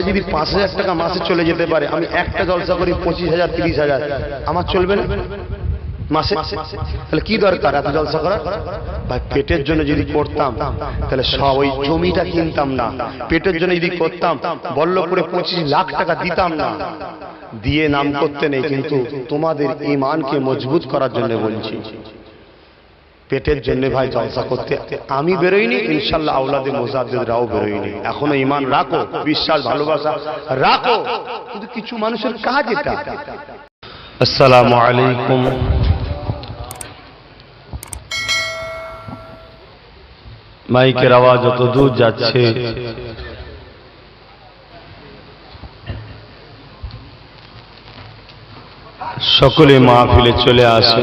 যদি 5,000 টাকা মাসে চলে যেতে পারে, আমি একটা জলসা করি 25,000 30,000, আমার চলবে না মাসে? তাহলে কি দরকার এত জলসা করার? ভাই পেটের জন্য যদি করতাম তাহলে সব ওই জমিটা কিনতাম না। পেটের জন্য যদি করতাম বল্লভপুরে 25 লাখ টাকা দিতাম না, দিয়ে নাম করতে নেই। কিন্তু তোমাদের ঈমানকে মজবুত করার জন্য বলছি, পেটের জন্য ভাই জলসা করতে আমি বেরোইনি, ইনশাল্লাহ আওলাদে মুজাদ্দিদরাও বেরোইনি। এখনো ঈমান রাখো, বিশ্বাস ভালোবাসা রাখো, কিন্তু কিছু মানুষের কাজ এটা। আসসালামু আলাইকুম। মাইকের আওয়াজ যত দূর যাচ্ছে সকলে মাহফিলে চলে আসে।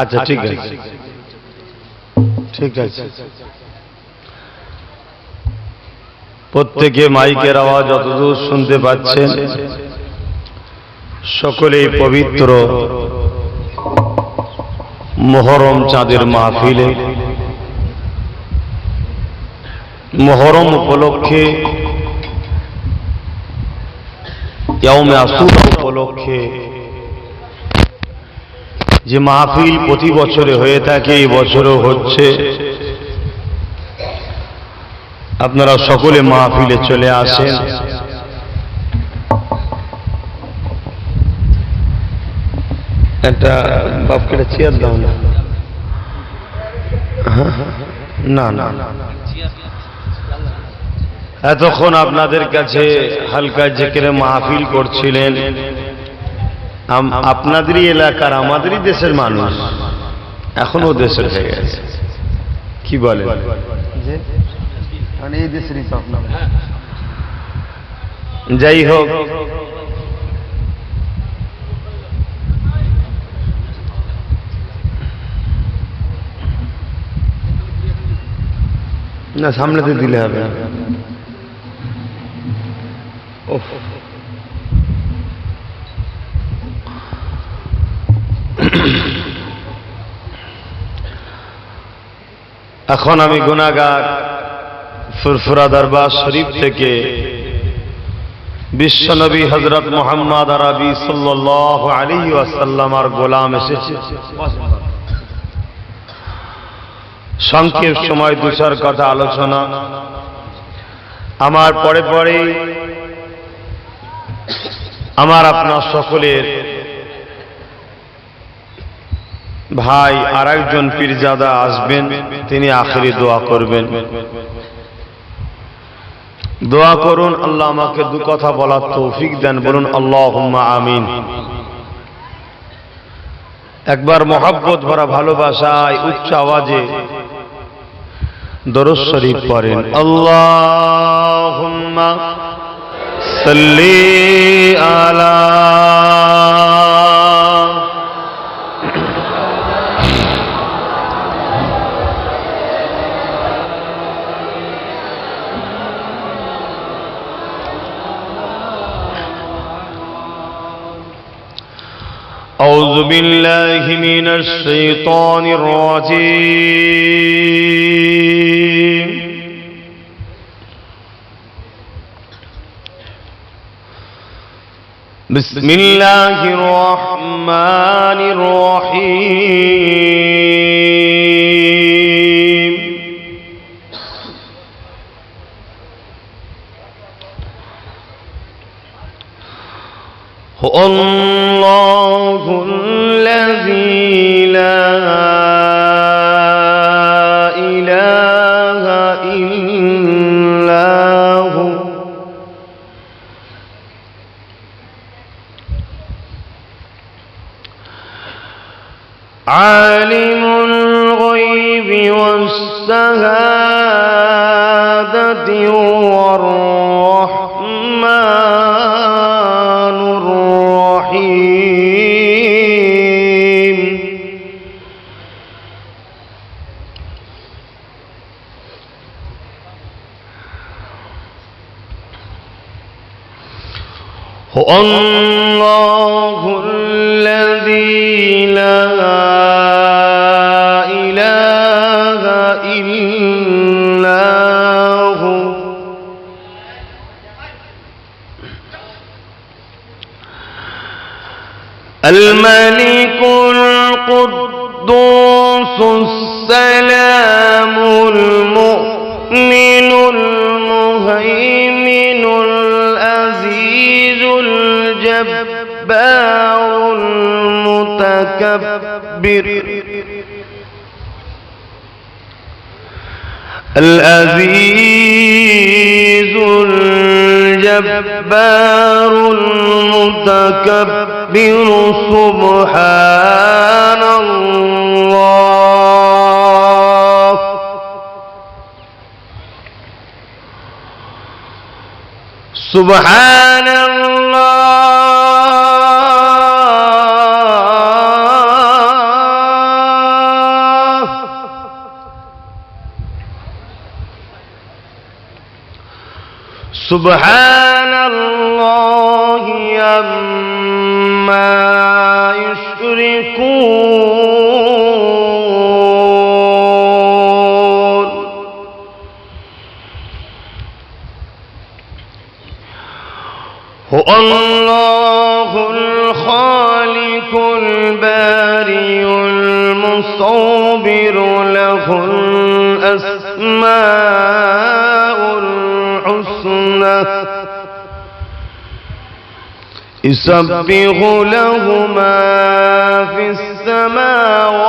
আচ্ছা ঠিক আছে, ঠিক আছে। প্রত্যেকে মাইকের আওয়াজ যতদূর শুনতে পাচ্ছেন, সকলেই পবিত্র মুহররম চাঁদের মাহফিলে মুহররম উপলক্ষে, ইয়াউমে আশুরা উপলক্ষে যে মাহফিল প্রতি বছরে হয়ে থাকে, এই বছরও হচ্ছে। আপনারা সকলে মাহফিলে চলে আসেন। একটা বাপকে চেয়ার দাও না। না না, এতক্ষণ আপনাদের কাছে হালকা জিকিরে মাহফিল করছিলেন আপনাদেরই এলাকার, আমাদেরই দেশের মানুষ, এখনো দেশের হয়ে গেছে। কি বলেন? এই দেশেরই তো আপনার। যাই হোক, না সামনেতে দিলে হবে। এখন আমি গুনাহগার ফুরফুরা দরবার শরীফ থেকে বিশ্বনবী হযরত মুহাম্মদ আরবি সাল্লাল্লাহু আলাইহি ওয়াসাল্লামের গোলাম এসেছে। সংক্ষেপ সময় দুশার কথা আলোচনা। আমার পরে পরে আমার আপনার সকলের ভাই আর একজন পীরজাদা আসবেন, তিনি আখেরি দোয়া করবেন। দোয়া করুন আল্লাহ আমাকে দু কথা বলার তৌফিক দেন, বলুন আল্লাহুম্মা আমিন। একবার মহব্বত ভরা ভালোবাসায় উচ্চ আওয়াজে দরুদ শরীফ পড়েন। আল্লাহুম্মা সাল্লি আলা أعوذ بالله من الشيطان الرجيم. بسم الله الرحمن الرحيم. هو الله الذي لا إله إلا هو عالم الغيب والشهادة والرحمن الرحيم. هو الله الذي لا الملك القدوس السلام المؤمن المهيمن العزيز الجبار المتكبر العزيز الجبار المتكبر سبحان الله سبحان الله سبحان الله عما يشركون هو الله الخالق البارئ المصور له الأسماء الحسنى يسبح له ما في السماوات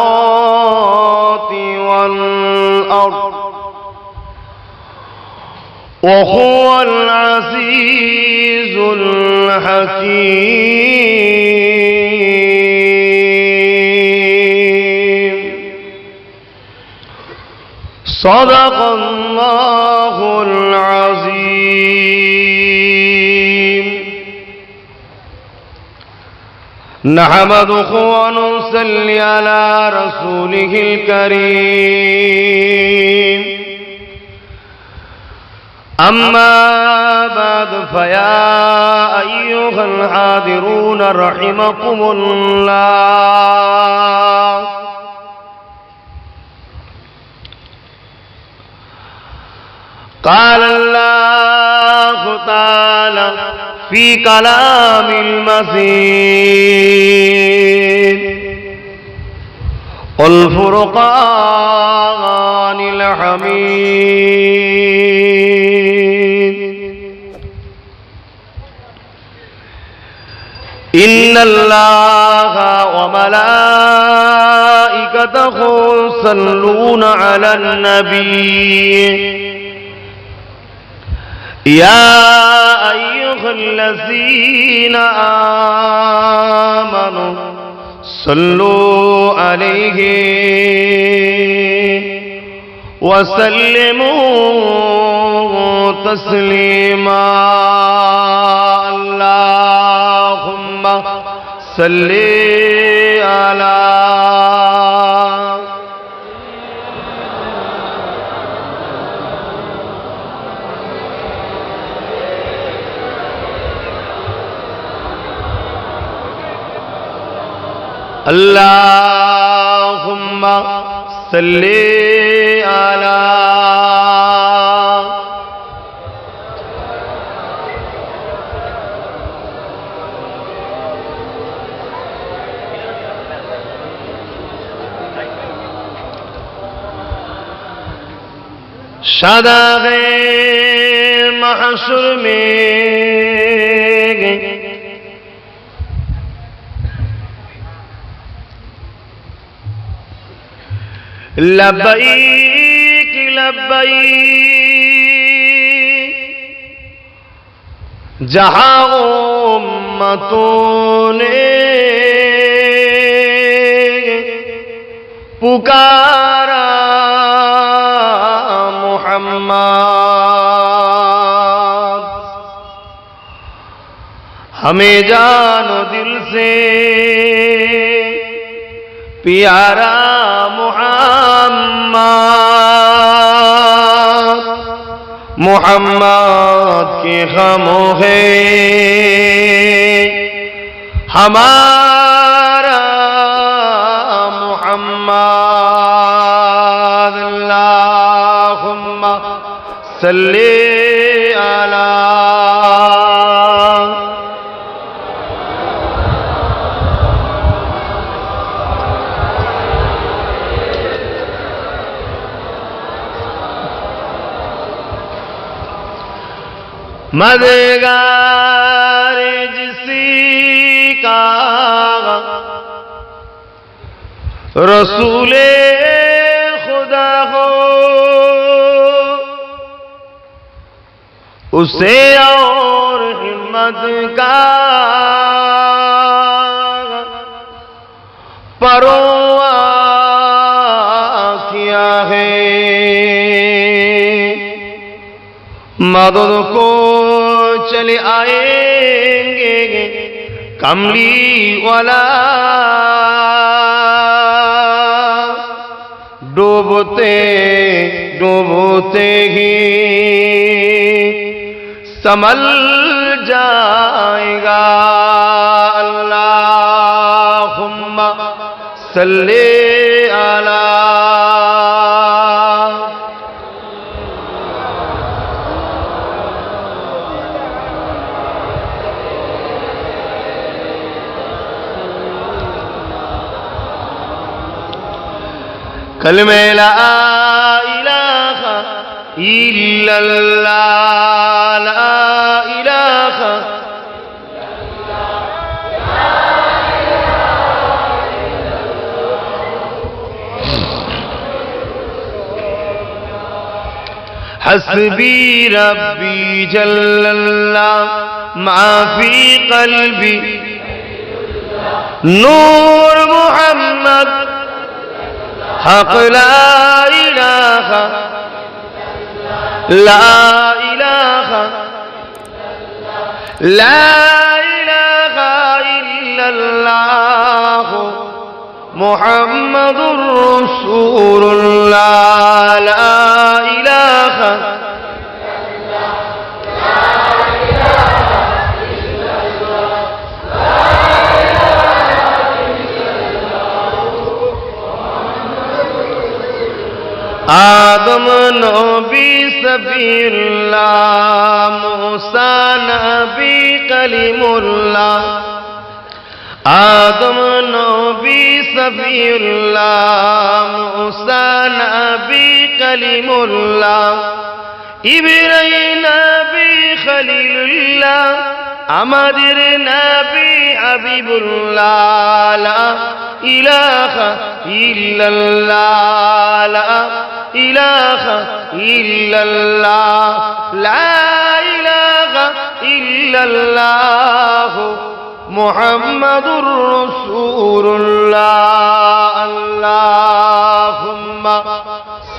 والأرض وهو العزيز الحكيم صدق الله العظيم نحمده ونصلي على رسوله الكريم أما بعد فيا أيها الحاضرون رحمكم الله قال الله تعالى في كلام المسيد والفرقان الحميد إن الله وملائكته يصلون على النبي يا أيها الذين آمنوا صلوا عليه وسلموا تسليما اللهم صل على اللهم صل على शादाग़ महशर में लब्बैक लब्बैक जहाँ उम्मतों ने पुकारा मोहम्मद हमें जानो दिल से प्यारा मोहम्मद के खामों है हमारा मोहम्मद अल्लाहुम्मा सल्ली अला मददगार जिसी का रसूले खुदा हो, उसे और हिम्मत का परवाह किया है। मदद को चले आएंगे कमली वाला, डूबते डूबते ही संभल जाएगा। अल्लाहुम्मा सल्ले अला कलमे ला इलाहा इल्लल्लाह, ला इलाहा हस्बी रब्बी जल्लल्लाह माफी कल्बी नूर मुहम्मद हक ला इलाहा ला इलाहा ला इलाहा इल्लल्लाह मुहम्मदुर रसूलुल्लाह, ला इलाहा आदम नबी सफीउल्लाह, मूसा नबी कलीमुल्लाह, आदम नबी सफीउल्लाह, मूसा नबी कलीमुल्लाह, इब्राहीम नबी खलीलुल्लाह, আমাদের নবী হাবিবুল্লাহ, লা ইলাহা ইল্লাল্লাহ, লা ইলাহা ইল্লাল্লাহ, লা ইলাহা ইল্লাল্লাহ মুহাম্মাদুর রাসূলুল্লাহ। আল্লাহুম্মা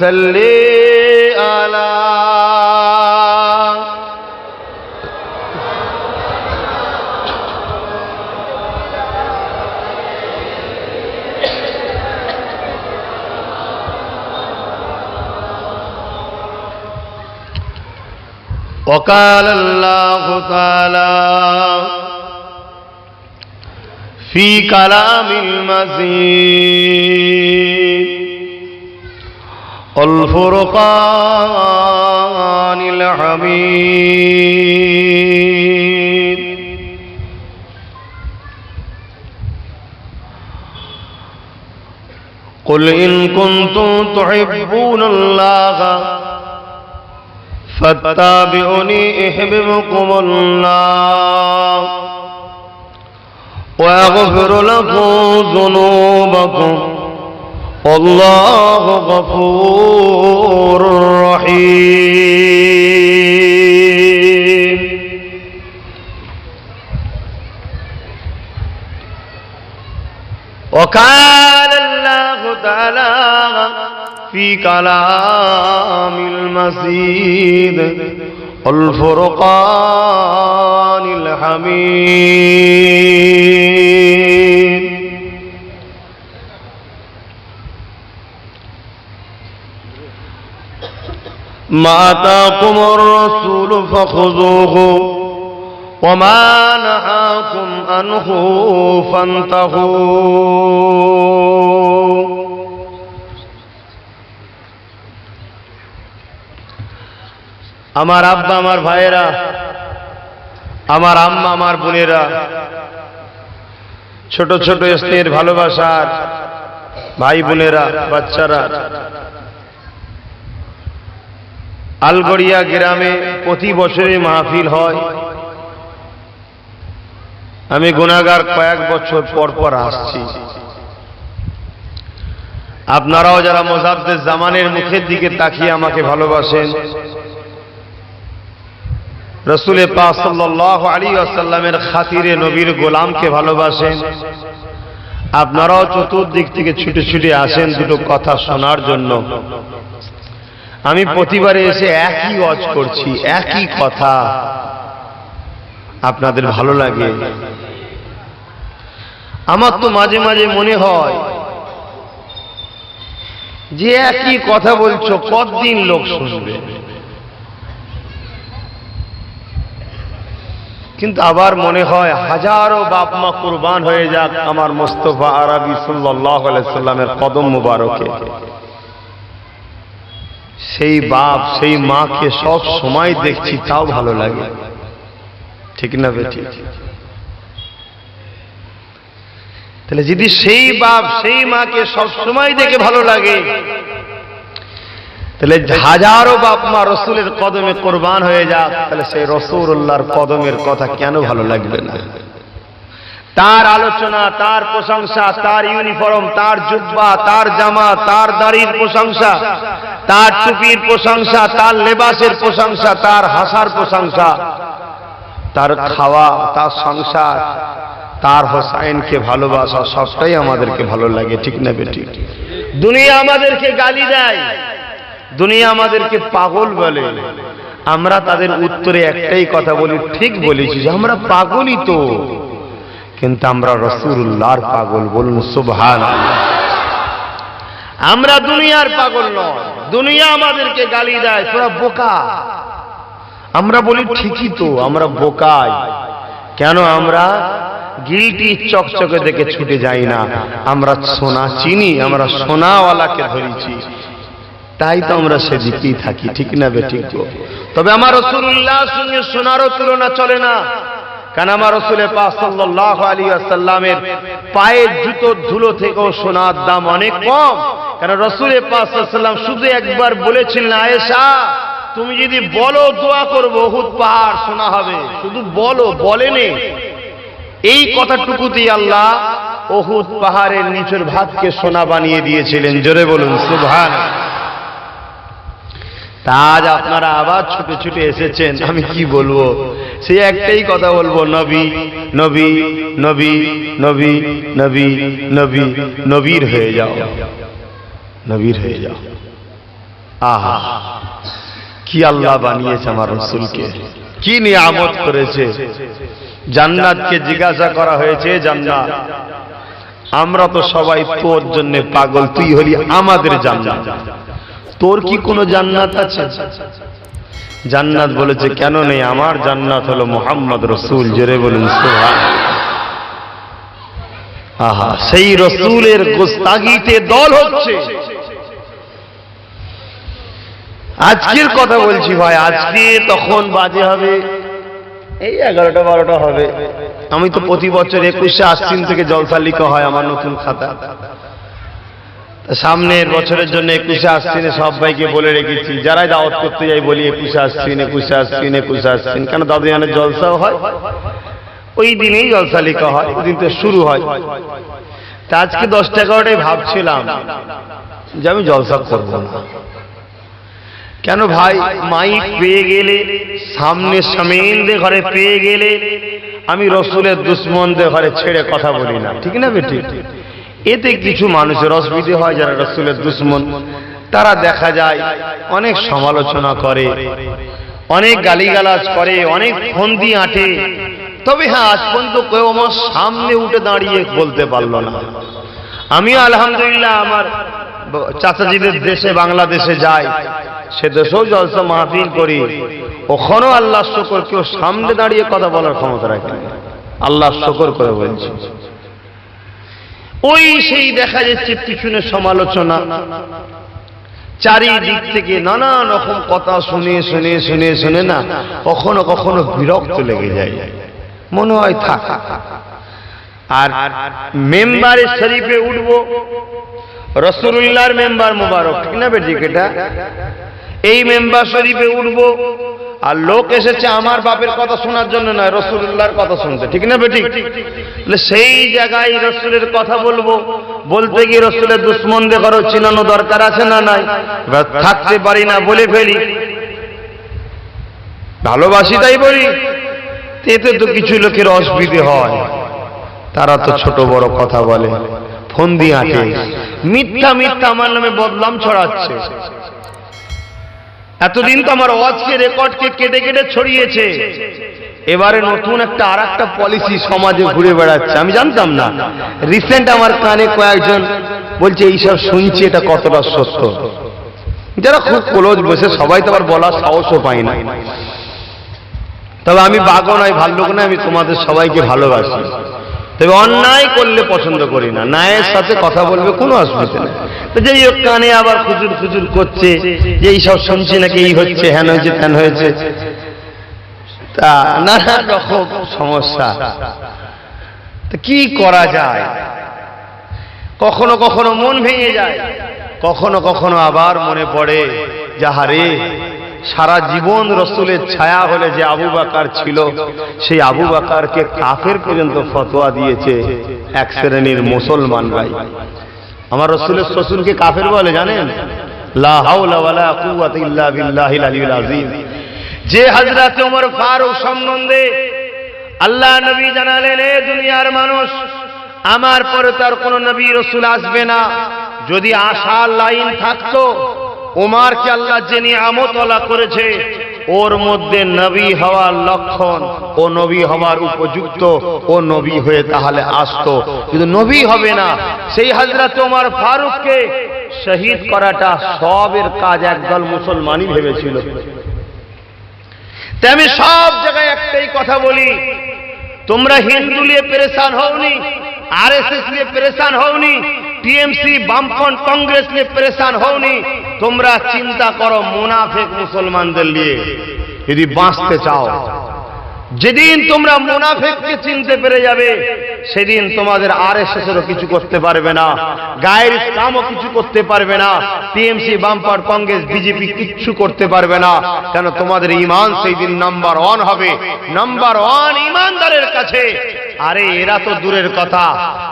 সাল্লি আলা وقال الله تعالى في كلام المزيد الفرقان الحميد قل إن كنتم تحبون الله فاتبعوني يحببكم الله ويغفر لكم ذنوبكم والله غفور رحيم. وقال الله تعالى في كلام المزيد الفرقان الحميد ما آتاكم الرسول فخذوه وما نهاكم عنه فانتهوا. আমার আব্বা, আমার ভাইয়েরা, আমার আম্মা, আমার বোনেরা, ছোট ছোট স্নেহের ভালোবাসার ভাই বোনেরা, বাচ্চারা, আলগড়িয়া গ্রামে প্রতি বছরই মাহফিল হয়। আমি গুনাহগার, কয়েক বছর পর পর আসছি। আপনারাও যারা মুজাদ্দিদ জামানের মুখের দিকে তাকিয়ে আমাকে ভালোবাসেন, রাসূল পাক সাল্লাল্লাহু আলাইহি ওয়াসাল্লামের খাতিরে নবীর গোলামকে ভালোবাসেন, আপনারাও চতুর্দিক থেকে ছুটে ছুটে আসেন দুটো কথা শোনার জন্য। আমি প্রতিবারে এসে একই ওয়াজ করছি, একই কথা, আপনাদের ভালো লাগে। আমার তো মাঝে মাঝে মনে হয় যে একই কথা বলছো, কতদিন লোক শুনবে? কিন্তু আবার মনে হয় হাজারো বাপ মা কুরবান হয়ে যাক আমার মুস্তাফা আরবি সাল্লাল্লাহু আলাইহি সাল্লামের কদম মুবারকে, সেই বাপ সেই মাকে সব সময় দেখছি, তাও ভালো লাগে, ঠিক না বেটি? তাহলে যদি সেই বাপ সেই মাকে সব সময় দেখে ভালো লাগে, তাহলে হাজারো বাপ মা রসুলের কদমে কোরবান হয়ে যাক, তাহলে সেই রাসূলুল্লাহর কদমের কথা কেন ভালো লাগবে না? তার আলোচনা, তার প্রশংসা, তার ইউনিফর্ম, তার জুব্বা, তার জামা, তার দাড়ির প্রশংসা, তার টুপির প্রশংসা, তার লেবাসের প্রশংসা, তার হাসার প্রশংসা, তার খাওয়া, তার সংসার, তার হোসাইনকে ভালোবাসা, সবটাই আমাদেরকে ভালো লাগে, ঠিক না বেটি? দুনিয়া আমাদেরকে গালি দেয়, দুনিয়া আমাদেরকে পাগল বলে, আমরা তাদের উত্তরে একটাই কথা বলি, ঠিক বলেছি যে আমরা পাগলই তো, কিন্তু আমরা রাসূলুল্লাহর পাগল, বলুন সুবহানাল্লাহ। আমরা দুনিয়ার পাগল নয়। দুনিয়া আমাদেরকে গালি দেয়, তোরা বোকা, আমরা বলি ঠিকই তো, আমরা বোকাই। কেন? আমরা গিলটি চকচকে দেখে ছুটে যাই না, আমরা সোনা চিনি, আমরা সোনাওয়ালাকে ধরেছি, তাই তো আমরা সেদিকেই থাকি, ঠিক না বেটি? তবে আমার রাসূলুল্লাহর সঙ্গে সোনারও তুলনা চলে না, কারণ আমার রাসূল পাক সাল্লাল্লাহু আলাইহি ওয়াসাল্লামের পায়ের জুতোর ধুলো থেকেও সোনার দাম অনেক কম। কারণ রাসূল পাক সাল্লাল্লাহু আলাইহি ওয়াসাল্লাম শুধু একবার বলেছিলেন, আয়েশা তুমি যদি বলো দোয়া করবো উহুদ পাহাড় সোনা হবে, শুধু বলো, বলেনি। এই কথাটুকুতেই আল্লাহ উহুদ পাহাড়ের নিচের ভাগকে সোনা বানিয়ে দিয়েছিলেন, জোরে বলুন সুবহানাল্লাহ। আজ আপনারা আবার ছুটে ছুটে এসেছেন, আমি কি বলবো? সেই একটাই কথা বলবো, নবী নবী নবী নবী নবী নবী, নবীর হয়ে যাও, নবীর হয়ে যাও। আহা, কি আল্লাহ বানিয়েছে আমার রাসূলকে, কি নিয়ামত করেছে। জান্নাতকে জিজ্ঞাসা করা হয়েছে, জান্নাত আমরা তো সবাই তোর জন্য পাগল, তুই হলি আমাদের জান্নাত, তোর কি কোনো জান্নাত আছে? জান্নাত বলেছে কেন নেই, আমার জান্নাত হলো মুহাম্মদ রাসূল, জোরে বলুন সুবহানাল্লাহ। আহা, সেই রাসূলের গোস্তাগিতে দল হচ্ছে। আজকের কথা বলছি ভাই, আজকে তখন বাজে হবে এই 11টা 12টা হবে। আমি তো প্রতি বছর 21শে আশ্বিন থেকে জলসা লিখা হয় আমার নতুন খাতা, সামনের বছরের জন্য 21শে আশ্বিনে সবাইকে বলে রেখেছি, যারাই দাওয়াত করতে যাই বলি 21শে আশ্বিন 21শে আশ্বিন 21শে আশ্বিন, কেন দাদুয়ানের জলসাও হয় ওই দিনেই, জলসা লিখা হয় ওই দিন তো শুরু হয়। তা আজকে 10টা 11টায় ভাবছিলাম যে আমি জলসা করব না। কেন ভাই? মাইক পেয়ে গেলে, সামনে সামিনদের ঘরে পেয়ে গেলে, আমি রাসূলের দুশমনদের ঘরে ছেড়ে কথা বলি না, ঠিক না বেটি? এতে কিছু মানুষের অসুবিধা হয়, যারা রাসূলের দুশমন, তারা দেখা যায় অনেক সমালোচনা করে, অনেক গালিগালাজ করে, অনেক ফন্দি আঁটে। তবে হ্যাঁ, আজ পর্যন্ত কেউ আমার সামনে উঠে দাঁড়িয়ে বলতে পারলো না। আমিও আলহামদুলিল্লাহ আমার চাচাজিদের দেশে বাংলাদেশে যাই, সে দেশেও জলসা মাহফিল করি, ওখানেও আল্লাহর শুকর কেউ সামনে দাঁড়িয়ে কথা বলার ক্ষমতা রাখে না, আল্লাহর শুকর করে বলছি। ওই সেই দেখা যাচ্ছে পিছনে সমালোচনা, চারিদিক থেকে নানান রকম কথা শুনে শুনে শুনে শুনে না কখনো কখনো বিরক্ত লেগে যায়, মনে হয় থাক। আর মেম্বারে শরীফে উঠবো, রাসূলুল্লাহর মেম্বার মুবারক, ঠিক না বেটি? এটা এই মেম্বার শরীফে উঠবো, আর লোক এসেছে আমার বাপের কথা শোনার জন্য নয়, রাসূলুল্লাহর কথা শুনতে, ঠিক না বেঠিক? সেই জায়গায় রাসূলের কথা বলবো, বলতে গিয়ে রাসূলের দুশমনদের কারো চিনানো দরকার আছে না নাই? এবার থাকতে পারি না, বলে ফেলি, ভালোবাসি তাই বলি। এতে তো কিছু লোকের অসুবিধে হয়, তারা তো ছোট বড় কথা বলে, ফোন দিয়ে আঁটে, মিথ্যা মিথ্যা আমার নামে বদনাম ছড়াচ্ছে। এতদিন তো আমার ওয়াজকে রেকর্ডকে কেটে কেটে ছড়িয়েছে, এবারে নতুন আর একটা পলিসি সমাজে ঘুরে বেড়াচ্ছে, আমি জানতাম না। রিসেন্ট আমার কানে কয়েকজন বলছে এইসব শুনছি, এটা কতটা সত্য। যারা খুব ক্লোজ বসে, সবাই তো আবার বলার সাহসও পায় না। তবে আমি বাঘও নয়, ভাল্লুক নয়, আমি তোমাদের সবাইকে ভালোবাসি। তবে অন্যায় করলে পছন্দ করি না, ন্যায়ের সাথে কথা বলবে, কোনো অসুবিধা নেই। তো যেই কানে আবার খুচুর খুচুর করছে যে এইসব শুনছি নাকি এই হচ্ছে, হ্যান হয়েছে, ত্যান হয়েছে, তা নানা রকম সমস্যা। তো কি করা যায়? কখনো কখনো মন ভেঙে যায়, কখনো কখনো আবার মনে পড়ে, যাহারে সারা জীবন রাসূলের ছায়া হলে যে আবু বকর ছিল, সেই আবু বকরকে কাফের পর্যন্ত ফতোয়া দিয়েছে এক শ্রেণীর মুসলমানরাই। আমার রাসূলের শ্বশুরকে কাফের বলে, জানেন? লা হাওলা ওয়ালা কুওয়াতা ইল্লা বিল্লাহিল আলিয়্যিল আযীম। যে হযরত ওমর ফারুক সম্বন্ধে আল্লাহ নবী জানালেন, এ দুনিয়ার মানুষ, আমার পরে তার কোন নবী রাসূল আসবে না। যদি আশার লাইন থাকতো, ওমরকে আল্লাহ যে নিয়ামত ওয়ালা করেছে, ওর মধ্যে নবী হওয়ার লক্ষণ, ও নবী হওয়ার উপযুক্ত, ও নবী হয়ে তাহলে আসতো, কিন্তু নবী হবে না। সেই হযরত ওমর ফারুককে শহীদ করাটা সবের কাজ একদল মুসলমানই ভেবেছিল। তাই আমি সব জায়গায় একটাই কথা বলি, তোমরা হিন্দু নিয়ে পেরেশান হওনি, আরএসএস নিয়ে পেরেশান হওনি, টিএমসি বামফ্রন্ট কংগ্রেস নিয়ে পেরেশান হওনি, তোমরা চিন্তা করো মুনাফিক মুসলমানদের নিয়ে। যদি বাঁচতে চাও, যেদিন তোমরা মুনাফিককে চিনতে পেরে যাবে, সেদিন তোমাদের আরএসএস এরও কিছু করতে পারবে না, গায়ের ইসলামও কিছু করতে পারবে না, টিএমসি বামফ্রন্ট কংগ্রেস বিজেপি কিচ্ছু করতে পারবে না। কেন? তোমাদের ঈমান সেই দিন নাম্বার 1 হবে, নাম্বার 1 ঈমানদারের কাছে। আরে এরা তো দূরের কথা,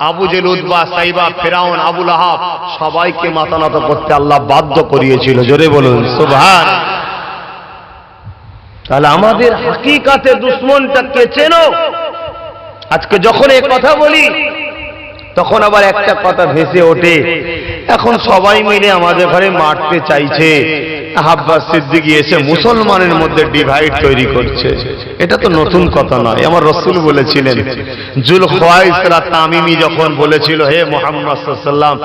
আবু জেল, উতবা, সাইবা, ফিরাউন, আবু লাহাব, সবাইকে মাথা নত করতে আল্লাহ বাধ্য করিয়েছিল। জোরে বলুন সুবহান। তাহলে আমাদের হাকিকাতে দুশমনটাকে চেনো। আজকে যখন এই কথা বলি, তখন আবার একটা কথা ভেসে ওঠে, এখন সবাই মিলে আমাদের ঘরে মারতে চাইছে, আব্বাস সিদ্দিকী এসে মুসলমানের মধ্যে ডিভাইড তৈরি করছে। এটা তো নতুন কথা নয়, আমার রাসূল বলেছিলেন। জুলখায়সরা তামিমি যখন বলেছিল, হে মুহাম্মদ সাল্লাল্লাহু আলাইহি ওয়াসাল্লাম,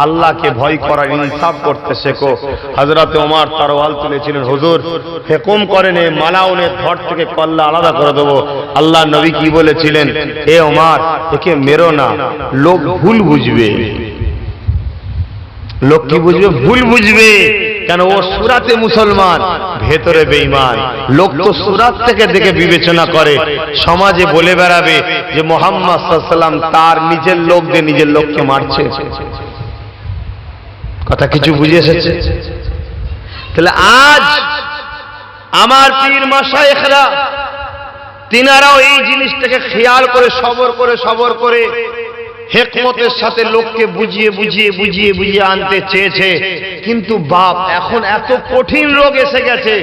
আল্লাহকে ভয় করার, ইনসাফ করতে শেখো, হযরত ওমর তরোয়াল তুলেছিলেন, হুজুর হুকুম করেন এই মালাউনের ধর থেকে কল্লা আলাদা করে দেবো। আল্লাহ নবী কি বলেছিলেন? হে ওমর, একে মেরো না, লোক ভুল বুঝবে। লোক কি বুঝবে? ভুল বুঝবে। কেন? ও সুরাতে মুসলমান, ভেতরে বেঈমান। লোক তো সুরাত থেকে দেখে বিবেচনা করে, সমাজে বলে বেড়াবে যে মুহাম্মদ সাল্লাল্লাহু আলাইহি ওয়াসাল্লাম তার নিজের লোকদের নিজের লোককে মারছে। কথা কিছু বুঝে এসেছে? তাহলে আজ আমার পীর মাশায়েখরা, তিনারাও এই জিনিসটাকে খেয়াল করে সবর করে হিকমতের সাথে লোককে বুঝিয়ে আনতে চেয়েছে। কিন্তু বাপ, এখন এত কঠিন রোগ এসে গেছে,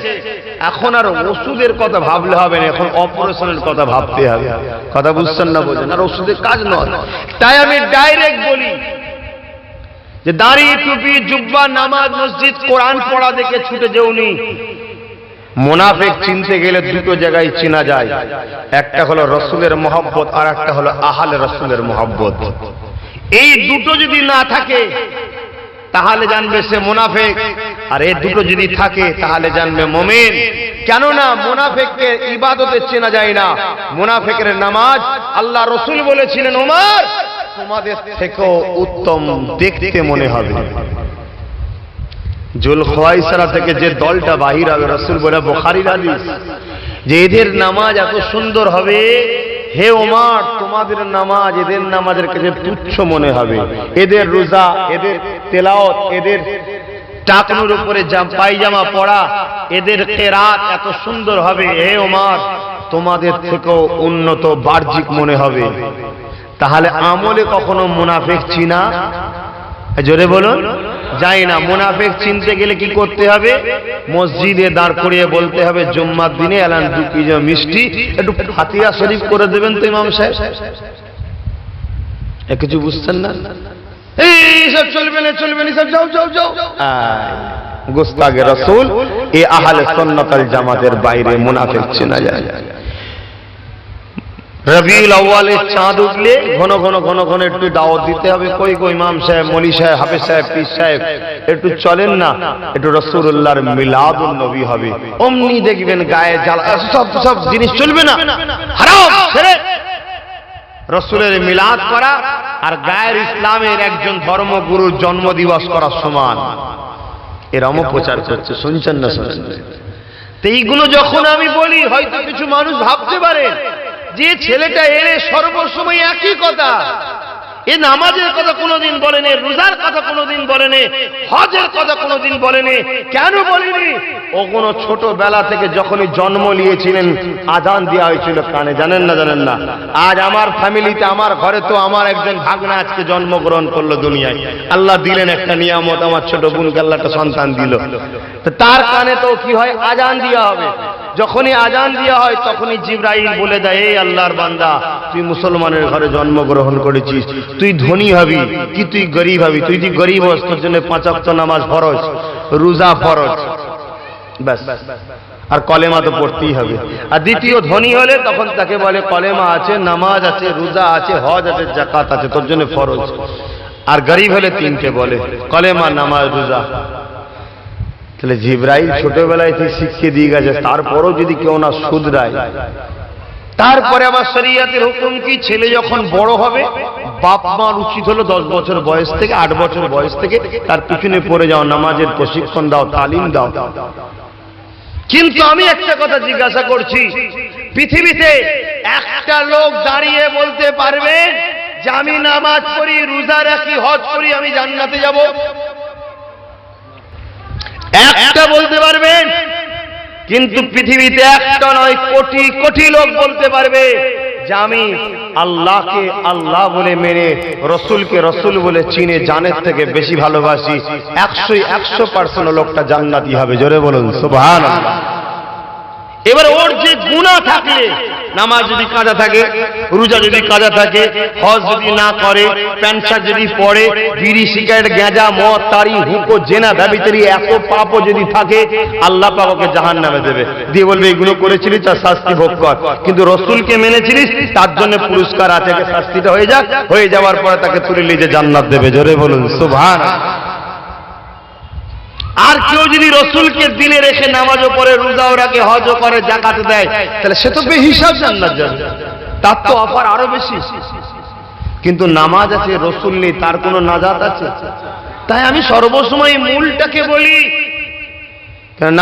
এখন আর ওষুধের কথা ভাবলে হবে না, এখন অপারেশনের কথা ভাবতে হবে। কথা বুঝছেন না? বোঝেন? আর ওষুধের কাজ নয়। তাই আমি ডাইরেক্ট বলি যে দাড়ি, টুপি, জুব্বা, নামাজ, মসজিদ, কোরআন পড়া দেখে ছুটে যেওনি। মুনাফিক চিনতে গেলে দুটো জায়গায় চেনা যায়, একটা হলো রাসূলের মহব্বত, আর একটা হলো আহলে রাসূলের মহব্বত। এই দুটো যদি না থাকে তাহলে জানবে সে মুনাফিক, আর এই দুটো যদি থাকে তাহলে জানবে মুমিন। কেননা মুনাফিককে ইবাদতে চেনা যায় না, মুনাফিকের নামাজ আল্লাহ রাসূল বলেছিলেন, ওমর তোমাদের থেকেও উত্তম দেখতে মনে হবে। জুলখায়সরা থেকে যে দলটা বাহির হবে, রাসূল বলে, বুখারীর হাদিস, যে এদের নামাজ এত সুন্দর হবে, হে ওমর তোমাদের নামাজ এদের নামাজের কাছে তুচ্ছ মনে হবে। এদের রোজা, এদের তেলাওয়াত, এদের টাকনুর উপরে পায়জামা পরা, এদের কেরাত এত সুন্দর হবে, হে ওমর তোমাদের থেকেও উন্নত বাহ্যিক মনে হবে। তাহলে আমলে কখনো মুনাফিক চিনা জোরে বলুন যাই না। মুনাফিক চিনতে গেলে কি করতে হবে? মসজিদে দাঁড় করিয়ে বলতে হবে জুম্মার দিনে এলান 2 কেজি মিষ্টি একটু ফাতিহা শরীফ করে দেবেন তো ইমাম সাহেব। কিছু বুঝছেন না? এইসব চলবে না, চলবে না, সব যাও যাও যাও। গুস্তাগে রাসূল এ আহলে সুন্নাত ওয়াল জামাতের বাইরে মুনাফিক চেনা যায়। রবিউল আউয়ালের চাঁদ উঠলে ঘন ঘন ঘন ঘন একটু দাওয়াত দিতে হবে। কই কই ইমাম সাহেব, মৌলী সাহেব, হাফেজ সাহেব, পীর সাহেব একটু চলেন না, একটু রাসূলুল্লাহর মিলাদুন নবী হবে। অমনি দেখবেন গায়ে জ্বালা, সব জিনিস চলবে না, হারাম ছেড়ে রাসূলের মিলাদ করা আর গায়ের ইসলামের একজন ধর্মগুরুর জন্মদিবস করার সমান। এরমও প্রচার করছে, শুনছেন না? শুনছেন? তো এইগুলো যখন আমি বলি হয়তো কিছু মানুষ ভাবতে পারে যে ছেলেটা এলে সর্বসময় একই কথা, এ নামাজের কথা কোনোদিন বলেনি, রোজার কথা কোনোদিন বলেনি, হজের কথা কোনোদিন বলেনি। কেন বলেনি? ও কোন ছোটবেলা থেকে যখনই জন্ম নিয়েছিলেন আজান দেওয়া হয়েছিল কানে, জানেন না? জানেন না? আজ আমার ফ্যামিলিতে, আমার ঘরে তো আমার একজন ভাগনা আজকে জন্মগ্রহণ করলো দুনিয়ায়। আল্লাহ দিলেন একটা নিয়ামত, আমার ছোট বোনকে আল্লাহ একটা সন্তান দিল। তো তার কানে তো কি হয়? আজান দেওয়া হবে। যখনই আজান দেওয়া হয় তখনই জিবরাইল বলে দেয়, এই আল্লাহর বান্দা, তুই মুসলমানের ঘরে জন্মগ্রহণ করেছিস, তুই ধনী হবি কি তুই গরিব হবি? তুই যদি গরিব হস তোর জন্য 5 ওয়াক্ত নামাজ ফরজ, রোজা ফরজ, ব্যাস, আর কলেমা তো পড়তেই হবে। আর দ্বিতীয় ধনী হলে তখন তাকে বলে কলেমা আছে, নামাজ আছে, রোজা আছে, হজ আছে, যাকাত আছে, তোর জন্য ফরজ। আর গরিব হলে 3টে বলে, কলেমা, নামাজ, রোজা। তাহলে জিবরাইল ছোটবেলায় থেকে শিখিয়ে দিয়ে গেছে, তারপরও যদি কেউ না শুধরায়। তারপরে আবার শরীয়তের হুকুম কি? ছেলে যখন বড় হবে বাপ মার উচিত হলো 10 বছর বয়স থেকে 8 বছর বয়স থেকে তার পিছনে পড়ে যাও, নামাজের প্রশিক্ষণ দাও, তালিম দাও। কিন্তু আমি একটা কথা জিজ্ঞাসা করছি, পৃথিবীতে একটা লোক দাঁড়িয়ে বলতে পারবে যে আমি নামাজ পড়ি, রোজা রাখি, হজ করি, আমি জান্নাতে যাব? একটা বলতে পারবেন? কিন্তু পৃথিবীতে একটা নয়, কোটি কোটি লোক বলতে পারবে যে আমি আল্লাহকে আল্লাহ বলে মেনে, রসুলকে রসুল বলে চিনে জানের থেকে বেশি ভালোবাসি। 100% লোকটা জান্নাতি হবে। জোরে বলুন সুবহানাল্লাহ। এবার ওর যে গুনাহ থাকলে, নামাজ যদি কাজা থাকে, রোজা যদি কাজা থাকে, হজ যদি না করে, প্যান্ট শার্ট যদি পরে, বিড়ি সিগারেট গাঁজা মদ তারি হুকো জেনা ব্যভিচারী এত পাপও যদি থাকে, আল্লাহ পাক ওকে জাহান্নামে দেবে, দিয়ে বলবে এগুলো করেছিলিস তার শাস্তি ভোগ কর। কিন্তু রসুলকে মেনেছিলিস তার জন্য পুরস্কার আছে, শাস্তিটা হয়ে যাক, হয়ে যাওয়ার পরে তাকে তুলে নিয়ে যে জান্নাত দেবে। জোরে বলুন সুবহানাল্লাহ। আর কেউ যদি রসুলকে দিলে রেখে নামাজও পড়ে, রোজাও রাখে, হজও করে, যাকাত দেয়, তাহলে সে তো বেহিসাব জান্নাত যাবে, তার তো অফার আরো বেশি। কিন্তু নামাজ আছে, রসুল নেই, তার কোনো নাজাত আছে? তাই আমি সর্বসময় মূলটাকে বলি,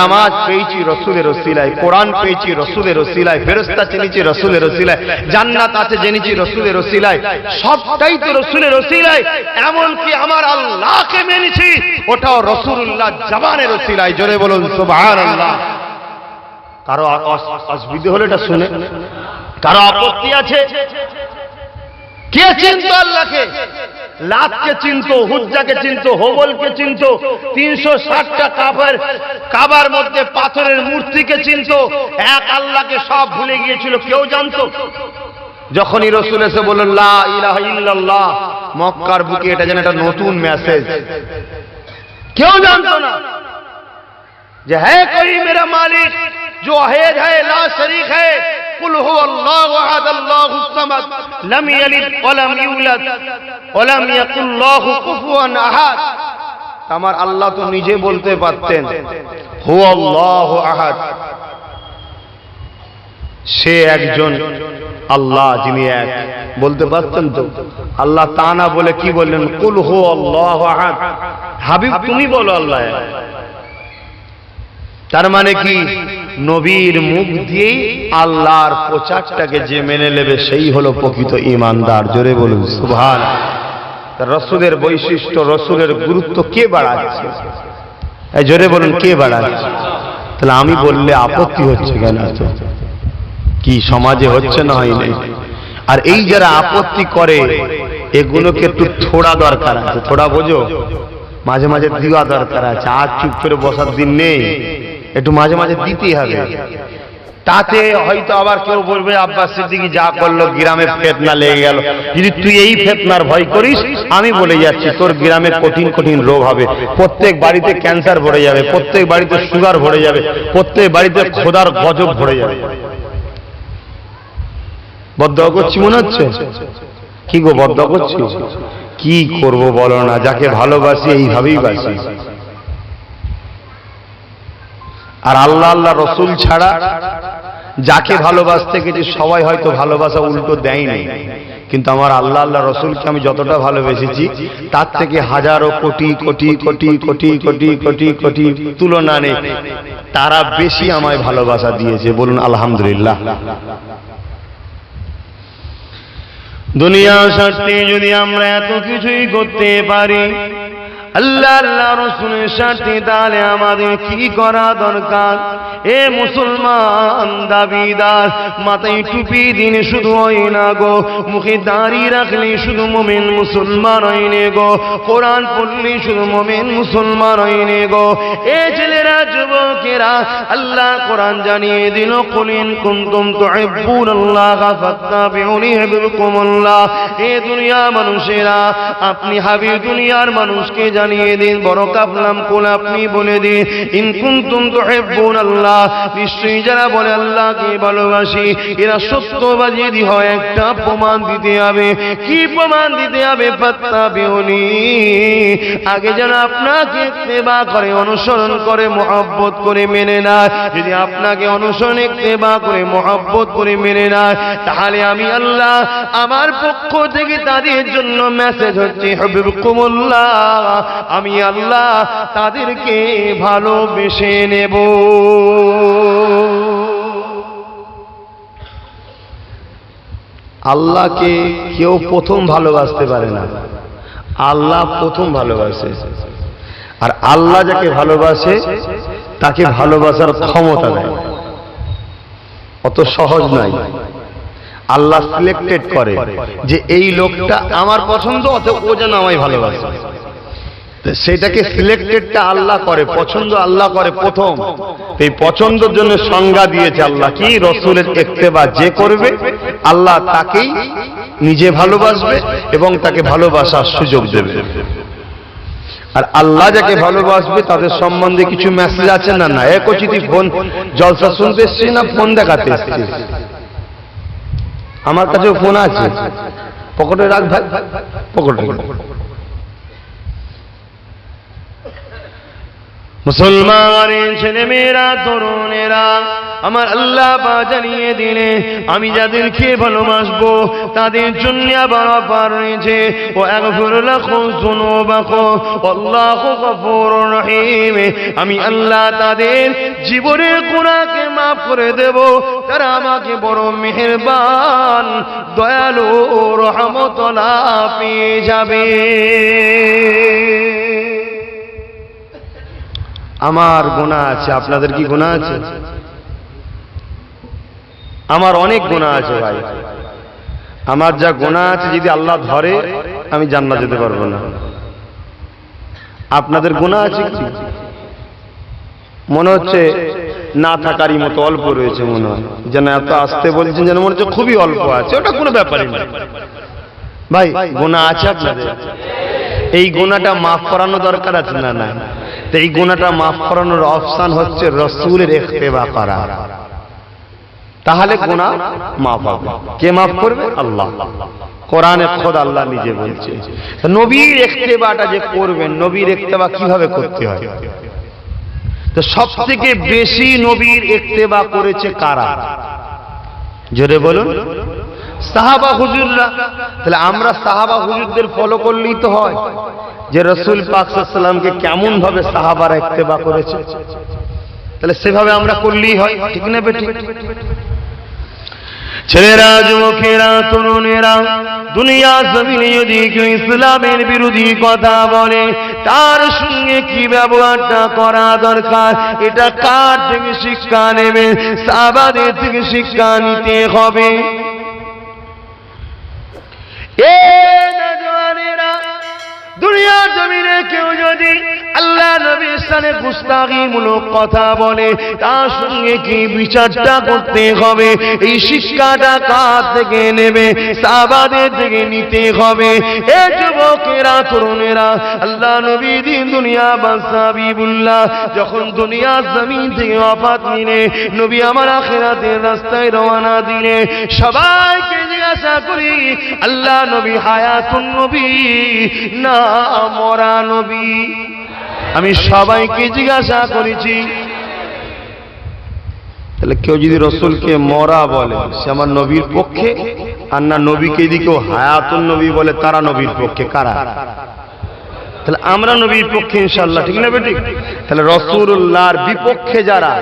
নামাজ পেয়েছি রসুলের ওসিলায়, কোরআন পেয়েছি রসুলের ওসিলায়, ফেরেশতা চিনেছি রসুলের ওসিলায়, জান্নাত আছে জেনেছি রসুলের ওসিলায়, সবটাই তো রসুলের ওসিলায়। এমনকি আমার আল্লাহকে মেনেছি, ওটাও রসুলুল্লাহ জবানের ওসিলায়। জোরে বলুন সুবহানাল্লাহ। কারো অসুবিধা হলে এটা শুনে, কারো আপত্তি আছে? কে চিনতো আল্লাহকে? লাতকে চিনতো, হুজ্জাকে চিনতো, হোবলকে চিনতো, 360টা কাবার মধ্যে পাথরের মূর্তিকে চিনতো, এক আল্লাহকে সব ভুলে গিয়েছিল। কেউ জানতো? যখনই রসুল এসে বললেন লা ইলাহা ইল্লাল্লাহ, মক্কার বুকে এটা যেন একটা নতুন মেসেজ। কেউ জানতো না যে হ্যাঁ কোই মেরা মালিক जो अहेद है ला शरीक है, कुल हुवल्लाहु अहद अल्लाहुस समद लम यलिद वलम यूलद वलम यकुल लाहु कुफुवन अहद। আমার আল্লাহ তো নিজে বলতে পারতেন হুয়াল্লাহু আহাদ, সে একজন আল্লাহ যিনি এক, বলতে পারতেন তো? আল্লাহ তা না বলে কি বললেন? কুল হুয়াল্লাহু আহাদ। হাবিব তুমি বলো আল্লাহ এক। তার মানে কি? নবীর মুখ দিয়েই আল্লাহর প্রচারটাকে যে মেনে নেবে সেই হলো প্রকৃত ঈমানদার। জোরে বলুন সুবহানাল্লাহ। রসুলের বৈশিষ্ট্য, রসুলের গুরুত্ব কে বাড়াচ্ছে? এই জোরে বলুন কে বাড়াচ্ছে? তাহলে আমি বললে আপত্তি হচ্ছে কেন? কি সমাজে হচ্ছে না হয়নি? আর এই যারা আপত্তি করে এগুলোকে একটু থোড়া দরকার আছে। থোড়া বোঝো? মাঝে মাঝে দেওয়া দরকার আছে। আর চুপ করে বসার দিন নেই, একটু মাঝে মাঝে দিতেই হবে। তাতে হয়তো আবার কেউ বলবে আব্বাস সিদ্দিকী যা করলো গ্রামে ফিতনা লেগে গেল। যদি তুই এই ফিতনার ভয় করিস, আমি বলে যাচ্ছি তোর গ্রামে কঠিন কঠিন রোগ হবে। প্রত্যেক বাড়িতে ক্যান্সার ভরে যাবে, প্রত্যেক বাড়িতে সুগার ভরে যাবে, প্রত্যেক বাড়িতে খোদার গজব ভরে যাবে। বদদোয়া করছি মনে হচ্ছে? কি গো বদদোয়া করছি? কি করব বলো না, যাকে ভালোবাসি এইভাবেই বাসি। আর আল্লাহ আল্লাহ রসুল ছাড়া যাকে ভালোবাসতে গেছি সবাই হয়তো ভালোবাসা উল্টো দেয়নি, কিন্তু আমার আল্লাহ আল্লাহ রসুলকে আমি যতটা ভালোবেসেছি তার থেকে হাজারো কোটি কোটি কোটি কোটি কোটি কোটি কোটি তুলনা নেই, তারা বেশি আমায় ভালোবাসা দিয়েছে। বলুন আলহামদুলিল্লাহ। দুনিয়ার স্বার্থে যদি আমরা এত কিছুই করতে পারি, আল্লাহ আল্লাহ রসুলের স্বার্থে, তাহলে আমাদের কি করা দরকার? এ মুসলমান দাবিদার, মাথায় টুপি দিনে শুধু হয় না গো, মুখে দাড়ি রাখলে শুধু মুমিন মুসলমান হয়নি গো, কোরআন পড়লে শুধু মুমিন মুসলমান হয়নি গো। এ ছেলেরা যুবকেরা, আল্লাহ কোরআন জানিয়ে দিল, কুল ইন কুনতুম তুহিব্বুনাল্লাহ ফাত্তাবিউনি ইউহিব্বুকুমুল্লাহ। এ দুনিয়ার মানুষেরা, আপনি হাবিব দুনিয়ার মানুষকে জানিয়ে দিন, বড় কাফলাম কুল আপনি বলে দিন, ইন কুনতুম তুহিব্বুনাল্লাহ, নিশ্চয়ই যারা বলে আল্লাহকে ভালোবাসি, এরা সত্যবাদী হয়, একটা প্রমাণ দিতে হবে। কি প্রমাণ দিতে হবে? ফাত্তাবিউনি, আগে যেন আপনাকে ইত্তেবা করে, অনুসরণ করে, মহব্বত করে মেনে নেয়। যদি আপনাকে অনুসরণ ইত্তেবা করে মহব্বত করে মেনে নেয়, তাহলে আমি আল্লাহ আমার পক্ষ থেকে তাদের জন্য মেসেজ হচ্ছে ইউহিব্বুকুমুল্লাহ, আমি আল্লাহ তাদেরকে ভালোবেসে নেব। আল্লাহকে কেউ প্রথম ভালোবাসতে পারে না, আল্লাহ প্রথম ভালোবাসে। আর আল্লাহ যাকে ভালোবাসে তাকে ভালোবাসার ক্ষমতা দেয়। অত সহজ নয়। আল্লাহ সিলেক্টেড করে যে এই লোকটা আমার পছন্দ, অতএব ও যেন আমায় ভালোবাসে। সেটাকে সিলেক্টেডটা আল্লাহ করে, পছন্দ আল্লাহ করে প্রথম। এই পছন্দের জন্য সংজ্ঞা দিয়েছে আল্লাহ কি? রসুলের ইত্তেবা যে করবে আল্লাহ তাকেই নিজে ভালোবাসবে এবং তাকে ভালোবাসার সুযোগ দেবে। আর আল্লাহ যাকে ভালোবাসবে তাদের সম্বন্ধে কিছু মেসেজ আছে না? না একচিতি ফোন জলসা শুনতে এসছি না ফোন দেখাতে এসছি? আমার কাছেও ফোন আছে, পকেটে রাখ ভাই, পকেটে। মুসলমানের ছেলে মেয়েরা, তরুণেরা, আমার আল্লাহ জানিয়ে দিলে আমি যাদেরকে ভালোবাসবো তাদের জন্য আবার অফার রয়েছে, ও আগফির লাকুম যুনুবাকুম আল্লাহু গফুরুর রহিম। আমি আল্লাহ তাদের জীবনের গুনাহকে মাফ করে দেব, তারা আমাকে বড় মেহেরবান দয়ালু রহমতুল্লাহ পেয়ে যাবে। আমার গুনাহ আছে, আপনাদের কি গুনাহ আছে? আমার অনেক গুনাহ আছে ভাই। আমার যা গুনাহ আছে যদি আল্লাহ ধরে আমি জান্নাত যেতে পারবো না। আপনাদের গুনাহ আছে কি? মনে হচ্ছে না থাকারই মতো অল্প রয়েছে, মনে হয় যেন এত আসতে বলছেন যেন মনে হচ্ছে খুবই অল্প আছে। ওটা কোনো ব্যাপারই না ভাই, গুনাহ আছে আপনাদের। এই গুনাহটা মাফ করানো দরকার আছে না? না। তো এই গুনাহটা মাফ করানোর অপশন হচ্ছে রসুলের ইত্তেবা করা, তাহলে গুনাহ মাফ হবে। কে মাফ করবে? আল্লাহ। কোরআনে খোদ আল্লাহ নিজে বলছে। নবীর ইত্তেবাটা যে করবেন, নবীর ইত্তেবা কিভাবে করতে হয়? তো সবথেকে বেশি নবীর ইত্তেবা করেছে কারা? জোরে বলুন। সাহাবা হুজুররা। তাহলে আমরা সাহাবা হুজুরদের ফলো করলেই তো হয় যে রাসূল পাক সাল্লাল্লাহু আলাইহি ওয়াসাল্লামকে কেমন ভাবে সাহাবারা ইত্তেবা করেছে, তাহলে সেভাবে আমরা করলেই হয়। ঠিক না বেঠিক? ছেলেরা, যুবকেরা, তরুণেরা, দুনিয়া জমিনে যদি কেউ ইসলামের বিরোধী কথা বলে তার সঙ্গে কি ব্যবহারটা করা দরকার, এটা কার থেকে শিক্ষা নেবে? সাহাবাদের থেকে শিক্ষা নিতে হবে। এ নওজওয়ানেরা, দুনিয়ার জমিনে কেউ যদি আল্লাহ নবীর সামনে গুস্তাখিমূলক কথা বলে তার সঙ্গে কি বিচারটা করতে হবে, এই শিক্ষাটা কার থেকে নেবে? সাহাবাদের থেকে নিতে হবে। এ যুবকেরা, তরুণেরা, আল্লাহ নবী দিন দুনিয়া বাদশা হাবিবুল্লাহ যখন দুনিয়ার জমিন থেকে ওয়াফাত নিলে, নবী আমার আখিরাতের রাস্তায় রওনা দিলে, সবাইকে জিজ্ঞাসা করি আল্লাহ নবী হায়াতুন নবী না মরা নবী? আমি সবাইকে জিজ্ঞাসা করেছি। তাহলে কেউ যদি রসুলকে মরা বলে সে আমার নবীর পক্ষে, আর না নবীকে যদি কেউ হায়াতুন নবী বলে তারা নবীর পক্ষে কারা? তাহলে আমরা নবীর পক্ষে ইনশাআল্লাহ, ঠিক না বেটি? তাহলে রাসূলুল্লাহর বিপক্ষে যারা,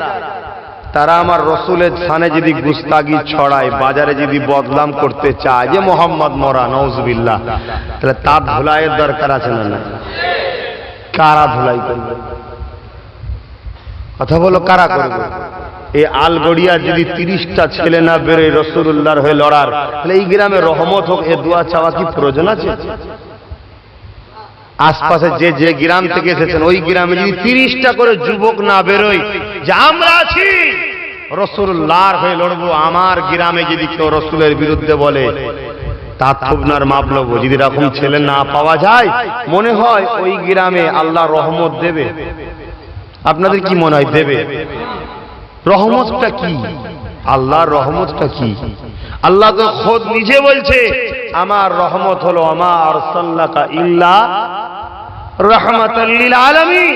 তারা আমার রসুলের স্থানে যদি গুস্তাগি ছড়ায়, বাজারে যদি বদনাম করতে চায় যে মোহাম্মদ মরা, নাউজুবিল্লাহ, তাহলে তার ধুলাইয়ের দরকার আছে না? না, কারা ধুলাই করবে? কথা বলো, কারা করবে? এই আলগড়িয়া যদি 30টা ছেলে না বেরোয় রাসূলুল্লাহর হয়ে লড়ার, তাহলে এই গ্রামে রহমত হোক এ দোয়া চাওয়া কি প্রয়োজন আছে? আশপাশে যে যে গ্রাম থেকে এসেছেন ওই গ্রামে যদি 30টা করে যুবক না বেরোয় যে আমরা আছি রাসূলুল্লাহর হয়ে লড়বো, আমার গ্রামে যদি কেউ রাসূলের বিরুদ্ধে বলে তার থুবনার মাপ নেব। যদি এরকম ছেলে না পাওয়া যায়, মনে হয় ওই গ্রামে আল্লাহ রহমত দেবে। আপনাদের কি মনে হয় দেবে? রহমতটা কি? আল্লাহর রহমতটা কি? আল্লাহ তো খোদ নিজে বলছে আমার রহমত হলো আমা আরসালনাকা ইল্লা রাহমাতাল লিল আলামিন।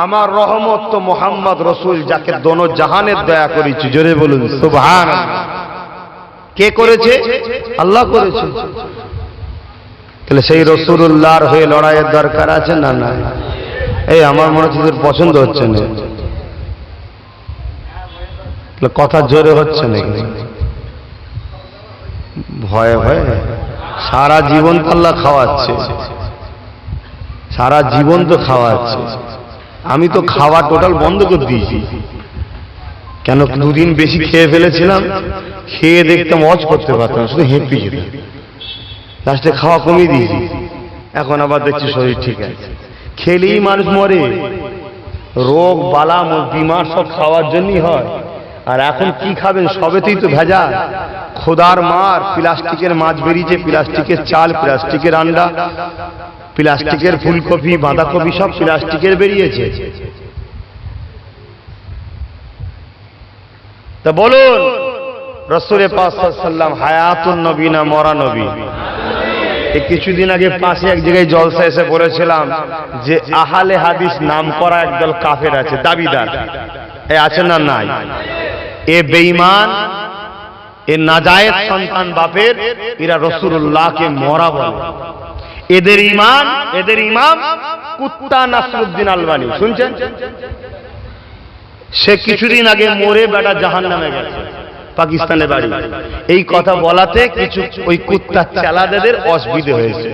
আমার রহমত তো মুহাম্মদ রাসূল যাকে দোনো জাহানের দয়া করেছি। জোরে বলুন সুবহানাল্লাহ। কে করেছে? আল্লাহ করেছে। তাহলে সেই রাসূলুল্লাহর হয়ে লড়াইয়ের দরকার আছে না? না। এই আমার মনে হচ্ছে তোর পছন্দ হচ্ছে না, কথা জোরে হচ্ছে নাকি? ভয়ে ভয়ে সারা জীবন তো আল্লাহ খাওয়াচ্ছে, সারা জীবন তো খাওয়াচ্ছে। আমি তো খাওয়া টোটাল বন্ধ করে দিয়েছি। কেন? 2 দিন বেশি খেয়ে ফেলেছিলাম, খেয়ে দেখতাম হজ করতে পারতাম, শুধু হেঁপে যেতাম। লাস্টে খাওয়া কমিয়ে দিয়েছি, এখন আবার দেখছি শরীর ঠিক আছে। খেলেই মানুষ মরে, রোগ বালা বিমার সব খাওয়ার জন্যই হয়। আর এখন কি খাবেন? সবেতেই তো ভেজাল। খোদার মার, প্লাস্টিকের মাছ বেরিয়েছে, প্লাস্টিকের চাল, প্লাস্টিকের আন্ডা, প্লাস্টিকের ফুলকপি, বাঁধাকপি সব প্লাস্টিকের বেরিয়েছে। তা বলুন রাসূলে পাক সাল্লাল্লাহু আলাইহি ওয়াসাল্লাম হায়াতুন নবী না মরা নবী? এই কিছুদিন আগে পাশে এক জায়গায় জলসা এসে বলেছিলাম যে আহলে হাদিস নাম করা একদল কাফের আছে, দাবিদার। এ আছে না? নাই। এ বেঈমান, এ নাজায়েজ সন্তান বাপের, এরা রাসূলুল্লাহকে মরা বলে। এদের ইমাম কুত্তা নাসরুদ্দিন আলবানী, শুনছেন? সে কিছুদিন আগে মরে বেটা জাহান্নামে গেছে, পাকিস্তানে বাড়ি। এই কথা বলাতে কিছু ওই কুত্তা চালাদের অসুবিধা হয়েছে।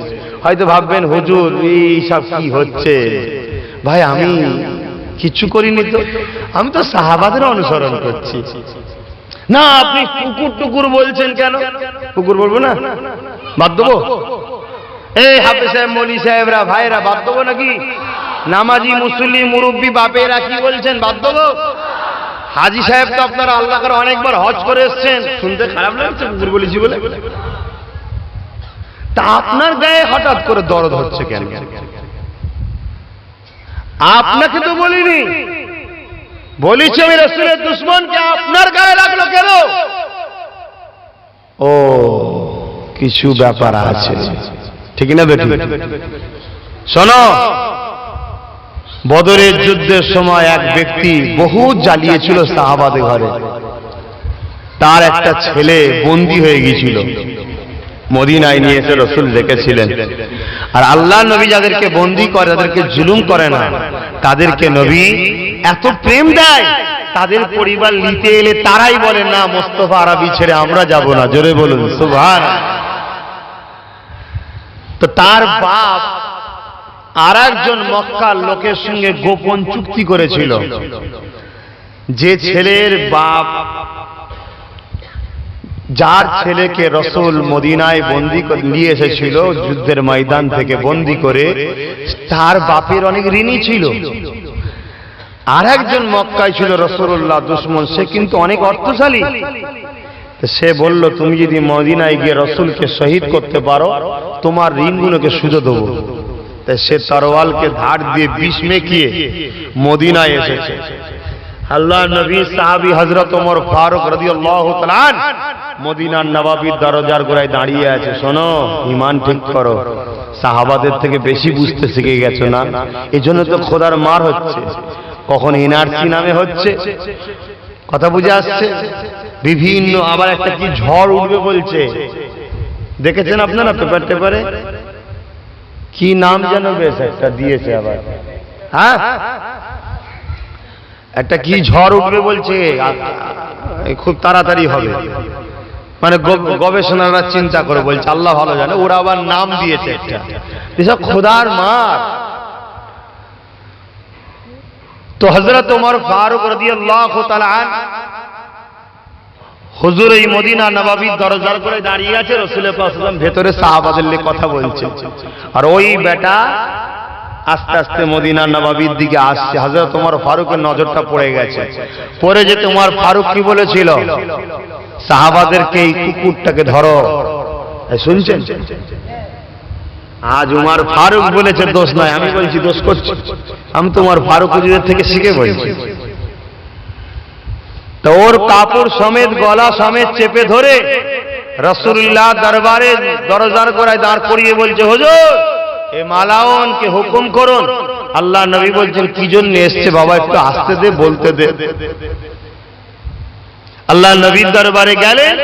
হয়তো ভাববেন হুজুর এই সব কি হচ্ছে? ভাই আমি কিছু করিনি তো, আমি তো সাহাবাদের অনুসরণ করছি। না আপনি কুকুর টুকুর বলছেন কেন? কুকুর বলবো না? বাদ দেবো? এই হাফেজ সাহেব, মৌলী সাহেবরা, ভাইরা, বাদ দেবো নাকি? নামাজি মুসল্লি মুরব্বী বাপেরা কি বলছেন? বাদ দেবো? হাজি সাহেব তো আপনারা আল্লাহ করে অনেকবার হজ করে এসছেন, শুনতে খারাপ লাগছে কুকুর বলেছি বলে। তা আপনার গায়ে হঠাৎ করে দরদ হচ্ছে কেন? আপনাকে তো বলিনি, বলেছি আমি রাসূলের দুশমনকে, আপনার গায়ে লাগলো কেন? ও কিছু ব্যাপার আছে, ঠিক না বেটি? শোনো, বদরের যুদ্ধের সময় এক ব্যক্তি বহু জ্বালিয়েছিল সাহাবাদের ঘরে। তার একটা ছেলে বন্দী হয়ে গিয়েছিল, মদিনায় নিয়ে এসে রাসূল রেখেছিলেন। আর আল্লাহ নবী যাদেরকে বন্দী করে, তাদেরকে জুলুম করে না, তাদেরকে নবী এত প্রেম দেয় তাদের পরিবার নিতে এলে তারাই বলে না মোস্তফা আরবি ছেড়ে আমরা যাব না। জোরে বলুন সুবহানাল্লাহ। তো তার বাপ আর একজন মক্কার লোকের সঙ্গে গোপন চুক্তি করেছিল, যে ছেলের বাপ যার ছেলেকে রসুল মদিনায় বন্দী করে নিয়ে এসেছিল যুদ্ধের ময়দান থেকে বন্দী করে, তার বাপের অনেক ঋণী ছিল। আর একজন মক্কায় ছিল রাসূলুল্লাহ দুশমন, সে কিন্তু অনেক অর্থশালী। সে বলল তুমি যদি মদিনায় গিয়ে রসুলকে শহীদ করতে পারো তোমার ঋণগুলোকে সুদে দেবো। তাই সে তরোয়ালকে ধার দিয়ে বিষ মেখিয়ে মদিনায় এসেছে। আল্লাহ নবী সাহাবী হযরত ওমর ফারুক রাদিয়াল্লাহু তাআলা আনহু মদিনার নবাবীর দরজার গোড়ায় দাঁড়িয়ে আছে। শোনো, ঈমান ঠিক করো, সাহাবাদের থেকে বেশি বুঝতে শিখে গেছো না, এজন্য তো খোদার মার হচ্ছে, কখন এনআরসি নামে হচ্ছে, কথা বুঝে আসছে, বিভিন্ন আবার একটা কি ঝড় উঠবে বলছে, দেখেছেন আপনারা পেপার টেপারে, কি নাম যেন বেশ একটা দিয়েছে আবার, হ্যাঁ একটা কি ঝড় উঠবে বলছে, খুব তাড়াতাড়ি হবে, মানে গবেষণারা চিন্তা করে বলছে, আল্লাহ ভালো জানে, ওরা আবার নাম দিয়েছে একটা, এসব খোদার মার। তো হযরত ওমর ফারুক রাদিয়াল্লাহু তাআলা আনহু হুজুর এই মদিনা নবাবীর দরজার করে দাঁড়িয়ে আছে, রাসূলুল্লাহ সাল্লাল্লাহু আলাইহি ওয়াসাল্লাম ভেতরে সাহাবাদের নিয়ে কথা বলছে, আর ওই বেটা আস্তে আস্তে মদিনা নবাবীর দিকে আসছে। হযরত ওমর ফারুকের নজরটা পড়ে গেছে, পরে যে তোমার ফারুক কি বলেছিল, সাহাবাদেরকে এই কুকুরটাকে ধরো, শুনছেন? আজ উমর ফারুক বলেছে দোষ নয়, আমি বলছি দোষ করছি, আমি তোমার ফারুক হুজুরের থেকে শিখে বলছি। তো ওর কাপড় সমেত গলা সমেত চেপে ধরে রাসূলুল্লাহ দরবারে দরজার গোড়ায় দাঁড় করিয়ে বলছে, হুজুর এ মালাওনকে হুকুম করুন। আল্লাহ নবী বলছেন কি জন্য এসছে বাবা, একটু আসতে দে, বলতে দে। আল্লাহ নবীর দরবারে গেলেন,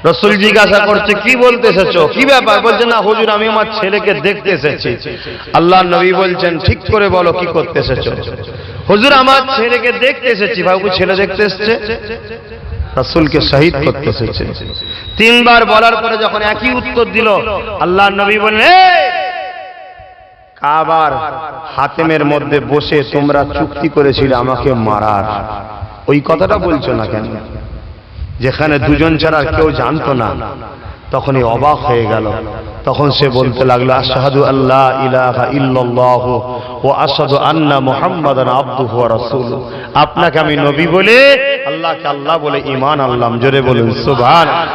রাসূল জিজ্ঞাসা করছে কি বলতে এসেছো, কি ব্যাপার? বলছে না হুজুর আমি আমার ছেলেকে দেখতে এসেছি। আল্লাহ নবী বলছেন ঠিক করে বলো কি করতে এসেছো। হুজুর আমার ছেলেকে দেখতে এসেছি। বাবু ছেলে দেখতে এসেছে, রাসূলকে শহীদ করতে এসেছে। তিনবার বলার পরে যখন একই উত্তর দিল, আল্লাহ নবী বললেন কাবার হাতেমের মধ্যে বসে তোমরা চুক্তি করেছিলে আমাকে মারার, ওই কথাটা বলছো না কেন? যেখানে দুজন ছাড়া কেউ জানতো না, তখনই অবাক হয়ে গেল। তখন সে বলতে লাগলো আশহাদু আল্লা ইলাহা ইল্লাল্লাহ ওয়া আশহাদু আন্না মুহাম্মাদান আবদুহু ওয়া রাসূলুহু, আপনাকে আমি নবী বলে আল্লাহকে আল্লাহ বলে ঈমান আনলাম। জোরে বলুন সুবহানাল্লাহ।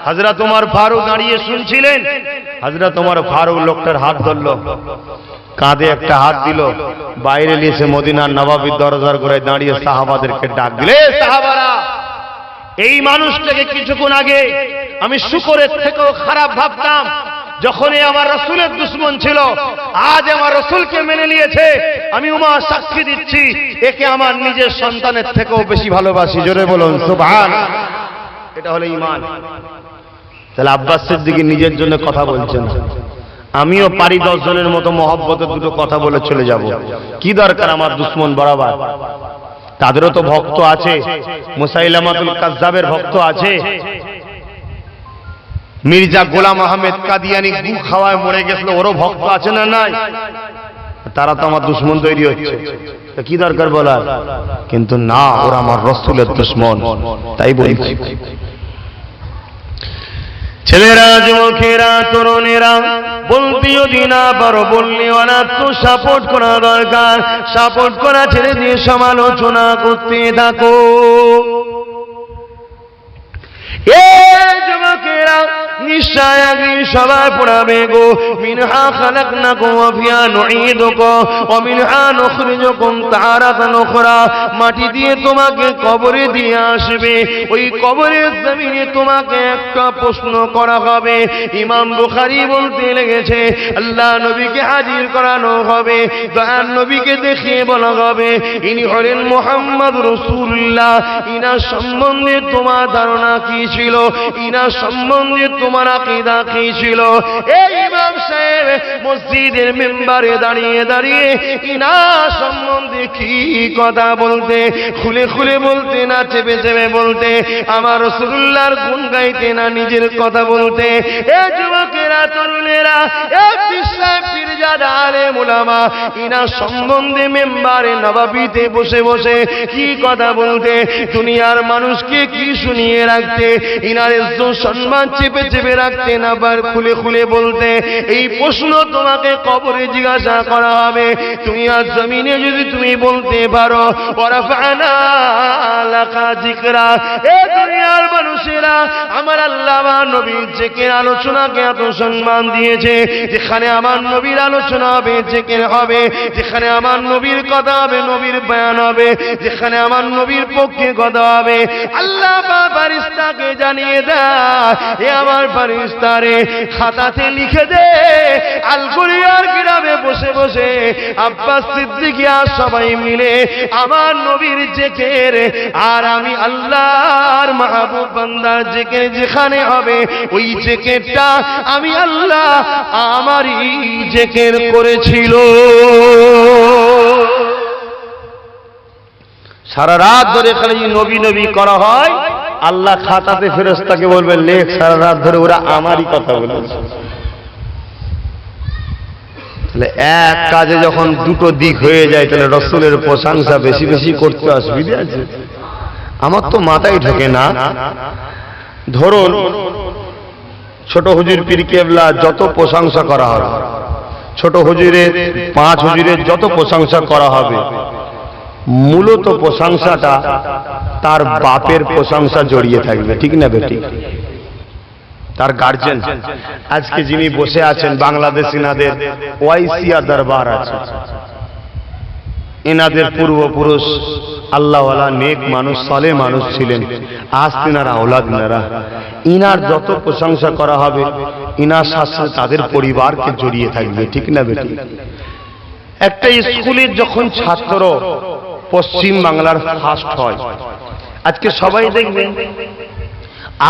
হযরত ওমর ফারুক দাঁড়িয়ে শুনছিলেন। হযরত ওমর ফারুক লোকটার হাত ধরলো, কাঁধে একটা হাত দিল, বাইরে নিয়ে এসে মদিনার নবাবীর দরজার গোড়ায় দাঁড়িয়ে সাহাবাদেরকে ডাক দিলে, সাহাবারা এই মানুষটাকে কিছুক্ষণ আগে আমি শুকরের থেকেও খারাপ ভাবতাম, যখনই আমার রাসূলের দুশমন ছিল, আজ আমার রাসূলকে মেনে নিয়েছে। আমি উমর সাক্ষী দিচ্ছি একে আমার নিজের সন্তানের থেকেও বেশি ভালোবাসি। জোরে বলুন সুবহানাল্লাহ। এটা হলো ঈমান। তাহলে আব্বাস সিদ্দিকী নিজের জন্য কথা বলছেন, আমিও পারি 10 জনের মতো মহব্বতে দুটো কথা বলে চলে যাব, কি দরকার আমার দুশমন বরাবর? তাদেরও তো ভক্ত আছে, মুসাইলামাতুল কাজ্জাবের ভক্ত আছে, মির্জা গোলাম আহমেদ কাদিয়ানি গু খাওয়ায় মরে গেছিল, ওরও ভক্ত আছে না নাই? তারা তো আমার দুশমন তৈরি হচ্ছে, কি দরকার বলার? কিন্তু না, ওরা আমার রাসূলের দুশমন, তাই বলছি। ছেলেরা, যুবকেরা, তরুণেরা, বলতে যদি না পারো বললেও না, তো সাপোর্ট করা দরকার। সাপোর্ট করা ছেড়ে দিয়ে সমালোচনা করতে থাকো। যুবকেরা নিশ্চয় একদিন সবাই পড়াবে গো, মিনহা খালাকনাকুম ওয়া ফিহা নুঈদুকুম ওয়া মিনহা নুখরিজুকুম তারাতান উখরা। মাটি দিয়ে তোমাকে কবরে দিয়ে আসবে, ওই কবরের জমিনে তোমাকে একটা প্রশ্ন করা হবে। ইমাম বুখারী বলতে লেগেছে, আল্লাহ নবীকে হাজির করানো হবে, দয়ার নবীকে দেখিয়ে বলা হবে ইনি হলেন মুহাম্মদ রাসূলুল্লাহ। ইনার সম্বন্ধে তোমার ধারণা কি ছিল? ইনার সম্বন্ধে তোমার আকীদা কি ছিল? এই ইমাম সাহেব মসজিদের মেম্বারে দাঁড়িয়ে দাঁড়িয়ে ইনা সম্বন্ধে কি কথা বলতে, খুলে খুলে বলতে না চেপে চেপে বলতে, আমার রাসূলুল্লাহর গুণ গাইতে না নিজের কথা বলতে। এ যুবকেরা, তরুণেরা, এ বিশ্বাস পীরজাদা আলেম উলামা ইনা সম্বন্ধে মেম্বারে নববীতে বসে বসে কি কথা বলতে, দুনিয়ার মানুষকে কি শুনিয়ে রাখতে, ইনার ইজ্জত সম্মান চেপে চেপে রাখতে না বার খুলে খুলে বলতে। এই প্রশ্ন তোমাকে কবরে জিজ্ঞাসা করা হবে। তুমি আজ জমিনে যদি তুমি বলতে পারো ওয়ারাফানা লাকা যিকরা, এ দুনিয়ার মানুষেরা আমার আল্লাহ আমার নবীর জিকির আলোচনাকে এত সম্মান দিয়েছে, যেখানে আমার নবীর আলোচনা হবে জিকির হবে, যেখানে আমার নবীর কথা হবে, নবীর বয়ান হবে, যেখানে আমার নবীর পক্ষে কথা হবে, আল্লাহ ফারিস্তাকে জানিয়ে দেয়, এ আমার ফারিস্তারে খাতাতে লিখে দে। আলকুরিয়ার গ্রামে বসে বসে আব্বাস সিদ্দিক আর সবাই মিলে আমার নবীর জিকির আর আমি আল্লাহর মাহবুব বান্দার জিকির যেখানে হবে ওই জিকিরটা আমি আল্লাহ আমারই জিকির করেছিল। সারা রাত ধরে খালি নবী নবী করা হয়, আল্লাহ খাতাতে ফেরেশতাকে বলবে লেখ, সারা রাত ধরে ওরা আমারই কথা বলেছে। তাহলে এক কাজে যখন দুটো দিক হয়ে যায়, তাহলে রাসূলের প্রশংসা বেশি বেশি করতে অসুবিধা আছে? আমার তো মাথায় ঢোকে না। ধরুন ছোট হুজুর পীর কেবলা যত প্রশংসা করা হবে, ছোট হুজুরের 5 হুজুরের যত প্রশংসা করা হবে, মূলত প্রশংসাটা তার বাপের প্রশংসা জড়িয়ে থাকবে, ঠিক না বেটি? তার গার্জেন আজকে যিনি বসে আছেন, বাংলাদেশ ইনাদের ওয়াইসিয়া দরবার আছে, এনাদের পূর্বপুরুষ আল্লাহওয়ালা নেক মানুষ, সালেহ মানুষ ছিলেন, আজ তিনারা আওলাদ ইনারা, ইনার যত প্রশংসা করা হবে ইনার সাথে তাদের পরিবারকে জড়িয়ে থাকবে, ঠিক না বেটি? একটা স্কুলের যখন ছাত্র পশ্চিম বাংলার ফার্স্ট হয়, আজকে সবাই দেখবেন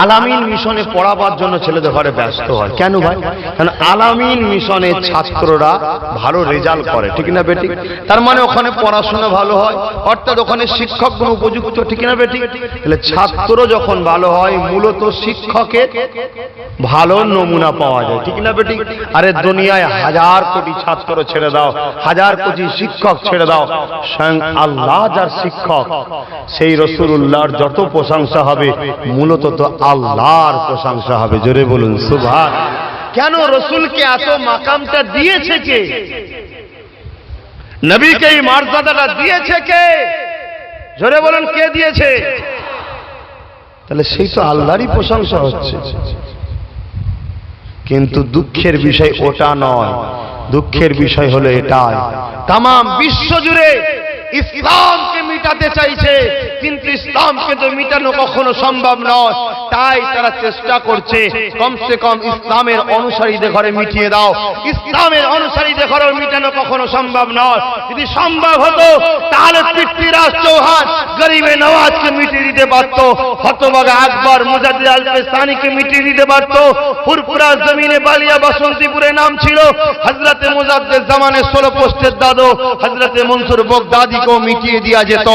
আলামিন মিশনে পড়াবার জন্য ছেলেদের ঘরে ব্যস্ত হয়। কেন ভাই? কারণ আলামিন মিশনের ছাত্ররা ভালো রেজাল্ট করে, ঠিক না বেটি? তার মানে ওখানে পড়াশোনা ভালো হয়, অর্থাৎ ওখানে শিক্ষকগুলো উপযুক্ত, ঠিক না বেটি? তাহলে ছাত্র যখন ভালো হয় মূলত শিক্ষকের ভালো নমুনা পাওয়া যায়, ঠিক না বেটি? আরে দুনিয়ায় 1000 কোটি ছাত্র ছেড়ে দাও, 1000 কোটি শিক্ষক ছেড়ে দাও, স্বয়ং আল্লাহ যার শিক্ষক, সেই রাসূলুল্লাহর যত প্রশংসা হবে মূলত তো আল্লাহর প্রশংসা হবে। জোরে বলুন সুবহান। কেন রাসূলকে এত মাকামটা দিয়েছে কে? নবীকে এই মর্যাদাটা দিয়েছে কে? জোরে বলুন কে দিয়েছে? তাহলে সেই তো আল্লাহরই প্রশংসা হচ্ছে। কিন্তু দুঃখের বিষয় ওটা নয়, দুঃখের বিষয় হলো এটাই, তাম বিশ্ব জুড়ে ইসলামকে মিটাতে চাইছে, কিন্তু ইসলামকে তো মিটানো কখনো সম্ভব নয়। তাই তারা চেষ্টা করছে কমসে কম ইসলামের অনুসারীদের ঘরে মিটিয়ে দাও। ইসলামের অনুসারীদের ঘরে মিটানো কখনো সম্ভব নয়। যদি সম্ভব হতো তাহলে পৃথ্বীরাজ চৌহান গরিবে নওয়াজকে মিটিয়ে দিতে পারত, হতভাগা আকবর মুজাদ্দিদ আল পেস্তানিকে মিটিয়ে দিতে পারত, ফুরফুরা জমিনে বালিয়া বাসন্তীপুরে নাম ছিল হযরতে মুজাদ্দিদ জামানের 16 পোস্টের দাদু হযরতে মনসুর বগদাদিকেও মিটিয়ে দেওয়া যেত।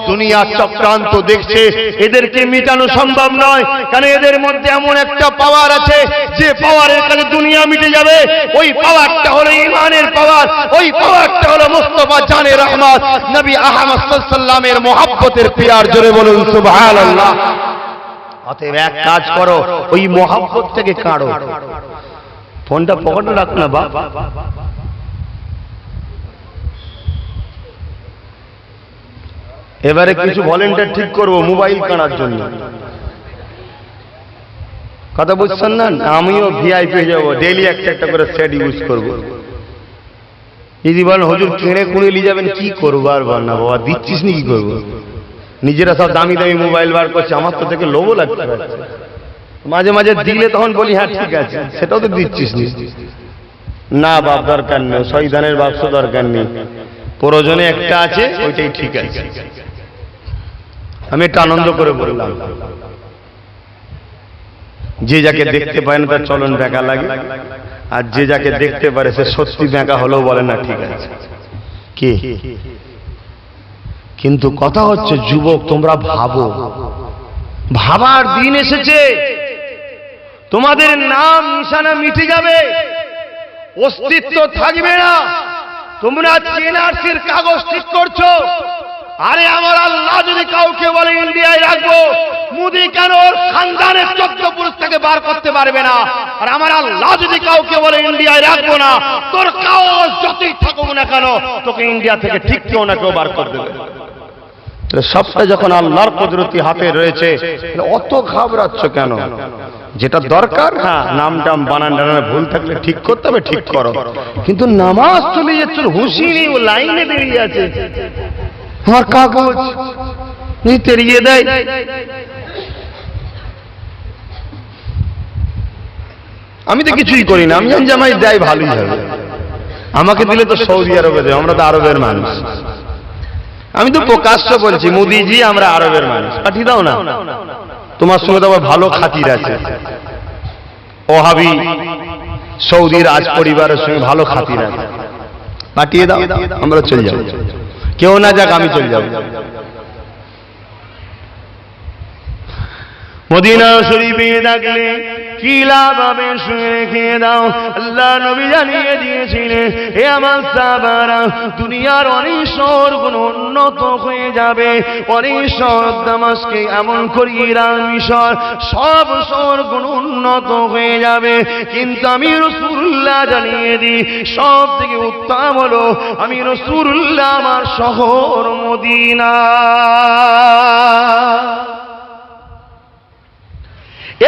দুনিয়া চক্রান্ত দেখছে, এদেরকে মিটানো সম্ভব নয়, কারণ এদের মধ্যে এমন একটা পাওয়ার আছে যে পাওয়ারের কাছে দুনিয়া মিটে যাবে। ওই পাওয়ারটা হলো ঈমানের পাওয়ার, ওই পাওয়ারটা হলো মুস্তাফা জানে রহমত নবী আহমদ সাল্লাল্লাহু আলাইহি ওয়াসাল্লামের মহব্বতের পিয়ার। জোরে বলুন সুবহানাল্লাহ। অতএব এক কাজ করো, ওই মহব্বত থেকে কাড়ো। ফোনটা পকেটে রাখ না বাপ। এবারে কিছু ভলেন্টিয়ার ঠিক করব মোবাইল কেনার জন্য, কথা বুঝছেন না? আমিও ভিআইপি হয়ে যাবো, ডেইলি একটা একটা করে সেট ইউজ করব। যদি বলেন হুজুর কিনে কুড়ে নিয়ে যাবেন, কি করবো আর বল না বাবা, দিচ্ছিস নি কি করবো? নিজেরা সব দামি দামি মোবাইল বার করছে, আমার তো থেকে লোভও লাগতে পারছে। মাঝে মাঝে দিলে তখন বলি হ্যাঁ ঠিক আছে, সেটাও তো দিচ্ছিস নি। না বাপ দরকার নেই, শয়তানের বাক্স দরকার নেই, প্রয়োজনে একটা আছে ওইটাই ঠিক আছে। আমি একটু আনন্দ করে বললাম। যে যাকে দেখতে পায় না তার চলন বেঁকা লাগে, আর যে যাকে দেখতে পারে সে সত্যি বেঁকা হলেও বলে না ঠিক আছে। কি কিন্তু কথা হচ্ছে যুবক, তোমরা ভাবো, ভাবার দিন এসেছে, তোমাদের নাম নিশানা মিটে যাবে, অস্তিত্ব থাকবে না। তোমরা এনআরসির কাগজ ঠিক করছো। আরে আমার আল্লাহ যদি কাউকে বলে ইন্ডিয়ায় রাখবো, মোদি কেন ওর খানদানের 14 পুরুষ থেকে বার করতে পারবে না? আর আমার আল্লাহ যদি কাউকে বলে ইন্ডিয়ায় রাখবো না, তোর কাগজ যতই থাকুক না কেন তোকে ইন্ডিয়া থেকে ঠিক কেউ না কেউ বার করে দেবে। সবটা যখন আল্লাহর কুদরতি হাতে রয়েছে, অত ঘাবড়াচ্ছ কেন? যেটা দরকার, হ্যাঁ নাম টাম বানান টানান ভুল থাকলে ঠিক করতে হবে, ঠিক করো। কিন্তু নামাজ চলে যাচ্ছে, হুঁশি নেই, ও লাইনে বেরিয়ে আছে, আমার কাগজ তেড়িয়ে দেয়। আমি তো কিছুই করি না, আমি জামাই দেয় ভালোই হবে, আমাকে দিলে তো সৌদি আরবে দেয়, আমরা তো আরবের মানুষ। আমি তো প্রকাশ্য বলছি, মোদিজি আমরা আরবের মানুষ, পাঠিয়ে দাও না, তোমার সঙ্গে তো আবার ভালো খাতির আছে, ওহাবি সৌদি রাজ পরিবারের সঙ্গে ভালো খাতির আছে, পাঠিয়ে দাও, আমরা চলে যাব। কেউ না যাক, আমি চলে যাব। মদিনা শরীফে থাকলে কি লাভ হবে, শুনে রেখে দাও। আল্লাহ নবী জানিয়ে দিয়েছিলেন, হে আমার সাহাবারা, দুনিয়ার অনেক শহরগুলো উন্নত হয়ে যাবে, অনেক শহর দামাস্কে এমন করে ইরান, মিশর, সব শহরগুলো উন্নত হয়ে যাবে। কিন্তু আমি রাসূলুল্লাহ জানিয়ে দিই, সব থেকে উত্তম হলো আমি রাসূলুল্লাহ আমার শহর মদিনা।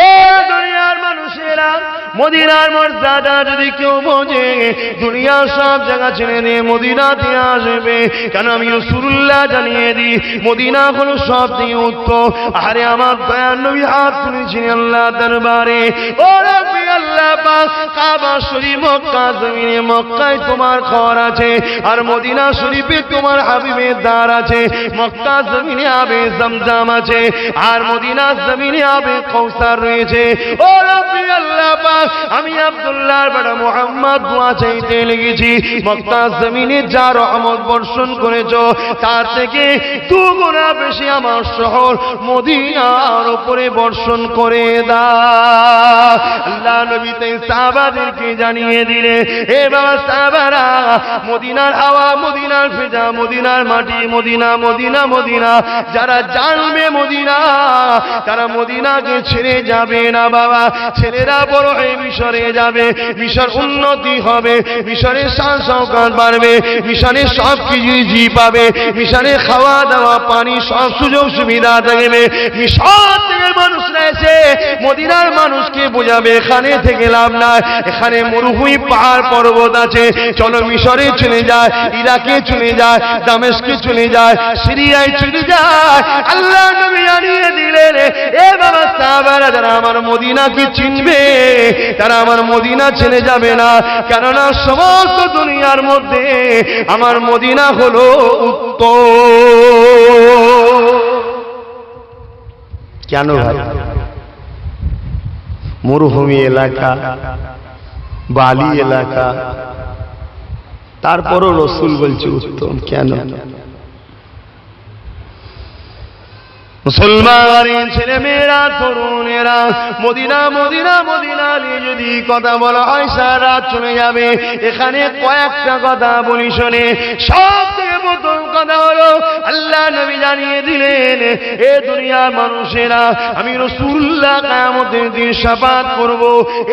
এ দুনিয়ার মানুষেরা, মদিনার মর্যাদা যদি কেউ বোঝে, দুনিয়ার সব জায়গা ছেড়ে দিয়ে মদিনাতে আসবে। কেন আমি রাসূলুল্লাহ জানিয়ে দিই, মদিনা হলো সব থেকে উত্তম। আরে আমার দয়ার নবী হাত তুলেছিলেন আল্লাহ দরবারে, ও রাব্বি আল্লাহ পাক, কাবা শরীফ মক্কা জমিনে, মক্কায় তোমার ঘর আছে, আর মদিনা শরীফে তোমার হাবিবের দ্বার আছে। মক্কা জমিনে আবে জমজম আছে, আর মদিনা জমিনে আবে কাউসার রয়েছে। ও রাব্বি আল্লাহ পাক, আমি আব্দুল্লাহর বেটা মুহাম্মদ দোয়া চাইতে লেগেছি, মক্কা জমিনে যা রহমত বর্ষণ করেছো তার থেকে দুগুণা বেশি আমার শহর মদিনার উপরে বর্ষণ করে দাও। আল্লাহ নবী তাই সাহাবাদেরকে জানিয়ে দিলে, হে বাবা সাহাবারা, মদিনার হাওয়া, মদিনার ফিজা, মদিনার মাটি, মদিনা মদিনা মদিনা, যারা জানবে মদিনা তারা মদিনাকে ছেড়ে যাবে না বাবা। ছেলেরা বড় হয়ে মিশরে যাবে, মিশর উন্নতি হবে, মিশরে শান শওকত বাড়বে, মিশরে সব কিছু জি পাবে, মিশরে খাওয়া দাওয়া পানি সব সুযোগ সুবিধা থাকবে। মিশর থেকে মানুষরা এসে মদিনার মানুষকে বোঝাবে, এখানে থেকে লাভ নাই, এখানে মরুভূমি পাহাড় পর্বত আছে, চলো মিশরে চলে যায়, ইরাকে চলে যায়, দামেস্কে চলে যায়, সিরিয়ায় চলে যায়। আল্লাহ নবী জানিয়ে দিলেন, এ বাবা সাহাবারা, যারা আমার মদিনাকে চিনবে তারা আমার মদিনা ছেড়ে যাবে না, কেননা সমস্ত দুনিয়ার মধ্যে আমার মদিনা হলো উত্তম। কেন ভাই? মরুভূমি এলাকা, বালি এলাকা, তারপরও রসুল বলছে উত্তম। কেন? মুসলমানের ছেলে মেয়েরা, তরুণেরা, মদিনা মদিনা মদিনা নিয়ে যদি কথা বলা হয় সারা রাত চলে যাবে। এখানে কয়েকটা কথা বলি শোনে। সব থেকে প্রথম কথা হলো, আল্লাহ নবী জানিয়ে দিলেন, এ দুনিয়ার মানুষেরা, আমি রাসূলুল্লাহ কিয়ামতের দিন শাফাআত করব।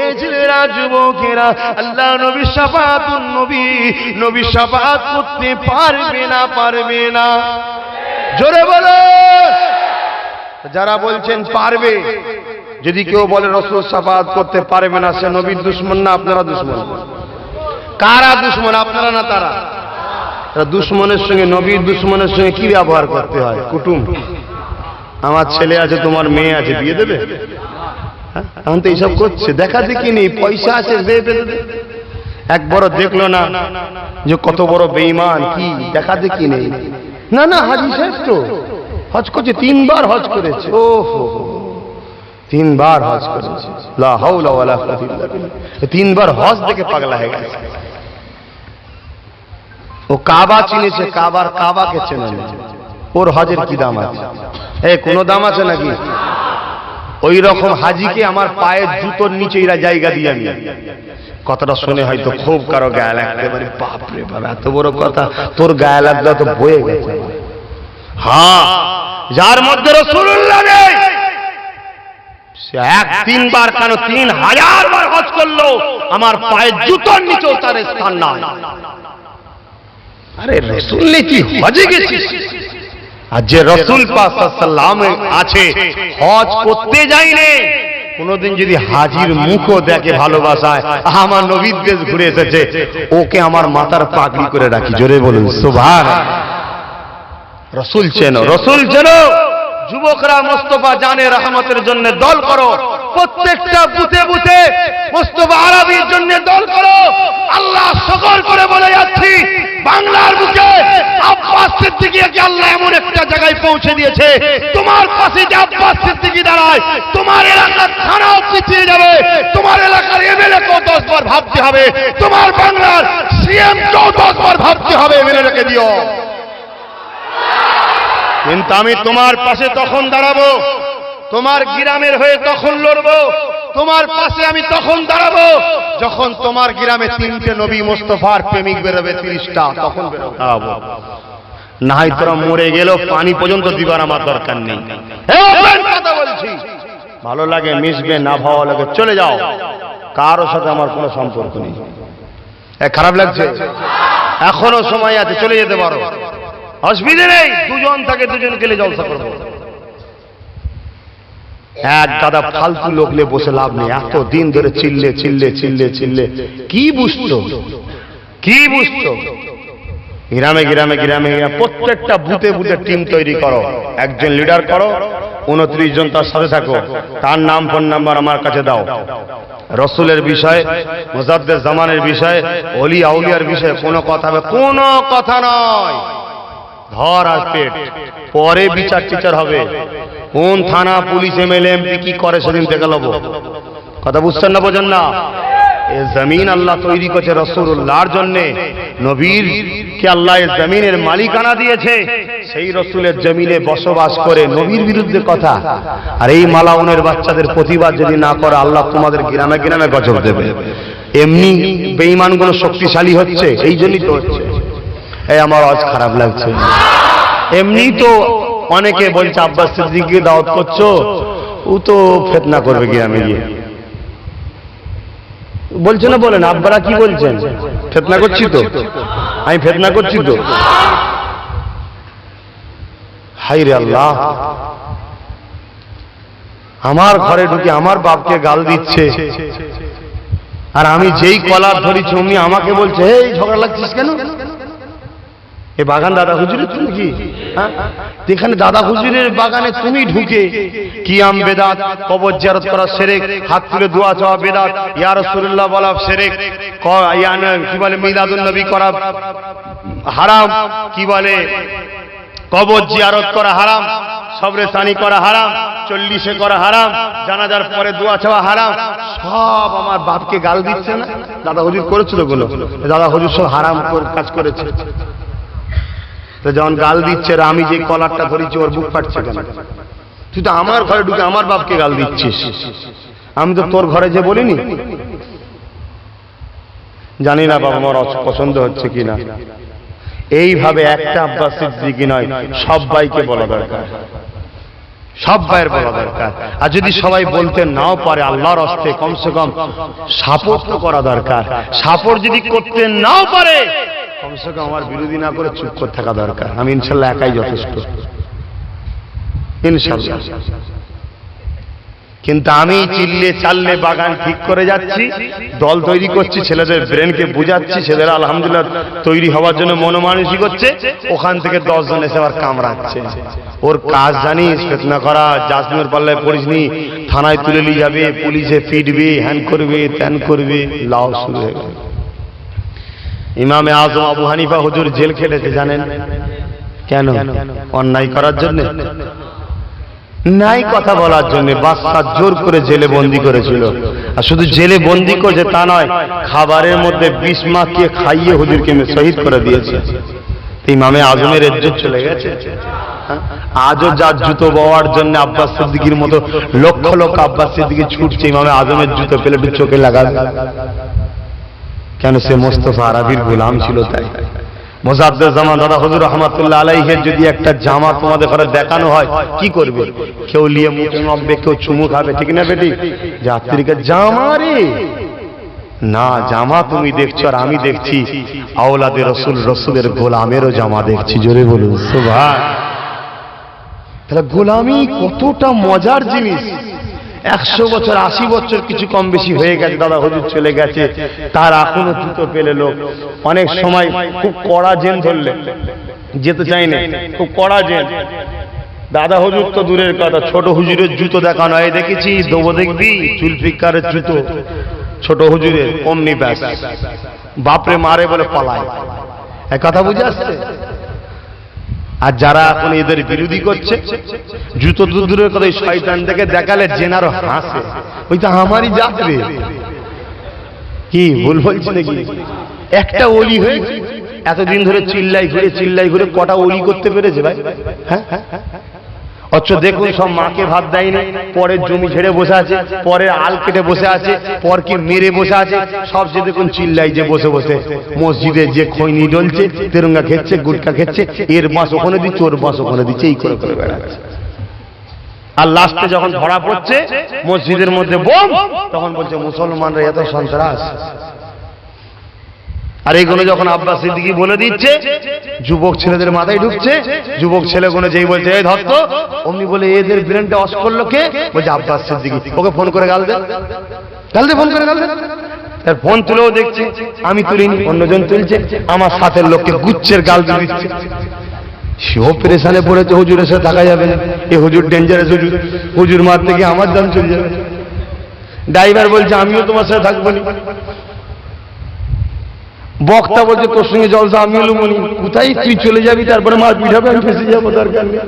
এই ছেলেরা, যুবকেরা, আল্লাহ নবী শাফাআতুন নবী, নবী শাফাআত করতে পারবে না, পারবে না। জোরে বলো। যারা বলছেন পারবে, যদি কেউ বলে রাসূল শাফাআত করতে পারবে না, সে নবীর দুশমন না আপনারা দুশমন? কারা দুশমন, আপনারা না তারা? দুশমনের সঙ্গে, নবীর দুশমনের সঙ্গে কি ব্যবহার করতে হয়? কুটুম। আমার ছেলে আছে, তোমার মেয়ে আছে, বিয়ে দেবে? এখন তো এইসব করছে, দেখা দেখি নেই, পয়সা আছে, এক বড় দেখলো না যে কত বড় বেঈমান, কি দেখা দেখি নেই। না না, হাজী সাহেব তো হজ করছে, 3 বার হজ করেছে। ওহো, 3 বার হজ করেছে, লা হাওলা ওয়ালা কুওয়াতা ইল্লা বিল্লাহ। 3 বার হজ দেখে পাগলা হয়ে গেছে। ও কাবা চিনেছে, কাবাকে চেনে না। ওর হজের কি দাম আছে? কোনো দাম আছে নাকি? ওই রকম হাজিকে আমার পায়ের জুতোর নিচে এরা জায়গা দিয়ে আমি। কথাটা শুনে হয়তো খুব কারো গায়ে লাগতে পারে, বাপরে বাপ এত বড় কথা, তোর গায়ে লাগলে তো বয়ে গেছে। হ্যাঁ, যার মধ্যে রাসূলুল্লাহ নেই সে 3 বার কেন 3000 বার হজ করলো, আমার পায়ের জুতোর নিচেও তার স্থান নাই। আরে রাসূল নেই, তুই হজে গেছিস? আর যে রাসূল পাক সাল্লাল্লাহু আলাইহি আছে, হজ করতে যায়নি, কোনদিন যদি হাজির মুখও দেখে ভালোবাসায়, আমার নবীর দেশ ঘুরে এসেছে, ওকে আমার মাথার পাগড়ি করে রাখি। জোরে বলুন সুবহানাল্লাহ। রাসূল চেনো, রাসূল চেনো। যুবকরা মুস্তাফা জানে রহমতের জন্য দল করো, প্রত্যেকটা বুথে বুথে মুস্তাফা আরবির জন্য দল করো। আল্লাহ সকল করে বলে যাচ্ছি, বাংলার বুকে আব্বাস সিদ্দিকীকে আল্লাহ এমন একটা জায়গায় পৌঁছে দিয়েছে, তোমার পাশে যে আব্বাস সিদ্দিকী দাঁড়ায়, তোমার এলাকার থানাও পিছিয়ে যাবে, তোমার এলাকার এমএলএ কেও 10 বার ভাবতে হবে, তোমার বাংলার সিএম কেও 10 বার ভাবতে হবে, মেনে রেখে দিও। কিন্তু আমি তোমার পাশে তখন দাঁড়াবো, তোমার গ্রামের হয়ে তখন লড়বো, তোমার পাশে আমি তখন দাঁড়াবো যখন তোমার গ্রামে 3টে নবী মুস্তাফার প্রেমিক বেরোবে, 30টা, তখন দাঁড়াবো। না হয় তোরা মরে গেল, পানি পর্যন্ত দিবার আমার দরকার নেই। কথা বলছি, ভালো লাগে মিশবে, না ভালো লাগে চলে যাও, কারো সাথে আমার কোনো সম্পর্ক নেই। খারাপ লাগছে? এখনো সময় আছে, চলে যেতে পারো, অসুবিধে নেই। 2 জন থাকে, 2 জন গেলে জলসা করবো। এক দাদা ফালতু লোকলে বসে লাভ নেই, এত দিন ধরে চিল্লে চিল্লে চিল্লে চিল্লে কি বুঝতো, কি বুঝতো? গ্রামে গ্রামে গ্রামে প্রত্যেকটা বুথে বুথে টিম তৈরি করো, একজন লিডার করো, 29 জন তার সাথে থাকো, তার নাম ফোন নাম্বার আমার কাছে দাও। রসুলের বিষয়ে, মুজাদ্দেদ জামানের বিষয়ে, ওলি আউলিয়ার বিষয়ে কোনো কথা হবে, কোনো কথা নয়। ধর আর পেট, পরে বিচার টিচার হবে। কোন থানা, পুলিশ, এমএলএ, এমপি কি করে সেদিন দেখে নেবো। কথা বুঝছেন না, বোঝেন না? এ জমিন আল্লাহ তৈরি করেছে রাসূলুল্লাহর জন্য, নবীর কে আল্লাহ এই জমিনের মালিকানা দিয়েছে, সেই রাসূলের জমিনে বসবাস করে নবীর বিরুদ্ধে কথা। আর এই মালাউনের বাচ্চাদের প্রতিবাদ যদি না করে, আল্লাহ তোমাদের গ্রামে গ্রামে গজব দেবে। এমনি বেঈমানগুলো শক্তিশালী হচ্ছে, এই জন্যই তো হচ্ছে। এই আমার আজ খারাপ লাগছে। এমনি তো অনেকে বলছে আব্বাস সিদ্দিকীকে দাওয়াত করছো, ও তো ফিতনা করবে গ্রামে গিয়ে। বলছে না, বলেন আব্বারা কি বলছেন? ফিতনা করছি তো, আমি ফিতনা করছি তো। হায় রে আল্লাহ, আমার ঘরে ঢুকে আমার বাপকে গাল দিচ্ছে, আর আমি যেই কলার ধরেছি অমনি আমাকে বলছে এই ঝগড়া লাগছিস কেন? এ বাগান দাদা হুজুরের তো নাকি? হ্যাঁ, এখানে দাদা হুজুরের বাগানে তুমি ঢুকে কিয়াম বেদাত, কবর জিয়ারত করা শিরক, হাত তুলে দোয়া চাওয়া বেদাত, ইয়া রাসূলুল্লাহ বলা শিরক, কি বলে মিলাদুন নবী করা হারাম, কি বলে কবর জিয়ারত করা হারাম, সবরে সানি করা হারাম, 40 করা হারাম, জানাজার পরে দোয়া চাওয়া হারাম। সব আমার বাপকে গাল দিচ্ছে না? দাদা হুজুর করেছিল গুলো, দাদা হুজুর সব হারাম কাজ করেছে। তো যখন গাল দিচ্ছে, আমি যে কলারটা ধরেছি ওর বুক ফাটছে কেন? তুই তো আমার ঘরে ঢুকে আমার বাপকে গাল দিচ্ছিস, আমি তো তোর ঘরে যে বলিনি। জানি না বাবা আমার পছন্দ হচ্ছে কিনা। এইভাবে একটা আব্বাস সিদ্দিকী নয়, সবাইকে বলা দরকার, সব ভাইয়ের বলা দরকার। আর যদি সবাই বলতে নাও পারে, আল্লাহর হস্তে কমসে কম সাপোর্ট তো করা দরকার। সাপোর্ট যদি করতে নাও পারে, কমসে কম আমার বিরোধী না করে চুপ করে থাকা দরকার। আমি ইনশাল্লাহ একাই যথেষ্ট, ইনশাল্লাহ। কিন্তু আমি চিল্লে চাললে বাগান ঠিক করে যাচ্ছি, দল তৈরি করছি, ছেলেদের ব্রেনকে বুঝাচ্ছি, ছেলেরা আলহামদুলিল্লাহ তৈরি হওয়ার জন্য মনোমানসিক হচ্ছে। ওখান থেকে 10 জন এসে আবার কামড়াচ্ছে। ওর কাজ জানিস? ফিতনা করা। জাসমিনের পাল্লায় পড়িসনি, থানায় তুলে নিয়ে যাবে, পুলিশে ফিটবে, হ্যান করবে, ত্যান করবে, লাও শুরু হয়ে গেল। ইমামে আজম আবু হানিফা হুজুর জেল খেটেছে জানেন কেন? অন্যায় করার জন্য নাই কথা বলার জন্য বাদশা জোর করে জেলে বন্দি করেছিল। আর শুধু জেলে বন্দি করেছে তা নয়, খাবারের মধ্যে বিষ মাখিয়ে খাইয়ে হুজুরকে শহীদ করে দিয়েছে। ইমামে আজমের ইজ্জত চলে গেছে। আজও যার জুতো বওয়ার জন্য আব্বাস সিদ্দিকীর মতো লক্ষ লক্ষ আব্বাস সিদ্দিকী ছুটছে ইমামে আজমের জুতো পেলে একটু চোখে লাগাবে। কেন? সে মোস্তফা আরবির গোলাম ছিল তাই। মোজাদ্দেদ জামান দাদা হুজুর রহমাতুল্লাহ আলাইহির যদি একটা জামা তোমাদের ঘরে দেখানো হয় কি করবে? কেউ লিয়ে মুখে মাপবে, কেউ চুমু খাবে, ঠিক না বেটি? যাত্রীকে জামা রে না, জামা তুমি দেখছো আর আমি দেখছি আওলাদে রসুল, রসুলের গোলামেরও জামা দেখছি। জোরে বলুন সুবহান। তাহলে গোলামি কতটা মজার জিনিস। 100 বছর 80 বছর কিছু কম বেশি হয়ে গেছে, দাদা হুজুর চলে গেছে, তার এখনো জুতো পেলে লোক অনেক সময় খুব কড়া জেন ধরলে যেতে চাই না, খুব কড়া জেন। দাদা হুজুর তো দূরের কথা, ছোট হুজুরের জুতো দেখানো হয়, দেখেছি দেবো দেখবি চুলফিকারের জুতো ছোট হুজুরের অমনি ব্যাস, বাপরে মারে বলে পালায়। এক কথা বুঝে আসছে? আর যারা এখন এদের বিরোধী করছে, জুতো দূরের কথা, শয়তান থেকে দেখালে জেনারও হাসে, ওই তো আমারই যাত্রে। কি ভুল বলছি নাকি? একটা ওলি হয়েছে, এতদিন ধরে চিল্লাই ঘুরে কটা ওলি করতে পেরেছে ভাই? হ্যাঁ, অথচ দেখুন সব মাকে ভাত দেয়নি, পরের জমি ছেড়ে বসে আছে, পরের আল কেটে বসে আছে, পরকে মেরে বসে আছে, সব যে দেখুন চিল্লাই যে বসে বসে মসজিদে যে খৈনি ডলছে, তেরঙ্গা খেচ্ছে, গুটকা খেচ্ছে, এর বাঁশ ওখানে দিচ্ছে, ওর বাঁশ ওখানে দিচ্ছে, এই করে করে বেড়াচ্ছে। আর লাস্টে যখন ধরা পড়ছে মসজিদের মধ্যে বোম, তখন বলছে মুসলমানরা এত সন্ত্রাস। আর এইগুলো যখন আব্বাস সিদ্দিকী বলে দিচ্ছে, যুবক ছেলেদের মাথায় ঢুকছে, যুবক ছেলেগুলো যেই বলছে এই ধর তো, অমনি বলে এদের ব্রেনটা অস করলো কে? বলছে আব্বাস সিদ্দিকী। ওকে ফোন করে গাল দে, ফোন করে গাল দে। তার ফোন তুলেও দেখছে, আমি তুলিনি, অন্যজন তুলছে, আমার সাথের লোককে গুচ্ছের গাল দিয়ে দিচ্ছে। সেও পেরেশানে পড়েছে, হুজুরের সাথে থাকা যাবে না, এ হুজুর ডেঞ্জারাস হুজুর, হুজুর মারতে গিয়ে আমার দাম চলে যাবে। ড্রাইভার বলছে আমিও তোমার সাথে থাকবো না। বক্তা বলছে তোর সঙ্গে জলসা আমিও লুমনি। কোথায় তুই চলে যাবি, তারপরে মার পিঠাবে, আমি ফেসে যাবো, দরকার নেই।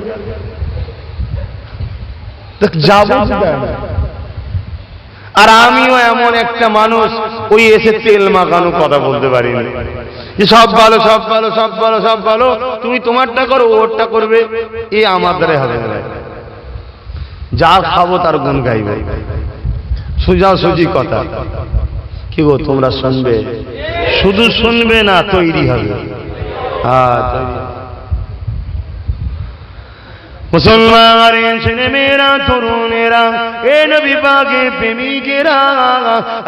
যাবো। আর আমিও এমন একটা মানুষ, ওই এসে তেল মাখানো কথা বলতে পারি না, যে সব ভালো সব ভালো সব ভালো সব ভালো, তুমি তোমারটা করো, ওরটা করবে, এ আমার দ্বারা হবে না। যা খাবো তার গুণ গাইবে, সোজাসুজি কথা। কি গো তোমরা শুনবে? শুধু শুনবে না, তৈরি হবে। মুসলমান ছেলে মেয়েরা, তরুণেরা, এ নবী পাকে প্রেমিকেরা,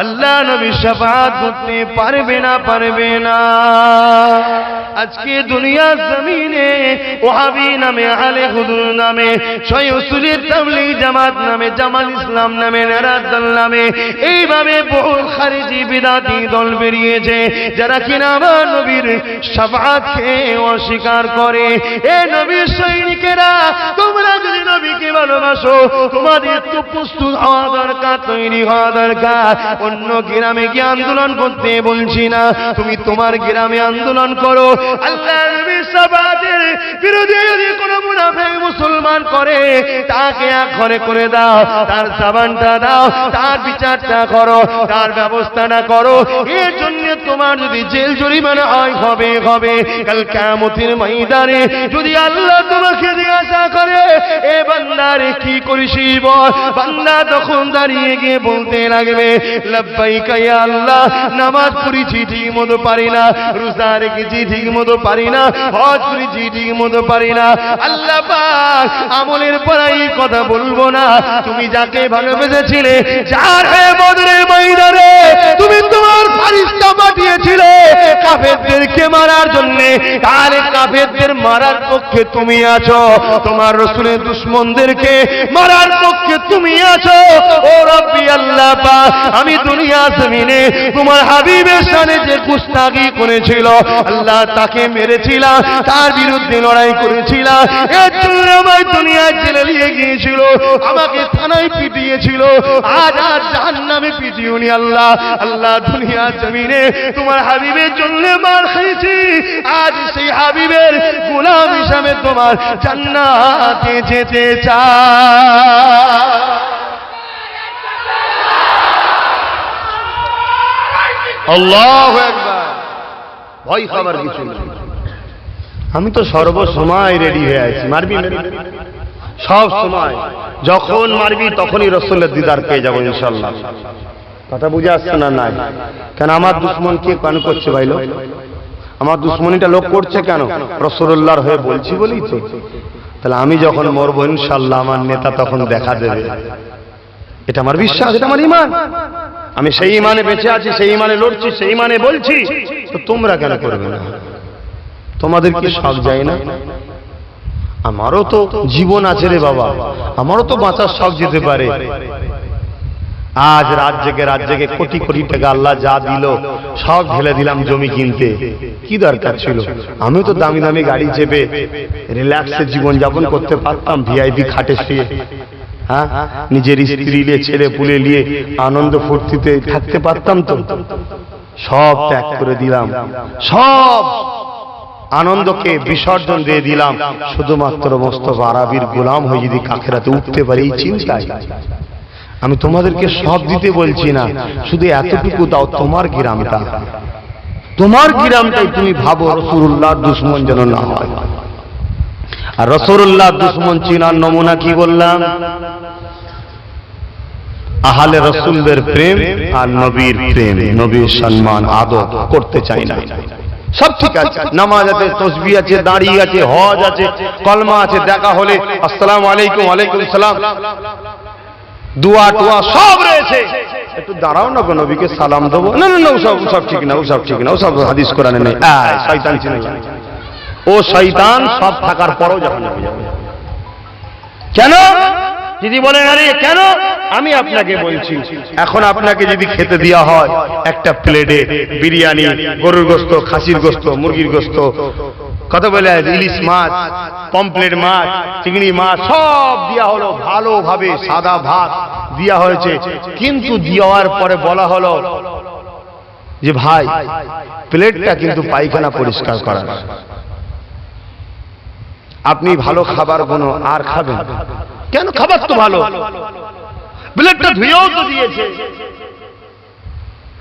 আল্লাহ নবী শাফাআত করতে পারবে না, পারবে না। আজকে দুনিয়া জমিনে ওহাবি নামে, আলে হুজুর নামে, শয় উসুলের তাবলীগ জামাত নামে, জামাল ইসলাম নামে, নারাদ দল নামে, এইভাবে বহু খারিজি বিদাতি দল বেরিয়েছে, যারা কিনা আমার নবীর শাফাআতকে অস্বীকার করে। এ নবীর সৈনিকেরা, তোমরা যদি নবীকে ভালোবাসো, তোমাদের তো প্রস্তুত হওয়া দরকার, তৈরি হওয়া দরকার। অন্য গ্রামে গিয়ে আন্দোলন করতে বলছি না, তুমি তোমার গ্রামে আন্দোলন করো। আল্লাহ নবীর শাফাআতের বিরোধী যদি কোনো মুনাফিক মুসলমান করে, তাকে এক ঘরে করে দাও, তার সাবানটা দাও, তার বিচারটা করো, তার ব্যবস্থাটা করো। এর জন্য তোমার যদি জেল জরিমানা হয়, হবে। কাল কিয়ামতের ময়দানে যদি আল্লাহ তোমাকে জিজ্ঞাসা করে, এ বান্দারে কি করিস বল, বান্দা তখন দাঁড়িয়ে গিয়ে বলতে লাগবে, লাব্বাইকা ইয়া আল্লাহ, নামাজ পড়েছি ঠিক মতো পারি না, রোজা রেখেছি ঠিক মতো পারি না, হজ করেছি ঠিক মতো পারি না। আল্লাহ পাক আমলের পরাই কথা বলবো না, তুমি যাকে ভালোবেসেছিলে, যার হয়ে বদরের ময়দানে তুমি তোমার ফারিস্তা পাঠিয়েছিলে কাফেরদেরকে মারার জন্য, তাহলে কাফেরদের মারার পক্ষে তুমি আছো, তোমার রাসূলের দুশমনদেরকে মারার পক্ষে তুমি আছো। ও রব্বি আল্লাহ পাক, আমি দুনিয়া জমিনে তোমার হাবিবের শানে যে গুস্তাখি করেছিল, আল্লাহ তাকে মেরেছিলাম, তার বিরুদ্ধে লড়াই করেছিলাম, এর জন্য আমায় দুনিয়ায় জেলে নিয়ে গিয়েছিল, আমাকে থানায় পিটিয়েছিল, আজ আর জাহান্নামে পিটিউনি। আল্লাহ দুনিয়া জমিনে তোমার হাবিবের জন্য মার খেয়েছি, আজ সেই হাবিবের গোলাম হিসাবে তোমার জান্নাতে যেতে চাই। আল্লাহু আকবার। ভয় খাবার কিছু নেই, আমি তো সর্বসময় রেডি হয়ে আছি। মারবি সব সময়, যখন মারবি তখনই রাসূলের দিদার পেয়ে যাবো ইনশাআল্লাহ। কথা বুঝে আসছে না? নাই কেন? আমার দুশ্মন কে কেন করছে ভাইলো? আমার দুশ্মনীটা লোক করছে কেন? রাসূলুল্লাহর হয়ে বলছি বলেই তো। তাহলে আমি যখন মরবো ইনশাআল্লাহ আমার নেতা তখন দেখা দেবে। এটা আমার বিশ্বাস, এটা আমার ঈমান। আমি সেই ঈমানে বেঁচে আছি, সেই ঈমানে লড়ছি, সেই ঈমানে বলছি। তো তোমরা কেন করবে না? তোমাদের কি শখ যায় না? আমারও তো জীবন আছে রে বাবা, আমারও তো বাঁচার শখ যেতে পারে। আজ রাত জেগে কোটি কোটি টাকা আল্লাহ যা দিল সব ঢেলে দিলাম জমি কিনতে। কি দরকার ছিল? আমি তো দামি দামি গাড়ি চেপে রিল্যাক্সে জীবন যাপন করতে পারতাম, ভিআইপি খাটে শুয়ে। হ্যাঁ, নিজের স্ত্রী নিয়ে ছেলে পুলে নিয়ে আনন্দ ফুর্তিতে থাকতে পারতাম তো। সব ত্যাগ করে দিলাম, সব আনন্দকে বিসর্জন দিয়ে দিলাম শুধুমাত্র মোস্তফা আরবির গোলাম হয়ে যদি আখিরাতে উঠতে পারি এই চিন্তায়। আমি তোমাদেরকে সব দিতে বলছি না, শুধু এতটুকু দাও, তোমার গ্রামটাই তুমি ভাবো রাসূলুল্লাহর দুশমন যেন না হয়। আর রাসূলুল্লাহর দুশমন চিনার নমুনা কি বললাম? আহলে রাসূলদের প্রেম আর নবীর প্রেম, নবীর সম্মান আদর করতে চাই না। সব ঠিক আছে, নামাজ আছে, তাসবিহ আছে, দাড়ি আছে, হজ আছে, কলমা আছে, দেখা হলে আসসালামু আলাইকুম, ওয়ালাইকুম সালাম, দোয়া টোয়া সব রয়েছে। একটু দাঁড়াও না গো, নবীকে সালাম দেবো। না না না, ওসব ঠিক না, ওসব ঠিক না, ওসব হাদিস কোরআনে নেই। শয়তান চিনে না, ও শয়তান সব থাকার পরও জাহান্নামে যাবে। কেন? যদি বলেন আরে কেন, আমি আপনাকে বলছি, এখন আপনাকে যদি খেতে দেওয়া হয় একটা প্লেটে বিরিয়ানি, গরুর গোশত, খাসির গোশত, মুরগির গোশত, কত বলে ইলিশ মাছ, পমপ্লেট মাছ, চিংড়ি মাছ সব দেওয়া হলো, ভালোভাবে সাদা ভাত দেওয়া হয়েছে, কিন্তু দেওয়ার পরে বলা হলো যে ভাই প্লেটটা কিন্তু পায়খানা পরিষ্কার করার, আপনি ভালো খাবার কোনো আর খাবেন কেন? খাবার তো ভালো, প্লেটটা ধুয়েও তো দিয়েছে।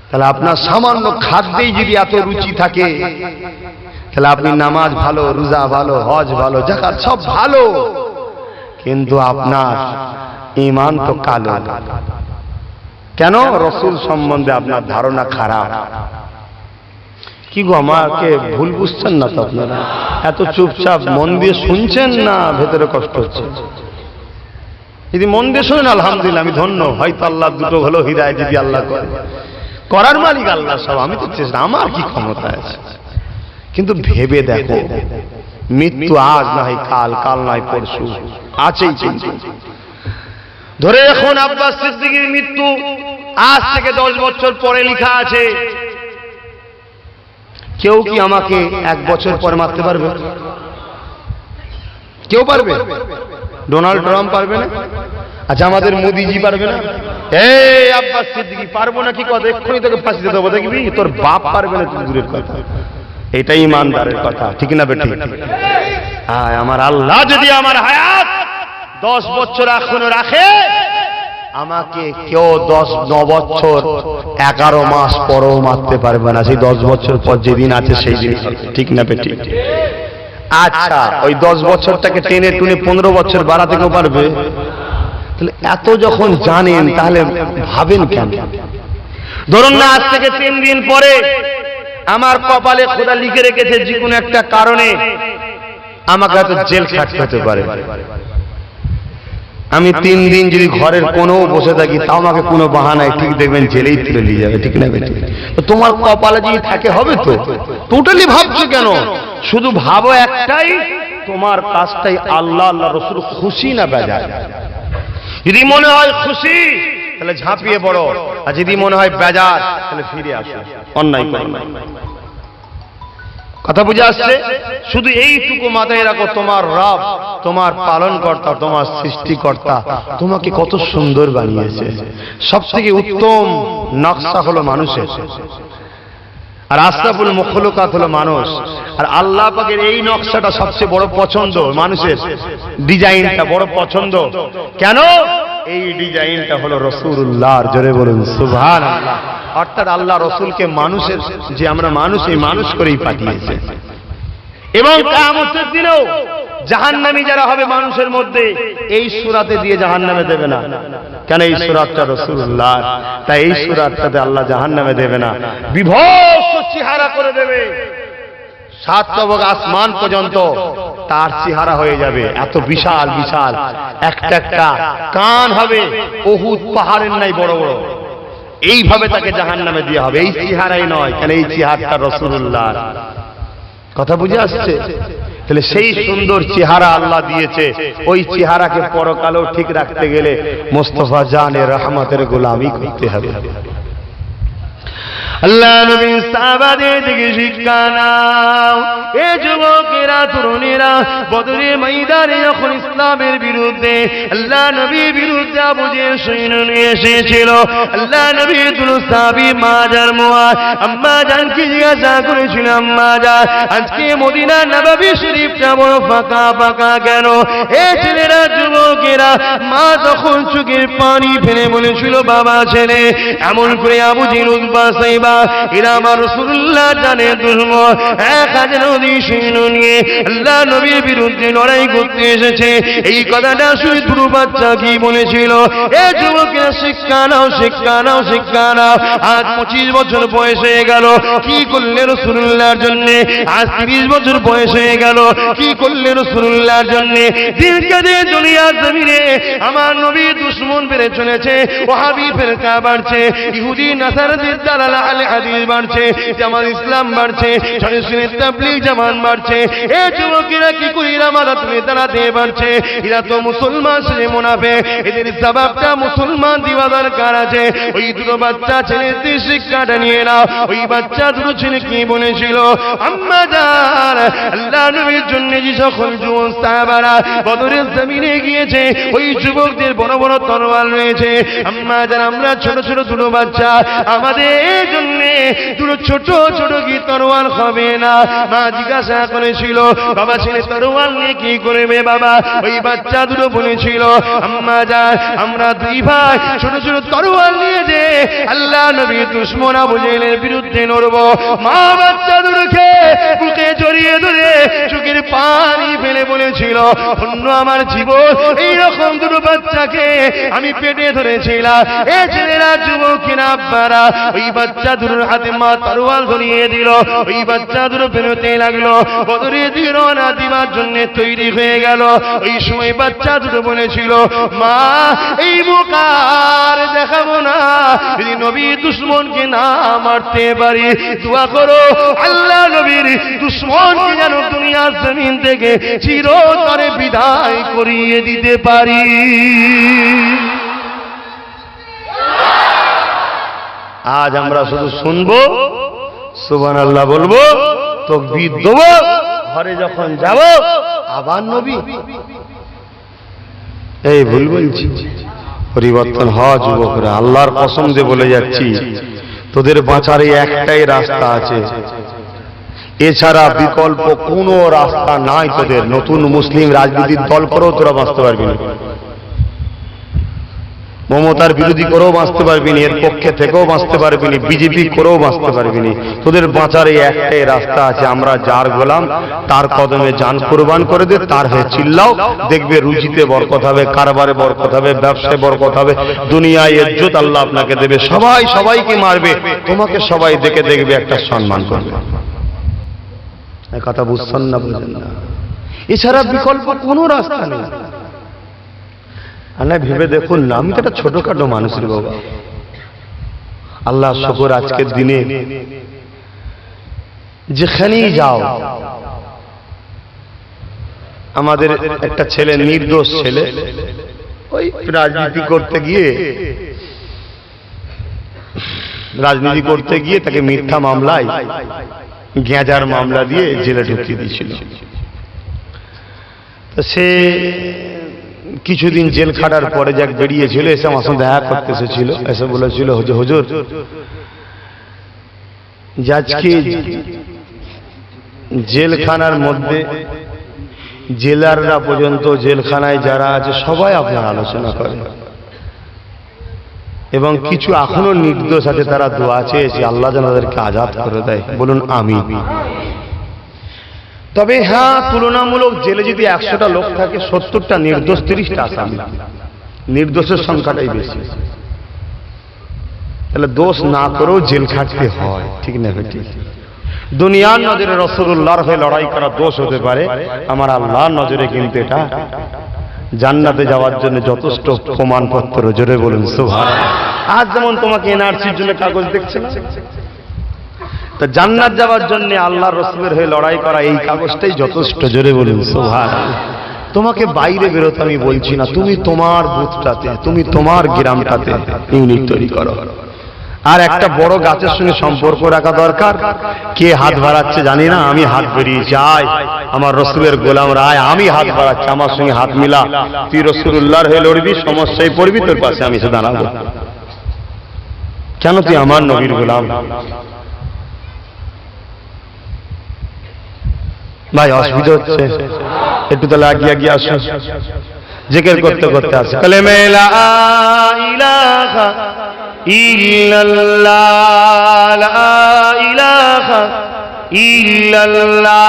তাহলে আপনার সামান্য খাদ্যেই যদি এত রুচি থাকে, তাহলে আপনি নামাজ ভালো, রোজা ভালো, হজ ভালো, যাকাত সব ভালো, কিন্তু আপনার ঈমান তো কালো। কেন? রাসূল সম্বন্ধে আপনার ধারণা খারাপ। কি গো, আমাকে ভুল বুঝছেন না তো আপনারা? এত চুপচাপ মন দিয়ে শুনছেন না ভেতরে কষ্ট হচ্ছে? যদি মন দিয়ে শোনেন আলহামদুলিল্লাহ, আমি ধন্য। হয়তো আল্লাহ দুটো হলো হিদায়াত যদি আল্লাহ করে, করার মালিক আল্লাহ সব, আমি তো চেষ্টা, আমার কি ক্ষমতা আছে? কিন্তু ভেবে দেখো, মৃত্যু আজ না হয় কাল, কাল নয় পরশু, আছেই। কিন্তু ধরে এখন আব্বাস সিদ্দিকীর মৃত্যু আজ থেকে 10 বছর পরে লেখা আছে। কেউ কি আমাকে 1 বছর পরে মারতে পারবে? কেউ পারবে? ডোনাল্ড ট্রাম্প পারবে না? আচ্ছা, আমাদের মোদিজি পারবে না? এই আব্বাস সিদ্দিকী পারবো না কি কথা? এক্ষুনি তোকে ফাঁসিতে দেবো, দেখবি? তোর বাপ পারবে না, তুই দূরের কথা। এটাই ইমানদারের কথা, ঠিক না বেটি? হ্যাঁ, আমার আল্লাহ যদি আমার হায়াত 10 বছর এখনো রাখে, আমাকে কেউ 9 বছর 11 মাস পরও মারতে পারবে না। সেই 10 বছর পর যেদিন আছে সেই দিন, ঠিক না বেটি? আচ্ছা, ওই 10 বছরটাকে টেনে টুনে 15 বছর বাড়াতে কেউ পারবে? তাহলে এত যখন জানেন, তাহলে ভাবেন কেন? ধরুন না, আজ থেকে 3 দিন পরে আমার কপালে খোদা লিখে রেখেছে যে কোনো একটা কারণে আমাকে হয়তো জেল খাটতে হতে পারে। আমি 3 দিন যদি ঘরের কোনো বসে থাকি, তাও আমাকে কোনো বাহানায় ঠিক দেখবেন জেলেই তুলে নিয়ে যাবে, ঠিক না বেটি? তো তোমার কপালে যদি থাকে হবে তো। টোটালি ভাবছো কেন? শুধু ভাবো একটাই, তোমার কাজটাই আল্লাহ আল্লাহ রাসূল খুশি না বেজার। যদি মনে হয় খুশি, তাহলে ঝাঁপিয়ে পড়ো, আর যদি মনে হয় বেজার, তাহলে ফিরে আসো, অন্যায় করো না। কথা বুঝে আসছে? শুধু এইটুকু মাথায় রাখো, তোমার রব, তোমার পালনকর্তা, তোমার সৃষ্টিকর্তা তোমাকে কত সুন্দর বানিয়েছে। সবথেকে উত্তম নকশা হলো মানুষের। আর আশরাফুল মখলুকাত হলো মানুষ। আর আল্লাহ পাকের এই নকশাটা সবচেয়ে বড় পছন্দ, মানুষের ডিজাইনটা বড় পছন্দ। কেন? এই ডিজাইনটা হলো রাসূলুল্লাহর। জোরে বলুন সুবহানাল্লাহ। অর্থাৎ আল্লাহ রাসূলকে মানুষের, যে আমরা মানুষ, এই মানুষ করেই পাঠিয়েছে। এবং কিয়ামতের দিনেও জাহান্নামী যারা হবে মানুষের মধ্যে, এই সূরাতে দিয়ে জাহান্নামে দেবে না। কেন? এই সূরাটা রাসূলুল্লাহ, তাই এই সূরাটাতে আল্লাহ জাহান্নামে দেবে না, বিভৎস চেহারা করে দেবে। 7 তবক আসমান পর্যন্ত তার চেহারা হয়ে যাবে, এত বিশাল বিশাল, একটা একটা কান হবে উহুদ পাহাড়ের নাই বড় বড়। এইভাবে তাকে জাহান্নামে দেওয়া হবে। এই চেহারাই নয়, কেন এই চেহারাটা রাসূলুল্লাহ। কথা বুঝে আসছে? তাহলে সেই সুন্দর চেহারা আল্লাহ দিয়েছে, ওই চেহারাকে পরকালেও ঠিক রাখতে গেলে মুস্তাফা জানে রহমতের গোলামি করতে হবে। আল্লাহ নবী সাহাবাদের থেকে শিক্ষা নাও। এ যুবকেরা, তরুণেরা, বদরের ময়দানে যখন ইসলামের বিরুদ্ধে, আল্লাহ নবীর বিরুদ্ধে আবু জেহেল সৈন্য নিয়ে এসেছিল, আল্লাহ নবী দুল সাহাবী মাজার মুআদ আম্মা জানকে জিজ্ঞাসা করেছিল, আম্মা জান, আজকে মদিনা নববী শরীফটা বড় ফাঁকা ফাঁকা কেন? এ ছেলেরা, যুবকেরা, মা তখন চোখের পানি ফেলে বলেছিল, বাবা ছেলে, এমন করে আবু জেহেল উতবা সাইবা এরা আমার রাসূলুল্লাহ জানে দুশমন, 1000 নদী সৈন্য নিয়ে আল্লাহ নবীর বিরুদ্ধে লড়াই করতে এসেছে। এই কথাটা শুনে দুটো বাচ্চা কি বলেছিল? এ যুবকেরা, শিক্ষা নাও, শিক্ষা নাও, শিক্ষা নাও। আজ 25 বছর বয়স হয়ে গেল, কি করলে রাসূলুল্লাহর জন্য? আজ 30 বছর বয়স হয়ে গেল, কি করলে রাসূলুল্লাহর জন্য? দিন কাজে দুনিয়ার জমিনে আমার নবীর দুশমন বেড়ে চলেছে, ওয়াহাবি ফিরকা বাড়ছে, ইহুদি নাসারাদের দালাল আহলে হাদিস বাড়ছে, জামাত ইসলাম বাড়ছে, শরীয়তের তাবলীগ জামান বাড়ছে। এই যুবকেরা কি করে এরা মাদাতুল দালাতে বাড়ছে? এরা তো মুসলমান সে মুনাফিক, এদের জবাবটা মুসলমান দিবা দরকার আছে। ওই দুটো বাচ্চা ছেলেদের শিক্ষাটা নিয়ে নাও। ওই বাচ্চা দুটো ছেলে কি বলেছিল? আম্মা জান, আল্লাহ নবীর জন্য যে সকল যুবক সাহাবারা বদরের জমিনে গিয়েছে, ওই যুবকদের বড় বড় তরোয়াল রয়েছে। আম্মা জান, আমরা ছোট ছোট দুটো বাচ্চা, আমাদের জন্য দুটো ছোট ছোট কি তরোয়াল হবে না? মা জিজ্ঞাসা করেছিল, বাবা ছেলে তরোয়াল নিয়ে কি করবে বাবা? ওই বাচ্চা দুটো বলেছিল, আম্মা জান, আমরা দুই ভাই ছোট ছোট তরোয়াল নিয়ে যে আল্লাহ নবীর দুশমন আবু জেহেলের বিরুদ্ধে লড়ব। মা বাচ্চা দুটোকে বুকে জড়িয়ে ধরে চোখের পানি ফেলে বলেছিল, অন্য আমার জীবন এইরকম দুটো বাচ্চাকে আমি পেটে ধরেছিলাম। এ ছেলেরা, যুবকেরা, আব্বারা, ওই বাচ্চা দুটোর হাতে মা তরোয়াল ধরিয়ে দিল। ওই বাচ্চা দুটো বেরোতে লাগলো, বদরে দিয়ে রওনা দিবার জন্য তৈরি হয়ে গেল। ওই সময় বাচ্চা দুটো বলেছিল, মা, এই মুখার দেখাবো না, যদি নবীর দুশমনকে না মারতে পারি, দোয়া করো আল্লাহ নবীর দুশমনকে যেন দুনিয়ার জমিন থেকে চিরতরে বিদায় করিয়ে দিতে পারি। আজ আমরা শুধু শুনবো, সুবহানাল্লাহ বলবো, তাকবীর দেবো, ঘরে যখন যাব আবার নবী। এই ভুল বলছি? পরিবর্তন হওয়া যুবকরা, আল্লাহর কসম দিয়ে বলে যাচ্ছি, তোদের বাঁচার এই একটাই রাস্তা আছে, এছাড়া বিকল্প কোনো রাস্তা নাই তোদের। নতুন মুসলিম রাজনীতির দল করেও তোরা বাঁচতে পারবি না, মমতার বিরোধী করেও বাঁচতে পারবি না, এর পক্ষে থেকেও বাঁচতে পারবি না, বিজেপি করেও বাঁচতে পারবি না। তোদের বাঁচার এই একটাই রাস্তা আছে, আমরা যার গোলাম তার কদমে জান কুরবান করে দে, তার হয়ে চিল্লাও, দেখবে রুজিতে বরকত হবে, কারবারে বরকত হবে, ব্যবসায় বরকত হবে, দুনিয়ায় ইজ্জত আল্লাহ আপনাকে দেবে। সবাই সবাইকে মারবে, তোমাকে সবাই দেখে দেখবে একটা সম্মান করবে। এই কথা বুঝছেন না? বুঝেন না? এছাড়া বিকল্প কোনো রাস্তা নেই। আল্লাহ ভেবে দেখুন না, আমি তো একটা ছোটখাটো মানুষের বাবা। আল্লাহ শুকর, আজকের দিনে যেখানেই যাও, আমাদের একটা ছেলে, নির্দোষ ছেলে, ওই রাজনীতি করতে গিয়ে তাকে মিথ্যা মামলায়, গেঁজার মামলা দিয়ে জেলে ঢুকিয়ে দিয়েছিল। তো সে কিছুদিন জেল খাটার পরে যাক বেরিয়েছিল, এসে আমার সঙ্গে দেখা করতে এসেছিল, এসে বলেছিল, হুজুর যে আজকে জেলখানার মধ্যে জেলাররা পর্যন্ত জেলখানায় যারা আছে সবাই আপনার আলোচনা করে, এবং কিছু এখনো নির্দোষ আছে, তারা দোয়া চেয়েছে আল্লাহ যেন তাদেরকে আজাদ করে দেয়। বলুন আমিন। তবে হ্যাঁ, তুলনামূলক জেলে যদি 100টা লোক থাকে 70টা নির্দোষ, 30টা আসামি। নির্দোষের সংখ্যাটাই বেশি। তাহলে দোষ না করেও জেল খাটতে হয়, ঠিক না? ঠিক। দুনিয়ার নজরে রাসূলুল্লাহর হয়ে লড়াই করা দোষ হতে পারে, আমার আল্লাহর নজরে কিন্তু এটা জান্নাতে যাওয়ার জন্য যথেষ্ট প্রমাণপত্র। জোরে বলুন সুবহানাল্লাহ। আজ যেমন তোমাকে এনআরসির জন্য কাগজ দেখছে না, তা জান্নাত যাওয়ার জন্য আল্লাহর রাসূলের হয়ে লড়াই করা এই কাগজটাই যথেষ্ট। জোরে বলুন সুবহানাল্লাহ। তোমাকে বাইরে বেরোতে আমি বলছি না, তুমি তোমার বুথটাতে, তুমি তোমার গ্রামটাতে ইউনিট তৈরি করো। আর একটা বড় গাছের সঙ্গে সম্পর্ক রাখা দরকার। কে হাত বাড়াচ্ছে জানি না, আমি হাত বেরিয়ে যাই, আমার রাসূলের গোলাম রায়, আমি হাত বাড়াচ্ছি, আমার সঙ্গে হাত মিলা, তুই রাসূলুল্লাহর হয়ে লড়বি, সমস্যায় পড়বি, তোর পাশে আমি এসে দাঁড়াবো। কেন? তুই আমার নবীর গোলাম। ভাই অসুবিধা হচ্ছে, একটু তাহলে আগিয়ে আগিয়ে আসুন, জিকির করতে করতে আসে কালেমা লা ইলাহা ইল্লাল্লাহ, লা ইলাহা ইল্লাল্লাহ।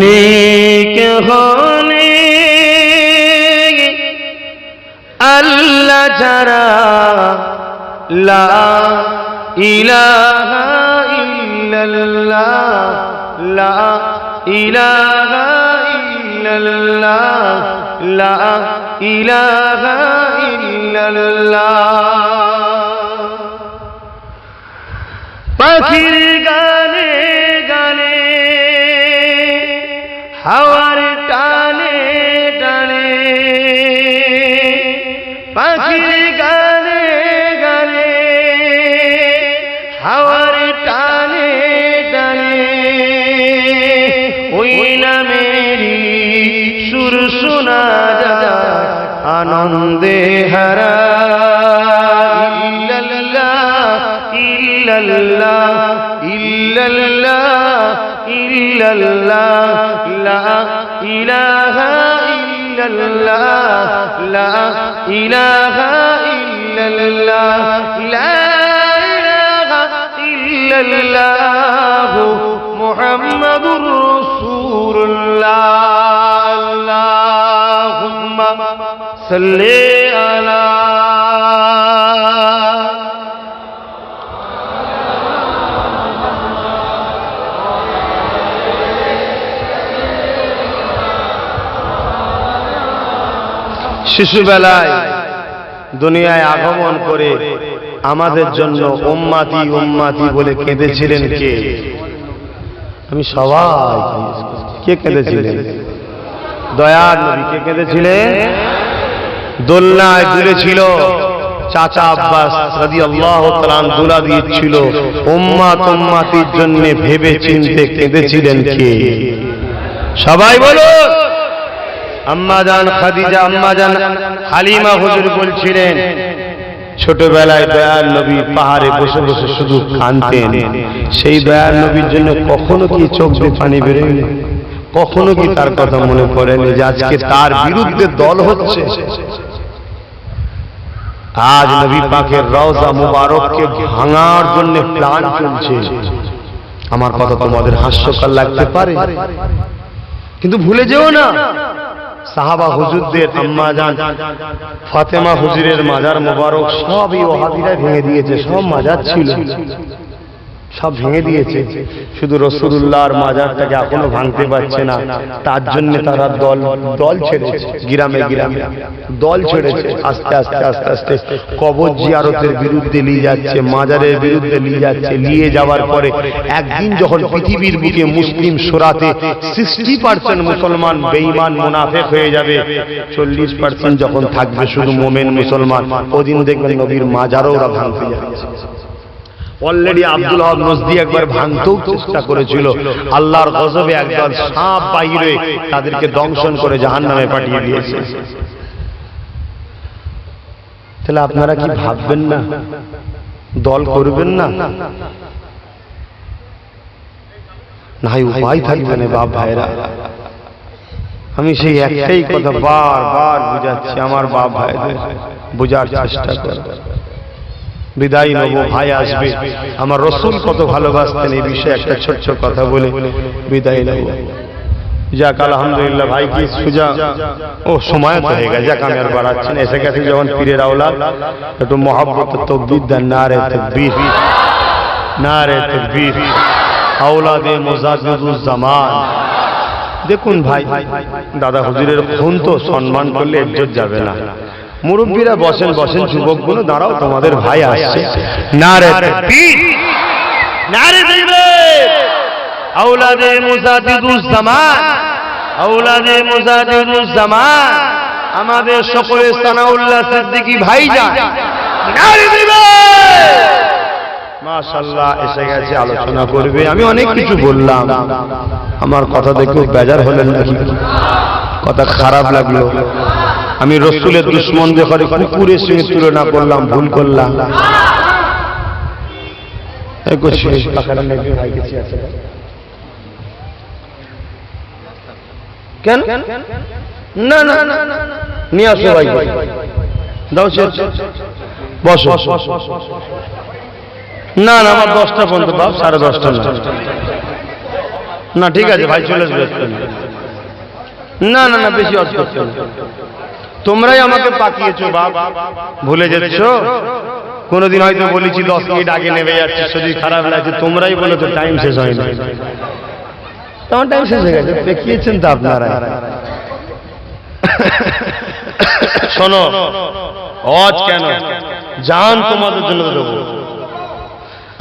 নেক হনে আল্লাহ ছাড়া, লা ইলাহা ইল্লাল্লাহ, লা ইলাহা ইল্লাল্লাহ, লা ইলাহা ইল্লাল্লাহ। পাখির গানে গানে, হাওয়ার টানে টানে, পাখির গানে গানে, হাওয়ার টানে টানে, ওই নামেরই সুর শোনা যায় আনন্দে হারা। ইল্লাল্লাহ ইল্লাল্লাহ ইল্লাল্লাহ ইল্লাল্লাহ, লা ইলাহা ইল্লাল্লাহ, লা ইলাহা ইল্লাল্লাহ, লা ইলাহা ইল্লাল্লাহ মুহাম্মাদুর রাসূলুল্লাহ। আল্লাহুম্মা সাল্লি আলা শিশুবেলায় দুনিয়ায় আগমন করে আমাদের জন্য উম্মতি উম্মতি বলে কেঁদেছিলেন কে? আমি সবাই, কে কেঁদেছিলেন? দয়ার নবী। কে কেঁদেছিলেন? দোলনায় দুলেছিল চাচা আব্বাস রাদিয়াল্লাহু তাআলা দুলা দিয়েছিল, উম্মত উম্মতির জন্য ভেবে চিন্তে কেঁদেছিলেন কে? সবাই বলো। আম্মা জান খাদিজা, আম্মা জান হালিমা হুজুর বলছিলেন ছোটবেলায় দয়াল নবী পাহাড়ে বসে বসে শুধু কাঁদতেন। সেই দয়াল নবীর জন্য কখনো কি চোখ দিয়ে পানি বেরোয়নি? কখনো কি তার কথা মনে পড়েনি যে আজকে তার বিরুদ্ধে দল হচ্ছে? আজ নবী পাকের রওজা মুবারককে ভাঙার জন্য প্ল্যান চলছে। আমার কথা তোমাদের হাস্যকর লাগতে পারে, কিন্তু ভুলে যেও না সাহাবা হুজুরদের আম্মা জান ফাতেমা হুজুরের মাজার মোবারক সবই ওহাবিরা ভেঙে দিয়েছে। সব মাজার ছিল, সব ভেঙে দিয়েছে, শুধু রাসূলুল্লাহর মাজারটাকে এখনো ভাঙতে পারছে না। তার জন্য তারা দল দল ছেড়েছে, গ্রামে গ্রামে দল ছেড়েছে। আস্তে আস্তে আস্তে আস্তে কবর জিয়ারতের বিরুদ্ধে নিয়ে যাচ্ছে, মাজারের বিরুদ্ধে নিয়ে যাচ্ছে। নিয়ে যাওয়ার পরে একদিন যখন পৃথিবীর বুকে মুসলিম শোরাতে 60% মুসলমান বেঈমান মুনাফিক হয়ে যাবে, 40% যখন থাকবে শুধু মুমিন মুসলমান, ওদিন দেখবেন নবীর মাজারও ওরা ভাঙতে যাচ্ছে। অলরেডি আব্দুল ওয়াহাব নজদি একবার ভাঙতেও চেষ্টা করেছিল, আল্লাহর গজবে একদল সাপ বাইরে তাদেরকে দংশন করে জাহান্নামে পাঠিয়ে দিয়েছে। তাহলে আপনারা কি ভাববেন না, দল করবেন না? নাই উপায় থাকবে না বাপ ভাইরা। আমি সেই একটাই কথা বারবার বুঝাচ্ছি আমার বাপ ভাইদের, বুঝার চেষ্টা করে। বিদায় নেব, ভাই আসবে। আমার রসুল কত ভালোবাসতেন এই বিষয়ে একটা ছোট্ট কথা বলে বিদায় নেব। যাক আলহামদুলিল্লাহ, ভাই কি সুজা ও সময় তো হয়ে গেছে, যাক আমি আর বাড়াচ্ছি না। এসে গেছে যখন পীরের আওলাদ, একটু মহব্বত তকবীর দেন, নারে তাকবীর, নারে তাকবীর, আওলাদে মুজাদ্দিদুজ্জামান। দেখুন ভাই, দাদা হুজুরের খুন তো সম্মান করলে ইজ্জত যাবে না। মুরব্বীরা বসেন বসেন, যুবকগুলো দাঁড়াও, তোমাদের ভাই আসছে। নারে তাকবীর, নারে তাকবীর, আওলাদে মুজাদ্দিদুজ্জামান, আওলাদে মুজাদ্দিদুজ্জামান, আমাদের সকলের সানাউল্লাহ সিদ্দিকী ভাইজান, নারে তাকবীর। মাশাআল্লাহ এসে গেছে, আলোচনা করবে। আমি অনেক কিছু বললাম, আমার কথা দেখে বেজার হলেন নাকি? কথা খারাপ লাগলো? আমি রসুলের দুশ্মনদের ঘরে কুকুরের সঙ্গে তুলনা করলাম, ভুল করলাম। কেন না না নিয়ে আসো ভাই, দাও বসো। না না আমার 10টা পর্যন্ত বাপ, 10:30 না। ঠিক আছে ভাই, চলে আসবে। না না না, বেশি অর্থ করছো না। তোমরাই আমাকে পাকিয়েছো বাপ, ভুলে যাচ্ছ। কোনদিন হয়তো বলেছি 10 মিনিট আগে নেমে যাচ্ছি, শরীর খারাপ লাগছে, তোমরাই বলে তো টাইম শেষ হয়নি। তোমার টাইম শেষ হয়ে গেছে, দেখিয়েছেন তো আপনারা। শোনো, আজ কেন জান তোমাদের জন্য দেবো,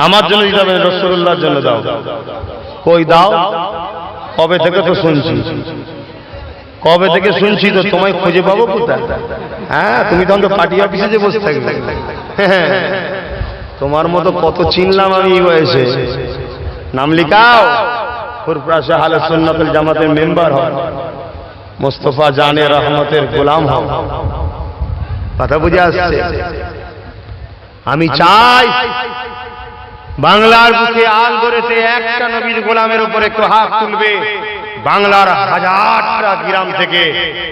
আমার জন্য দিতে হবে, রাসূলুল্লাহর জন্য দাও। কই দাও? কবে থেকে তো শুনছি, কবে থেকে শুনছি তো, তোমায় খুঁজে পাবো কোথায়? হ্যাঁ, তুমি তখন তো পার্টি অফিসে যে বসে থাকবে। তোমার মতো কত চিনলাম আমি এই বয়সে। নাম লিখাও, ফুরফুরা আহলে সুন্নাত ওয়াল জামাতের মেম্বার হও, মুস্তাফা জানে রহমতের গোলাম হও। কথা বুঝে আসছে? আমি চাই বাংলার বুকে আল গড়েতে একটা নবীর গোলামের উপর একটু হাত তুলবে, বাংলার 1000টা গ্রাম থেকে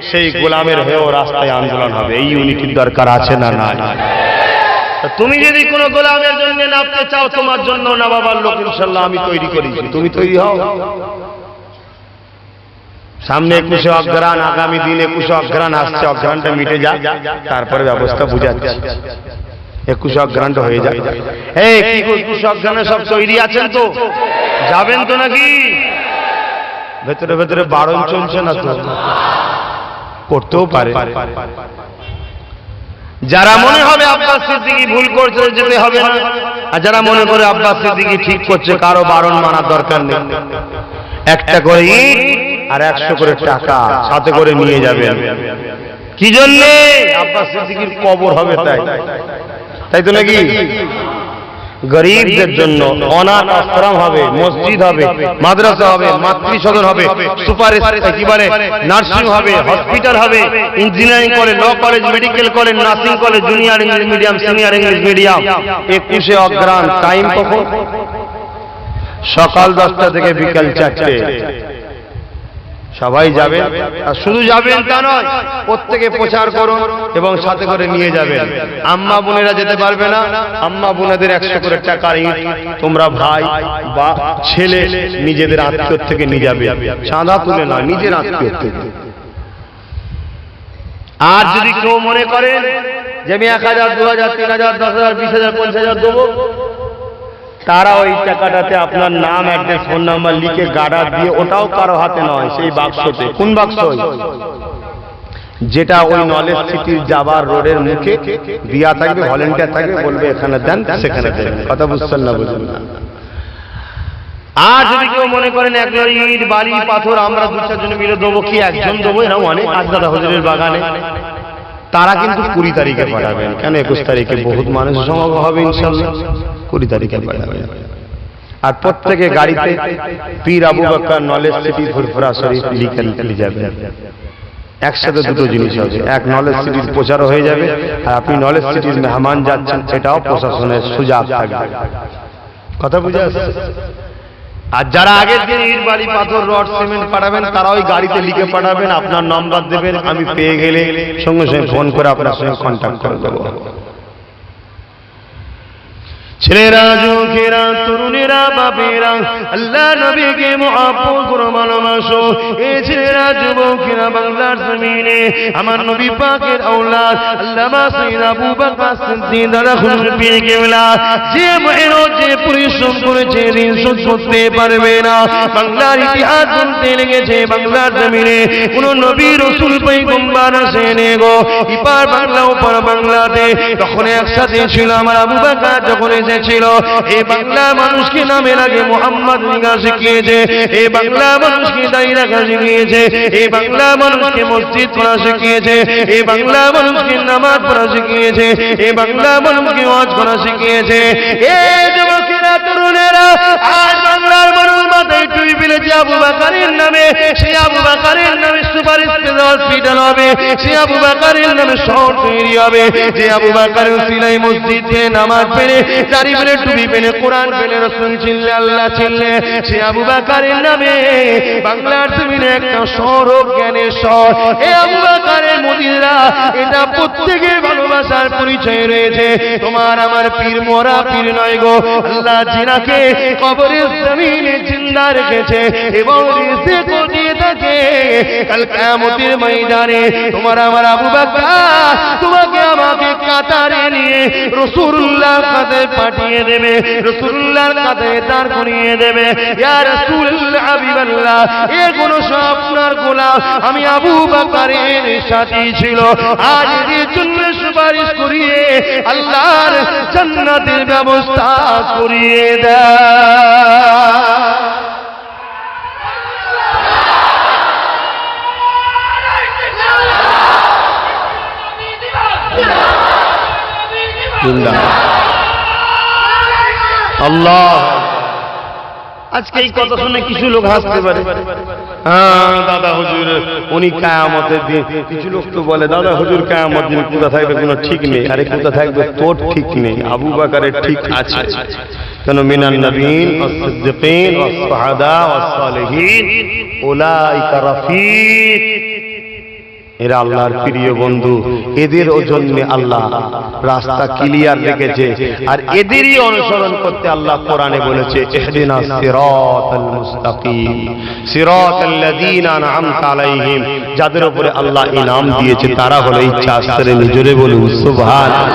সেই গোলামের হয়েও রাস্তায় আন্দোলন হবে। এই ইউনিটির দরকার আছে না? না। তুমি যদি কোনো গোলামের জন্য নামতে চাও, তোমার জন্য না বাবার লোক ইনশাআল্লাহ আমি তৈরি করেছি, তুমি তৈরি হও। সামনে 21শে অগ্রহায়ণ, আগামী দিন 21শে অগ্রহায়ণ আসছে, অগ্রহায়ণটা মিটে যাক, তারপরে ব্যবস্থা বুঝাচ্ছি। 21শে অগ্রহায়ণটা হয়ে যায়। এই কি 21শে অগ্রহায়ণে সব তৈরি আছেন তো? যাবেন তো নাকি? ভেতরে ভেতরে বারণ চলছে না তো? করতেও পারে। যারা মনে হবে আব্বাস সিদ্দিকী ভুল করছে, যেতে হবে না। আর যারা মনে করে আব্বাস সিদ্দিকী ঠিক করছে, কারো বারণ মানার দরকার নেই। একটা করে ইট আর 100 করে টাকা সাথে করে নিয়ে যাবেন। কি জন্য? আব্বাস সিদ্দিকীর কবর হবে তাই তো নাকি? গরিবদের জন্য অনাথ আশ্রম হবে, মসজিদ হবে, মাদ্রাসা হবে, মাতৃসদন হবে, সুপার কি বলে নার্সিং হবে, হসপিটাল হবে, engineering college, law college, medical college, nursing college, junior English medium, senior English medium. 21শে অগ্রহায়ণ টাইম কখন? সকাল 10টা থেকে বিকাল 4টে। সবাই যাবেন, আর শুধু যাবেন তা নয়, প্রত্যেকে প্রচার করুন এবং সাথে করে নিয়ে যাবেন। আম্মা বোনেরা যেতে পারবে না, আম্মা বোনেদের 100 করে টাকার ইট তোমরা ভাই বা ছেলে নিজেদের আত্মীয় থেকে নিয়ে যাবে, চাঁদা তুলে নয়, নিজের আত্মীয় থেকে। আর যদি কেউ মনে করেন যে আমি 1000, 2000, 3000, 10000, 20000, 50,000 দেবো, তারা ওই টাকাটাতে আপনার নাম, অ্যাড্রেস, ফোন নাম্বার লিখে গার্ডার দিয়ে, ওটাও কারো হাতে নয়, সেই বাক্সতে। কোন বাক্স? যেটা ওই নলেজ সিটির যাবার রোডের মুখে দিয়া থাকবে, ভলেন্টিয়ার থাকবে, বলবে এখানে দেন, সেখানে দেন। কথা বুঝছেন না? বুঝুন না। আর যদি কেউ মনে করেন 1 লরি ইট, বালি, পাথর আমরা 2-4 জন মিলে দেবো, কি একজন দেবো? এরকম অনেক আজ দাদা হুজুরের বাগানে তারা কিন্তু 20 তারিখে পাঠাবেন। কেন 21 তারিখে বহুত মানুষ সমাগম হবে ইনশাআল্লাহ, 20 তারিখে পাঠাবেন। আর প্রত্যেকে গাড়িতে পীর আবু বকর নলেজ সিটি ফুরফুরা শরীফ লিখে নিয়ে যাবেন। একসাথে দুটো জিনিস হবে, এক নলেজ সিটির প্রচারও হয়ে যাবে, আর আপনি নলেজ সিটির মেহমান যাচ্ছেন সেটাও প্রশাসনের সুযোগ থাকবে। কথা বুঝে আসছে? আর যারা আগের দিন ইট বালি পাথর রড সিমেন্ট পাঠাবেন তারা ওই গাড়িতে লিখে পাঠাবেন, আপনার নাম্বার দেবেন, আমি পেয়ে গেলে সঙ্গে সঙ্গে ফোন করে আপনার সঙ্গে কন্ট্যাক্ট করে দেবো। ছেলেরা, যুবকেরা, তরুণেরা, বাপেরা, আল্লাহ নবীকে মুহাব্বত করে ভালোবাসো। এই ছেলেরা, যুবকেরা, বাংলার জমিনে আমার নবী পাকের আওলাদ আল্লামা সাইয়্যিদ আবু বকর সিদ্দিক দাদা হুজুর পীর কেবলা যে মেহনত, যে পরিশ্রম করেছে, ঋণ শোধ করতে পারবে না। বাংলার ইতিহাস বলতে লেগেছে, বাংলার জমিনে কোন নবী রাসূল পয়গম্বর আসেনি গো। এপার বাংলা ওপার বাংলাতে তখন একসাথে ছিল আমার আবু বকর যখন ছিল। এই বাংলা মানুষকে নামে আগে মোহাম্মদ লিখা শিখিয়েছে, এই বাংলা মানুষকে দাঁড়িয়ে রাখা শিখিয়েছে, এই বাংলা মানুষকে মসজিদ করা শিখিয়েছে, এই বাংলা মানুষকে নামাজ পড়া শিখিয়েছে, এই বাংলা মানুষকে ওয়াজ করা শিখিয়েছে। এই যুবকেরা, তরুণেরা, আজ বাংলার মানুষ মাথায় টুপি ফেলেছে আবু বকরের নামে। সেই আবু বকরের নামে সুপারিশ পেলে হসপিটাল হবে, সেই আবু বকরের নামে শহর তৈরি হবে, যে আবু বকরের সিলাই মসজিদে নামাজ পড়ে, দাড়ি পেলে, টুপি পেলে, কোরআন পেলে, রাসূল চিনলে, আল্লাহ চিনলে, সে আবু বকরের নামে বাংলার জমিনে একটা শহর, জ্ঞানের শহর। এই আবু বকরের মদিনা, এটা প্রত্যেকের ভালোবাসার পরিচয় রয়েছে। তোমার আমার পীর মোরা পীর নয় গো, আল্লাহ জিনাকে কবরের জমিনে জিন্দা রেখেছে এবং রিজিক দিয়ে থাকে কাল কিয়ামতের ময়দানে। তোমার আমার আবু বকর তোমাকে আমাকে কাতারে নিয়ে রাসূলুল্লাহর কাছে পাঠিয়ে দেবে, রাসূলুল্লাহর কাছে দাঁড় করিয়ে দেবে। ইয়া রাসূলুল্লাহ, হাবিবাল্লাহ, এ কোন আপনার গোলাম আমি আবু বকরের সাথী ছিল, আজ এর জন্য সুপারিশ করিয়ে আল্লাহর জান্নাতের ব্যবস্থা করিয়ে দেয়। আল্লাহ, আজকে এই কথা শুনে কিছু লোক হাসতে পারে, হ্যাঁ দাদা হুজুর উনি কিয়ামতের দিন, কিছু লোক তো বলে দাদা হুজুর কিয়ামতের দিন কোথা থাকবে কোনো ঠিক নেই। আরে কোথা থাকবে তোর ঠিক নেই, আবু বকরের ঠিক আছে। কেন মিনান নবীন ওয়াস সিদ্দিকিন ওয়াস শুহাদা ওয়াস সালিহিন উলাইকা রাফিক, এরা আল্লাহর প্রিয় বন্ধু, এদের জন্য আল্লাহ রাস্তা ক্লিয়ার রেখেছে। আর এদেরই অনুসরণ করতে আল্লাহ কোরআনে বলেছে, ইহদিনাস সিরাতাল মুস্তাকিম সিরাতাল লাযীনা আন'আমতা আলাইহিম, যাদের উপরে আল্লাহ ইনাম দিয়েছে তারা হলো এই চার শ্রেণী। জোরে বলুন সুবহানাল্লাহ।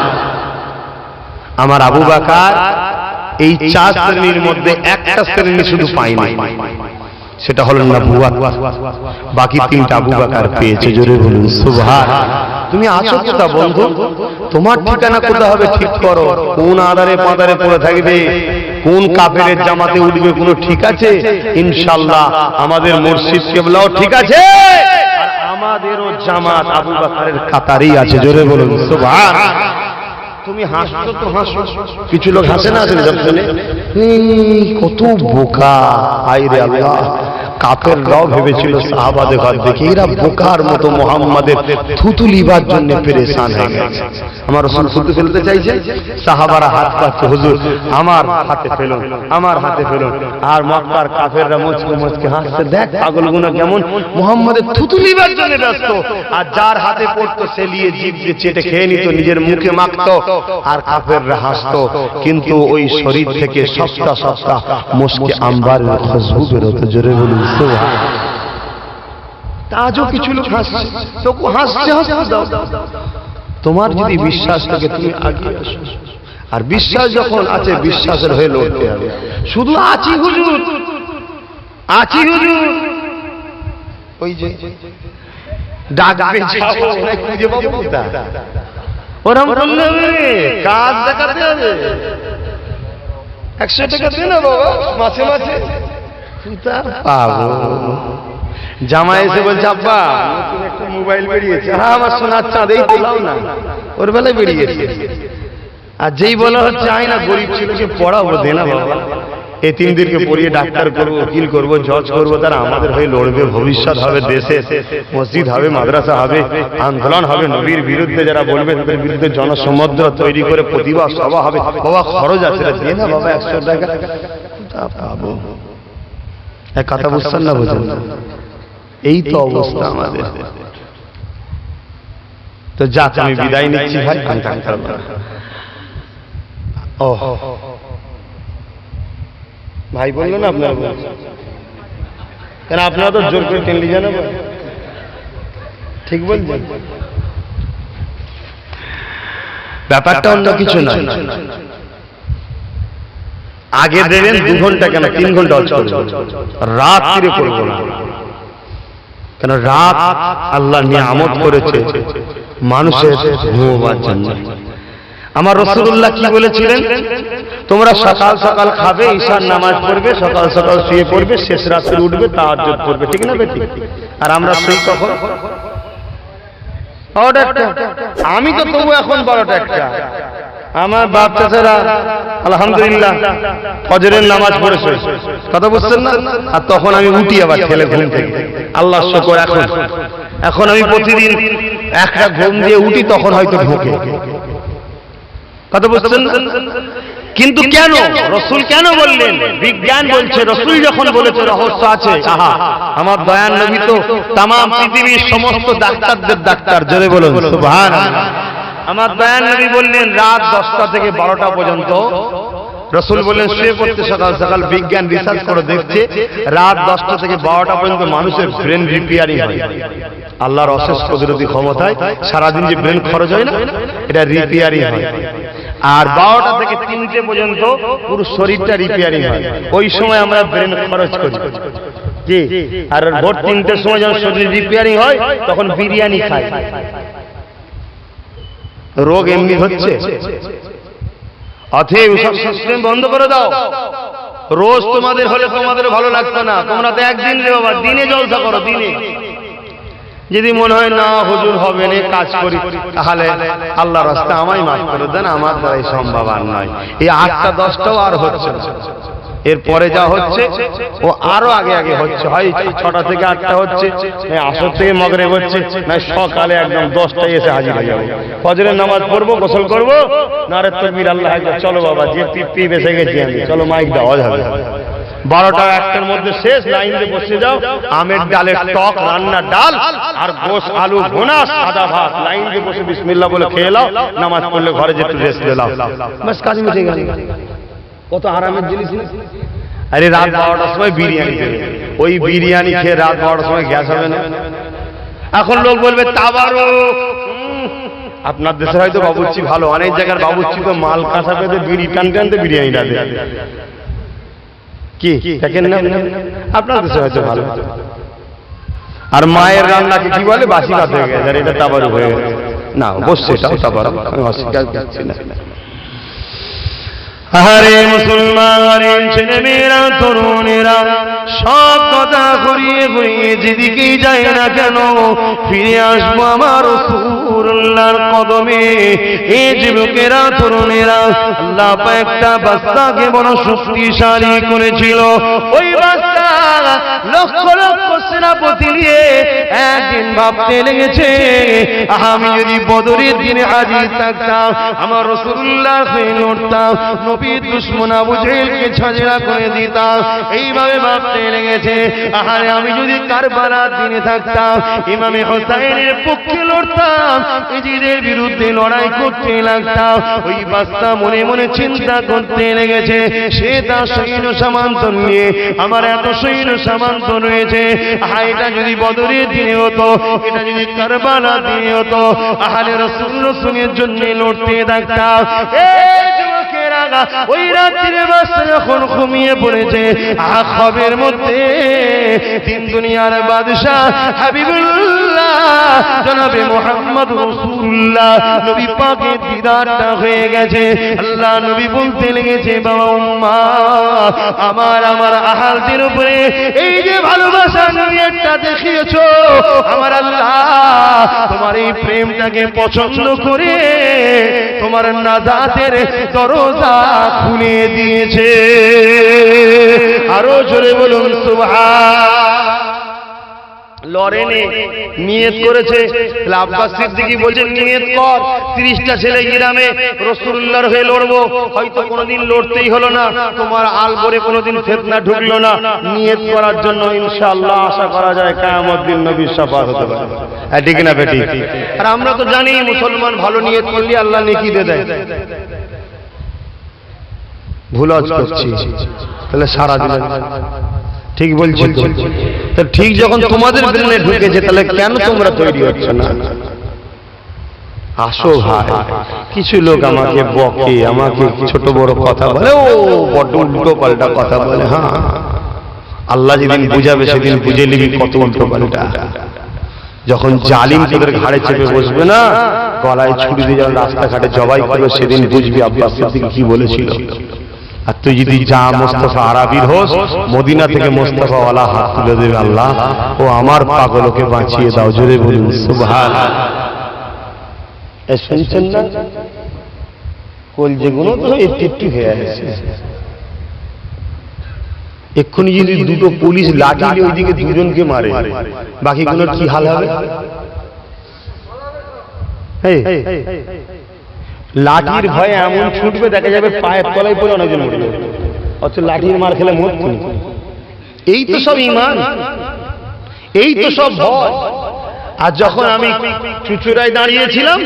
আমার আবু বকর এই চার শ্রেণীর মধ্যে একটা শ্রেণী শুধু পায়নি, সেটা হলো নবুয়ত। বাকি তিনটা আবু বকর পেয়েছে। জোরে বলুন সুবহানাল্লাহ। তুমি আছো কোথা বন্ধু? তোমার ঠিকানা কোথা হবে ঠিক করো। কোন আধারে পাদারে পড়ে থাকবে, কোন কাফেরের জামাতে উঠবে কোনো ঠিক আছে? ইনশাআল্লাহ আমাদের মুর্শিদ কেবলাও ঠিক আছে, আর আমাদেরও জামাত আবু বকরের কাতারেই আছে। জোরে বলুন সুবহানাল্লাহ। তুমি হাসছো তো হাসো, কিছু লোক হাসে না আসলে সব শুনে, কত বোকা। আইরে আল্লাহ, কাফেররাও ভেবেছিল সাহাবাদের ঘর দেখে এরা বোকার মতো মুহাম্মাদের থুতু লিবার জন্য পেরেশান হয়ে গেছে। আমার রাসূল থুতু ফেলতে চাইছে, সাহাবারা হাত পাচ্ছে, হুজুর আমার হাতে ফেলুন, আমার হাতে ফেলুন। আর মক্কার কাফেররা মুচকে মুচকে হাসছে, দেখ পাগলগুনা কেমন মুহাম্মাদের থুতু লিবার জন্য ব্যস্ত। আর যার হাতে পড়তো সে নিয়ে জিভ দিয়ে চেটে খেয়ে নিত, নিজের মুখে মাখতো, আর কাফেররা হাসতো। কিন্তু ওই শরীর থেকে সস্তা সস্তা মুশকে আম্বারের খুশবু বেরোতো। জোরে বলুন সুবহানাল্লাহ। আজও কিছু লোক হাসছে, তবু হাসছে হাসছে দাও। তোমার যদি বিশ্বাস থাকে তুমি আগে আসো, আর বিশ্বাস যখন আছে বিশ্বাসের হয়ে লড়তে হবে। শুধু আছি হুজুর, আছি হুজুর, ওই যে ডাকবে যাবো খুঁজে পাবো কোথায়? ওরম বললে কাজ দেখাতে হবে। 100 টাকা দে না বাবা মাসে মাসে, পাবো জামাই এসে বলছে আব্বা নতুন একটা মোবাইল বেরিয়েছে। হ্যাঁ আমার সোনার চাঁদ, এই তো লাও না, ওর বেলায় বেরিয়েছে। আর যেই বলা হচ্ছে আয় না, গরিব ছেলেকে পড়াবো, দে না বাবা, এতিমদেরকে পড়িয়ে ডাক্তার করবো, উকিল করবো, জজ করবো, তারা আমাদের হয়ে লড়বে, ভবিষ্যৎ হবে দেশে, মসজিদ হবে, মাদ্রাসা হবে, আন্দোলন হবে, নবীর বিরুদ্ধে যারা বলবে তাদের বিরুদ্ধে জনসমুদ্র তৈরি করে প্রতিবাদ সভা হবে। বাবা খরচ আছে, দিয়ে না বাবা 100 টাকা পাবো। এক কথা বুঝছেন না? বুঝুন, এই তো অবস্থা আমাদের। তো যাক আমি বিদায় নিচ্ছি ভাই, আমি থাকতে পারবো না। ও ভাই বললো না আপনারা, কেন আপনারা তো জোর করে টেনলি জানা, ঠিক বলছেন? ব্যাপারটা অন্য কিছু নয়। আগে দেবেন 2 ঘন্টা, কেন 3 ঘন্টা রাত্রে করবো না, কেন রাত আল্লাহ নিয়ামত করেছে মানুষের ঘুমাবার জন্য। আমার রাসূলুল্লাহ কি বলেছিলেন? তোমরা সকাল সকাল খাবে, ঈশার নামাজ পড়বে, সকাল সকাল শুয়ে পড়বে, শেষ রাত্রে উঠবে, তাহাজ্জুদ পড়বে, ঠিক না বেটি? আর আমরা শুই কখন? 12টা। আমি তো তবু এখন 12টা 1টা। আমার বাপ চাচারা আলহামদুলিল্লাহ ফজরের নামাজ পড়েছে, কথা বুঝছেন না? আর তখন আমি উঠি আবার ঠেলে ঘুম থেকে, আল্লাহর শুকর। এখন আমি প্রতিদিন একটা ঘুম দিয়ে উঠি, তখন হয়তো ঢোকে, কথা বুঝছেন না? কিন্তু কেন রাসূল কেন বললেন? বিজ্ঞান বলছে, রাসূল যখন বলেছে রহস্য আছে। আহা, আমার দয়ার নবী তো তামাম পৃথিবীর সমস্ত ডাক্তারদের ডাক্তার, জোরে বলুন সুবহানাল্লাহ। আমার দয়ার নবী বললেন রাত 10টা থেকে 12টা পর্যন্ত, রাসূল বললেন শুয়ে পড়তে সকাল সকাল। বিজ্ঞান রিসার্চ করে দেখছে রাত 10টা থেকে 12টা পর্যন্ত মানুষের ব্রেন রিপেয়ারিং হয়। আল্লাহর অশেষ কুদরতি ক্ষমতায় সারাদিন যে ব্রেন খরচ হয় না, এটা রিপেয়ারিং হয়। আর 12টা থেকে 3টে পর্যন্ত পুরো শরীরটা রিপেয়ারিং হয়। ওই সময় আমরা ব্রেন খরচ করি, জি। আর ভোর 3টের সময় যখন শরীর রিপেয়ারিং হয়, তখন বিরিয়ানি খাই। রোগ এমনি হচ্ছে। অতএব সব সিস্টেম বন্ধ করে দাও। রোজ তোমাদের হলে তোমাদের ভালো লাগতো না, তোমরা তো একদিন রে বাবা, দিনে জলসা করো, দিনে। যদি মনে হয় না হুজুর হবে না, কাজ করি, তাহলে আল্লাহর রাস্তায় আমায় মাফ করে দেন, আমার দ্বারাই সম্ভব আর নয়। এই 8টা 10টাও আর হচ্ছে না, এরপরে যা হচ্ছে ও আরো আগে আগে হচ্ছে। হয় 6টা থেকে 8টা হচ্ছে, আসর থেকে মাগরিব হচ্ছে, না সকালে একদম 10টায় এসে হাজির হয়ে যাবো। ফজরের নামাজ পড়বো, গোসল করবো, নারে তাকবীর, আল্লাহ আকবার, চলো বাবা যে পিপি বেঁচে গেছি আমি, চলো মাইক দাও, হবে 12টা 1টার মধ্যে শেষ। লাইন দিয়ে বসে যাও, আমের ডালের টক রান্না, ডাল আর গোশ আলু ভুনা, সাদা ভাত, লাইন দিয়ে বসে বিসমিল্লাহ বলে খেয়ে নাও, নামাজ পড়লে ঘরে যেতে রেস্ট দিলাম, বাস কাজ মিটে গেল। কত আরামের জিনিস। আরে রাত 12টার সময় বিরিয়ানি দেবে, ওই বিরিয়ানি খেয়ে রাত 12টার সময় গ্যাস হবে না? এখন লোক বলবে তাবারুক। আপনার দেশে হয়তো বাবুর্চি ভালো, অনেক জায়গার বাবুর্চি তো মাল কাঁচা পেতে বিড়ি টানতে টানতে বিরিয়ানি ডালে, কি দেখেন না? আপনার দেশে হয়তো ভালো। আর মায়ের রান্নাকে কি বলে? বাসি ভাত হয়ে গেছে, আর এটা তাবারুক হয়ে গেছে। না অবশ্যই এটাও তাবারুক, আমি অস্বীকার করছি না। আরে মুসলমান ছেলেমেয়েরা, তরুণেরা, সব কথা ঘুরিয়ে ঘুরিয়ে যেদিকেই যায় না কেন, ফিরে আসবো আমার রাসূলুল্লাহর কদমে। এই যুবকেরা, তরুণেরা, আল্লাহ পাক একটা বাচ্চাকে বড় শক্তিশালী করেছিল। ওই বাচ্চা লক্ষ লক্ষ সেনাপতি নিয়ে একদিন ভাবতে লেগেছে, আমি যদি বদরের দিনে হাজির থাকতাম, আমার রাসূলুল্লাহ হয়ে লড়তাম, নবীর দুশমন আবু জেহেলকে ছাজেরা করে দিতাম। এইভাবে ভাবতে লেগেছে, আরে আমি যদি কারবালার দিনে থাকতাম, ইমামে হোসাইনের পক্ষে লড়তাম, ইজিদের বিরুদ্ধে লড়াই করতে লাগতাম। ওই বাচ্চা মনে মনে চিন্তা করতে লেগেছে, সে তার সৈন্য সামন্ত নিয়ে, আমার এত সৈন্য সামন্ত রয়েছে, এটা যদি বদরের দিনে হতো, এটা যদি কারবালার দিনে হতো, আহলে রাসূলের জন্য লড়তে থাকতাম। ওই রাত্রির বাচ্চা যখন ঘুমিয়ে পড়েছে, খবের মধ্যে তিন দুনিয়ার বাদশা হাবিবুল্লাহ জনাবে মুহাম্মদ রাসূলুল্লাহ নবী পাকের দিদারটা হয়ে গেছে। আল্লাহ নবী বলতে লেগেছে, বাবা উম্মাহ আমার আহালদের উপরে এই যে ভালোবাসা নবী একটা দেখিয়েছো, আমার আল্লাহ তোমার এই প্রেমটাকে পছন্দ করে তোমার নাজাতের দরজা খুলে দিয়েছে। আরো জোরে বলুন সুবহান। লড়েনে নিয়ত করেছে, আব্বাস সিদ্দিকী বলছেন নিয়ত কর 30টা ছেলে গ্রামে রাসূলুল্লাহর হয়ে লড়বো, হয়তো কোনোদিন লড়তেই হলো না, তোমার আলবরে কোনোদিন ফিতনা ঢুকলো না, নিয়ত করার জন্য ইনশাআল্লাহ আশা করা যায় কিয়ামত দিন নবীর শাফাআত হতে পারে। ঠিক না বেটি? আর আমরা তো জানি মুসলমান ভালো নিয়ত করলে আল্লাহ নেকি দিয়ে দেয়। ভুল আজ করছি তাহলে সারা দিন ঠিক বলছি তো, ঠিক যখন তোমাদের ব্রেনে ঢুকেছে তাহলে কেন তোমরা তৈরি হচ্ছ না? আসো ভাই, কিছু লোক আমাকে বকে, আমাকে ছোট বড় কথা বলে, ও বড্ড উল্টো পাল্টা কথা বলে। হ্যাঁ, আল্লাহ যেদিন বুঝাবে সেদিন বুঝে নিবি কত উল্টো পাল্টা। যখন জালিম তোদের ঘাড়ে চেপে বসবে না, গলায় ছুরি দিয়ে যখন রাস্তাঘাটে জবাই করবে, সেদিন বুঝবি আব্বাস সিদ্দিক কি বলেছিল। আর তুই যদি যা মোস্তফা আরাবির হোস, মদিনা থেকে মোস্তফা ওয়ালা হাত তুলে দেবে, আল্লাহ ও আমার পাগলকে বাঁচিয়ে দাও। জোরে বলুন সুবহানাল্লাহ। এই শুনছেন না? কোল যেগুলো তো একটু হয়ে আছে। এক্ষুনি যদি দুটো পুলিশ লাঠি নিয়ে ওইদিকে দুজনকে মারে, বাকিগুলোর কি হাল হবে? লাঠির ভয়ে এমন ছুটবে, দেখা যাবে পায়ের তলায় পড়ে অনেকজন মরে যাবে, অথচ লাঠির মার খেলে মরছে। এই তো সব ঈমান, এই তো সব ভয়। আর যখন আমি চুচুড়ায় দাঁড়িয়েছিলাম,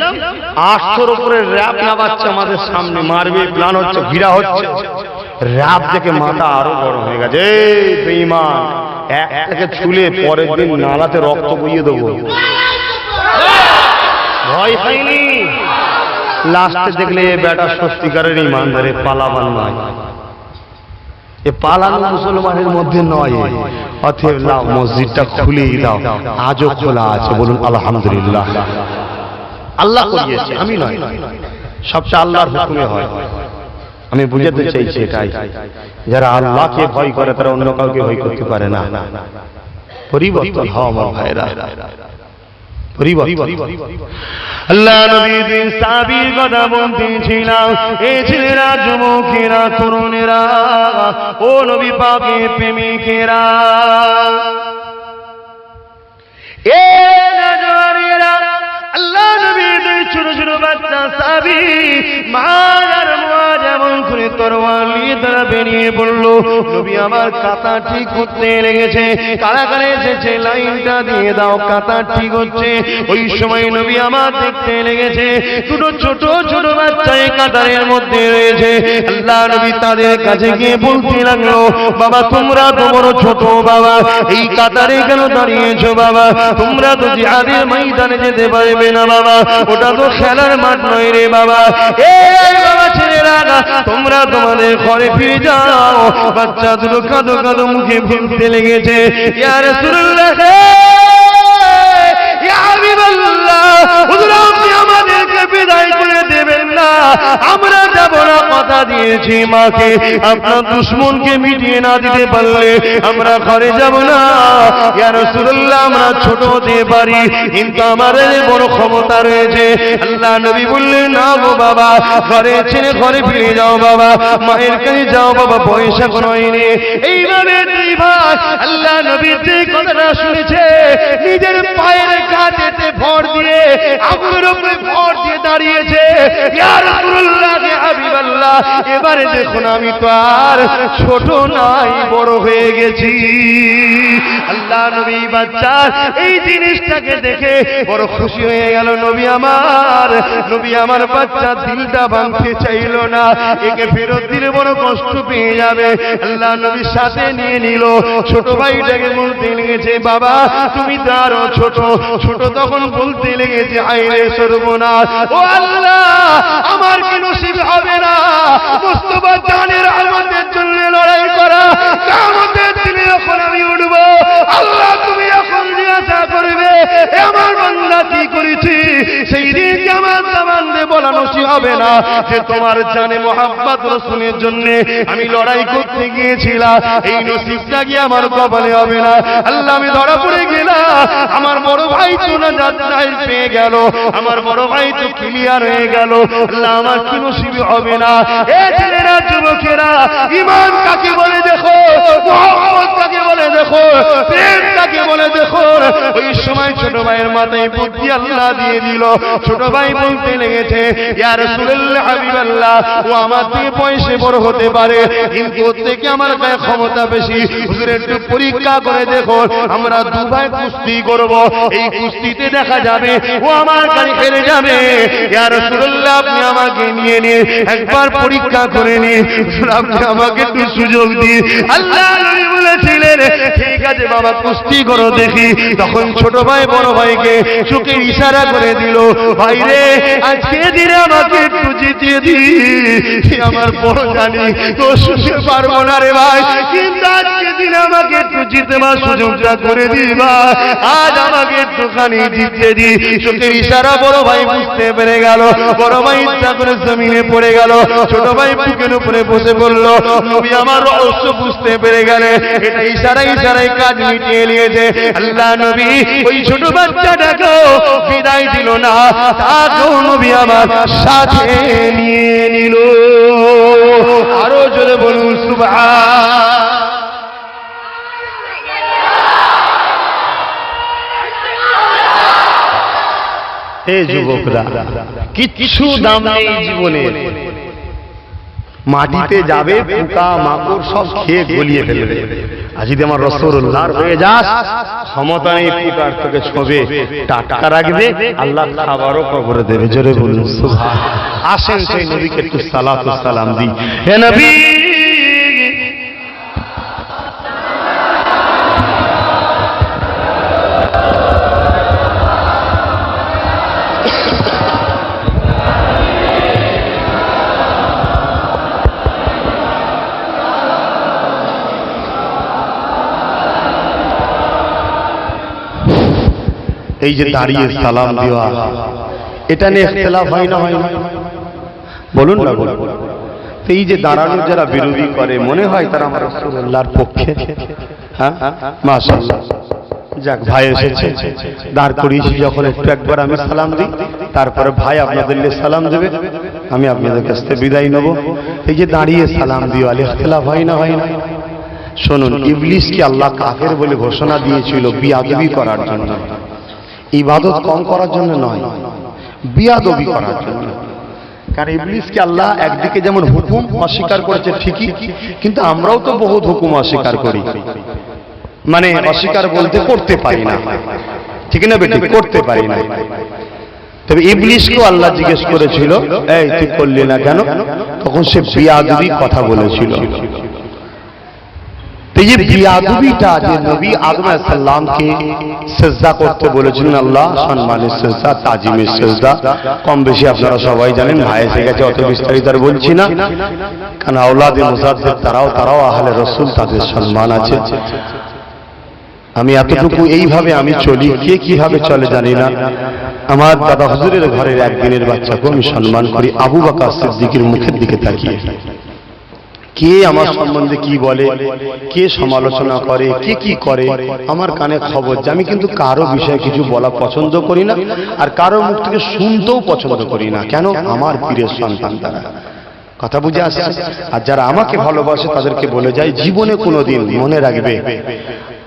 800-র উপরে র‍্যাব নামাচ্ছে আমাদের সামনে, মারবে প্ল্যান হচ্ছে, ঘিরা হচ্ছে। র‍্যাব দেখে মাথা আরো গরম হয়ে গেছে, বেঈমান একটাকে ছুলে পরের দিন নালাতে রক্ত বইয়ে দেবো। ভয় পাইনি। লাস্টে দেখলে বেটা সত্যিকারের ঈমানদারে পালাবার নয়, এ পালানো মুসলমানের মধ্যে নয়। অতএব লাও মসজিদটা খুলেই দাও, আজও খোলা আছে, বলুন আলহামদুলিল্লাহ। আল্লাহ করিয়েছে, আমি নয়, সবটা আল্লাহর হুকুমে হয়। আমি বুঝাতে চাইছি এটাই, যারা আল্লাহকে ভয় করে তারা অন্য কাউকে ভয় করতে পারে না। পরিবর্তন হও আমার ভাইরা, আল্লাহ নবীর সাহাবীর কথা বলতেছিলাম। এই ছেলেরা, যুবকেরা, তরুণেরা, ও নবী পাকের প্রেমিকেরা, এ নজওয়ানেরা, আল্লাহ নবীর ছোট ছোট বাচ্চা সাহাবী মার মুআজ এমন করে তরোয়ার নিয়ে তারা বেরিয়ে পড়ল। নবী আমার কাঁথা ঠিক করতে লেগেছে, কারাগারে এসেছে, লাইনটা দিয়ে দাও, কাঁথা ঠিক হচ্ছে। ওই সময় নবী আমার দেখতে লেগেছে দুটো ছোট ছোট বাচ্চা এই কাতারের মধ্যে রয়েছে। আল্লাহ নবী তাদের কাছে গিয়ে বলতে লাগলো, বাবা তোমরা তো বড় ছোট, বাবা এই কাতারে কেন দাঁড়িয়েছো? বাবা তোমরা তো জিহাদের ময়দানে যেতে পারবে না, বাবা ওটা তো খেলার মাঠ নয় রে বাবা। এই বাবা ছেলেরা, তোমরা তোমাদের ঘরে ফিরে যাও। বাচ্চা দুটো কাঁদো কাঁদো মুখে বলতে লেগেছে, ইয়া রাসূলুল্লাহ, ইয়া হাবিবাল্লাহ, হুজুর আপনি আমাদেরকে বিদায় করে দেবেন না, আমরা যাব না। কথা দিয়েছি মাকে, আপনার দুশমনকে মিটিয়ে না দিতে পারলে আমরা ঘরে যাব না। ইয়া রাসূলুল্লাহ, আমরা ছোট হতে পারি কিন্তু আমাদের বড় ক্ষমতা রয়েছে। আল্লাহ নবী বললেন, না গো বাবা, ঘরে ছেড়ে ঘরে ফিরে যাও বাবা, মায়ের কাছে যাও বাবা, পয়সা কোনো হয়নি। এইভাবে দুই ভাই আল্লাহ নবীর যে কথাটা শুনেছে, নিজের পায়ের কাঁধেতে ভর দিয়ে, আগুনের উপরে ভর দিয়ে দাঁড়িয়েছে। ইয়া রাসূলুল্লাহ, ইয়া হাবিবাল্লাহ, এবারে দেখুন আমি তো আর ছোট নাই, বড় হয়ে গেছি। আল্লাহ নবী বাচ্চার এই জিনিসটাকে দেখে বড় খুশি হয়ে গেল। নবী আমার বাচ্চা দিলটা ভাঙতে চাইল না, একে ফেরত দিলে বড় কষ্ট পেয়ে যাবে। আল্লাহ নবীর সাথে নিয়ে নিল। ছোট ভাইটাকে বলতে লেগেছে, বাবা তুমি তো আরো ছোট। ছোট তখন বলতে লেগেছে, আইরে সর্বনাশ, ও আল্লাহ আমার কি নসিব হবে না মুস্তাফা জানের আমাদের জন্য লড়াই করা? কিয়ামতের দিনে যখন আমি উঠবো যে তোমার জানে মোহাম্মদ রাসূলের জন্য আমি লড়াই করতে গিয়েছিলাম, এই নসিবটা কি আমার কপালে হবে না? আল্লাহ আমি ধরা পড়ে গেলাম, আমার বড় ভাই তো না জান্নাত পেয়ে গেল, আমার বড় ভাই তো ক্লিয়ার হয়ে গেল, আল্লাহ আমার কি নসিব হবে না? এ ছেলেরা, যুবকেরা, ঈমান কাকে বলে দেখো, মুহাম্মদ কাকে বলে দেখো, প্রেম কাকে বলে দেখো। ওই সময় ছোট ভাইয়ের মাথায় বুদ্ধি আল্লাহ দিয়ে দিল। ছোট ভাই বলতে লেগেছে, ইয়া রাসূলুল্লাহ, হাবিবাল্লাহ, ও আমার থেকে বয়সে বড় হতে পারে, কিন্তু ওর থেকে আমার গায়ে ক্ষমতা বেশি। হুজুর একটু পরীক্ষা করে দেখো, আমরা দু ভাই কুস্তি করব, এই কুস্তিতে দেখা যাবে ও আমার গায়ে হেরে যাবে। ইয়া রাসূলুল্লাহ, আপনি আমাকে নিয়ে নিন, একবার পরীক্ষা করে নিন, আপনি আমাকে একটু সুযোগ দিন। আল্লাহ নবী বলেছিলেন, ঠিক আছে বাবা, কুস্তি করো দেখি। তখন ছোট ভাই বড় ভাইকে চোখে ইশারা করে দিল, ভাই রে, আজকে দিনে আমাকে একটু জিতিয়ে দি, আমার বড় জানি তো শুনতে পারবো না রে ভাই, কিন্তু আজকে দিনে আমাকে একটু জিতবার সুযোগটা করে দিবা, আজ আমাকে একটুখানি জিততে দি। চোখের ইশারা বড় ভাই বুঝতে পেরে গেল, বড় ভাই ইচ্ছা করে জমিনে পড়ে গেল, ছোট ভাই বুকের উপরে বসে পড়ল। নবী আমার রহস্য বুঝতে পেরে গেলে, এটা ইশারায় কাজ মিটিয়ে নিয়েছে। আল্লাহ নবী ওই ছোট বাচ্চাটাকেও বিদায় দিল না, তাকেও নবী আমার সাথে নিয়ে নিল। আরো জোরে বলুন সুবহান। হে যুবকরা, কিচ্ছু দাম নেই জীবনে, মাটিতে যাবে, পোকা মাকড় সব খেয়ে গলিয়ে ফেলবে। আর যদি আমার রাসূলুল্লাহর হয়ে যাস, ক্ষমতা নেই পোকার তোকে ছোঁবে, টাটকা রাখবে, আল্লাহ খাবারও কবরে দেবে। জোরে বলুন সুবহান। আসেন সেই নবীকে একটু সালাত ও সালাম দিই। হে নবী, এই যে দাঁড়িয়ে সালাম দেওয়া, এটা নিয়ে ইখতিলাফ হয় না, হয় না? বলুন না, বলুন। এই যে দাঁড়ানো যারা বিরোধী করে, মনে হয় তারা আমার রাসূলুল্লাহর পক্ষে। হ্যাঁ, মাশাআল্লাহ। যাক, ভাই এসেছে, দাঁড় করিয়েছি যখন, একটু একবার আমি সালাম দিই, তারপরে ভাই আপনাদের সালাম দেবে, আমি আপনাদের কাছ থেকে বিদায় নেব। এই যে দাঁড়িয়ে সালাম দেওয়া, ইখতিলাফ হয় না, হয় না? শুনুন, ইবলিসকে আল্লাহ কাফের বলে ঘোষণা দিয়েছিল বিয়াদবি করার জন্য, ইবাদত কম করার জন্য নয়, বিয়াদবি করার জন্য। কারণ ইবলিসকে আল্লাহ একদিকে যেমন হুকুম অস্বীকার করেছে ঠিকই, কিন্তু আমরাও তো বহুত হুকুম অস্বীকার করি, মানে অস্বীকার বলতে করতে পারি না, ঠিক না বেটি? করতে পারি না। তবে ইবলিসকেও আল্লাহ জিজ্ঞেস করেছিল, এই তুই করলি না কেন? তখন সে বিয়াদবি কথা বলেছিল। এই যে বিয়াদবিটা, যে নবী আদম আলাইহিস সালামকে সিজদা করতে বলেছিলেন আল্লাহ, সম্মানের সিজদা, তাজিমের সিজদা, কম বেশি আপনারা সবাই জানেন, ভাই এসে গেছে, অত বিস্তারিত আর বলছি না, কারণ আওলাদে মুজাদ্দিদ তারাও আহলে রাসূল, তাদের সম্মান আছে। আমি এতটুকু এইভাবে আমি চলি, কে কিভাবে চলে জানি না। আমার দাদা হুজুরের ঘরের একদিনের বাচ্চাকে আমি সম্মান করি, আবু বকর সিদ্দিকের মুখের দিকে তাকিয়ে। কে আমার সম্বন্ধে কি বলে, কে সমালোচনা করে, কে কি করে, আমার কানে খবর যে আমি কিন্তু কারো বিষয়ে কিছু বলা পছন্দ করি না, আর কারো মুখ থেকে শুনতেও পছন্দ করি না। কেন? আমার পীরের সন্তান তারা। কথা বুঝে আসছে? আর যারা আমাকে ভালোবাসে তাদেরকে বলে যায়, জীবনে কোনোদিন মনে রাখবে,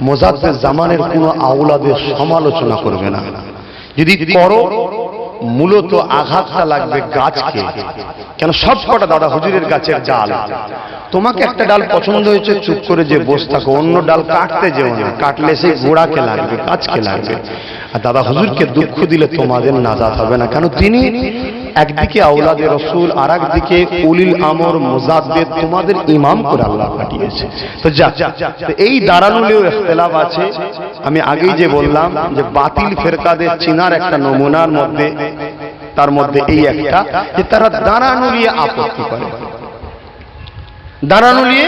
মুজাদ্দিদ জামানের কোনো আওলাদের সমালোচনা করবে না। যদি করো, মূলত আঘাতটা লাগবে গাছকে। কেন? সব কটা দাদা হুজুরের গাছের ডাল, তোমাকে একটা ডাল পছন্দ হয়েছে, চুপ করে যে বসে থাকো, অন্য ডাল কাটতে যেও না, কাটলে সেই গোড়াকে লাগবে, গাছকে লাগবে। আর দাদা হুজুরকে দুঃখ দিলে তোমাদের নাজাত হবে না। কেন? তিনি একদিকে আওলাদে রাসূল, আর একদিকে উলিল আমর মুজাদ্দিদ, তোমাদের ইমাম করে আল্লাহ পাঠিয়েছে। তো যা, এই দাঁড়ানোলেও ইখতিলাফ আছে। আমি আগেই যে বললাম যে বাতিল ফেরকাদের চিনার একটা নমুনার মধ্যে, তার মধ্যে এই একটা, যে তারা দাঁড়ানো নিয়ে আপত্তি করে, দাঁড়ানো নিয়ে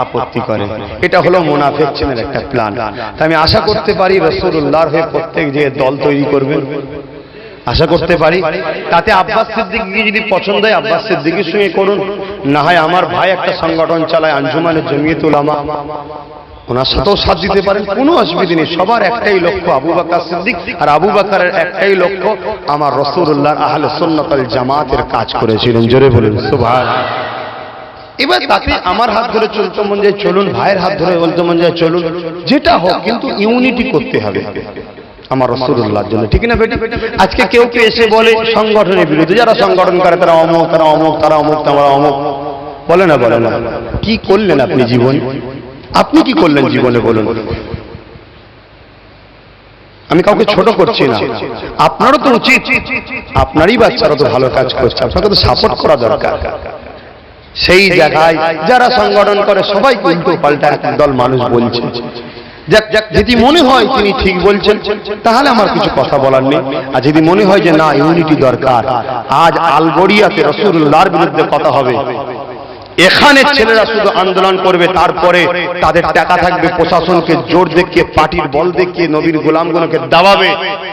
আপত্তি করে। এটা হলো মুনাফিক চিনের একটা প্ল্যান। তাই আমি আশা করতে পারি রাসূলুল্লাহর হয়ে প্রত্যেক যে দল তৈরি করবেন, আশা করতে পারি। তাতে আব্বাস সিদ্দিকীকে যদি পছন্দ হয় আব্বাস সিদ্দিকীর সঙ্গে করুন, না হয় আমার ভাই একটা সংগঠন চালায় আঞ্জুমানে জমিয়ত উলামা, ওনার সাথেও সাথ দিতে পারেন, কোনো অসুবিধা নেই। সবার একটাই লক্ষ্য আবু বকর সিদ্দিক, আর আবু বকরের একটাই লক্ষ্য আমার রাসূলুল্লাহর আহলে সুন্নাত ওয়াল জামাতের কাজ করেছিলেন। জোরে বলুন সুবহানাল্লাহ। এবার তাতে আমার হাত ধরে চলতে মন যায় চলুন, ভাইয়ের হাত ধরে বলতে মন যায় চলুন, যেটা হোক কিন্তু ইউনিটি করতে হবে আমার রাসূলুল্লাহর জন্য, ঠিক না বেটি? আজকে কেউ কেউ এসে বলে সংগঠনের বিরুদ্ধে, যারা সংগঠন করে তারা অমুক, তারা অমুক, তারা অমুক, তারা অমুক, বলে না বলে না। কি করলেন আপনি জীবনে? আপনি কি করলেন জীবনে বলুন? আমি কাউকে ছোট করছি না, আপনারও তো উচিত, আপনারই বাচ্চারা তো ভালো কাজ করছে, আপনাকে তো সাপোর্ট করা দরকার। সেই জায়গায় যারা সংগঠন করে সবাইকে উল্টো পাল্টা দল মানুষ বলছে, যদি মনে হয় তিনি ঠিক বলছেন তাহলে আমার কিছু কথা বলার নেই, আর যদি মনে হয় যে না ইউনিটি দরকার, আজ আলগড়িয়াতে রাসূলুল্লাহর বিরুদ্ধে কথা হবে, এখানে ছেলেরা শুধু আন্দোলন করবে, তারপরে তাদের টাকা থাকবে, প্রশাসনকে জোর দেখিয়ে পার্টির বল দেখিয়ে নবীর গোলামগুলোকে দাবাবে,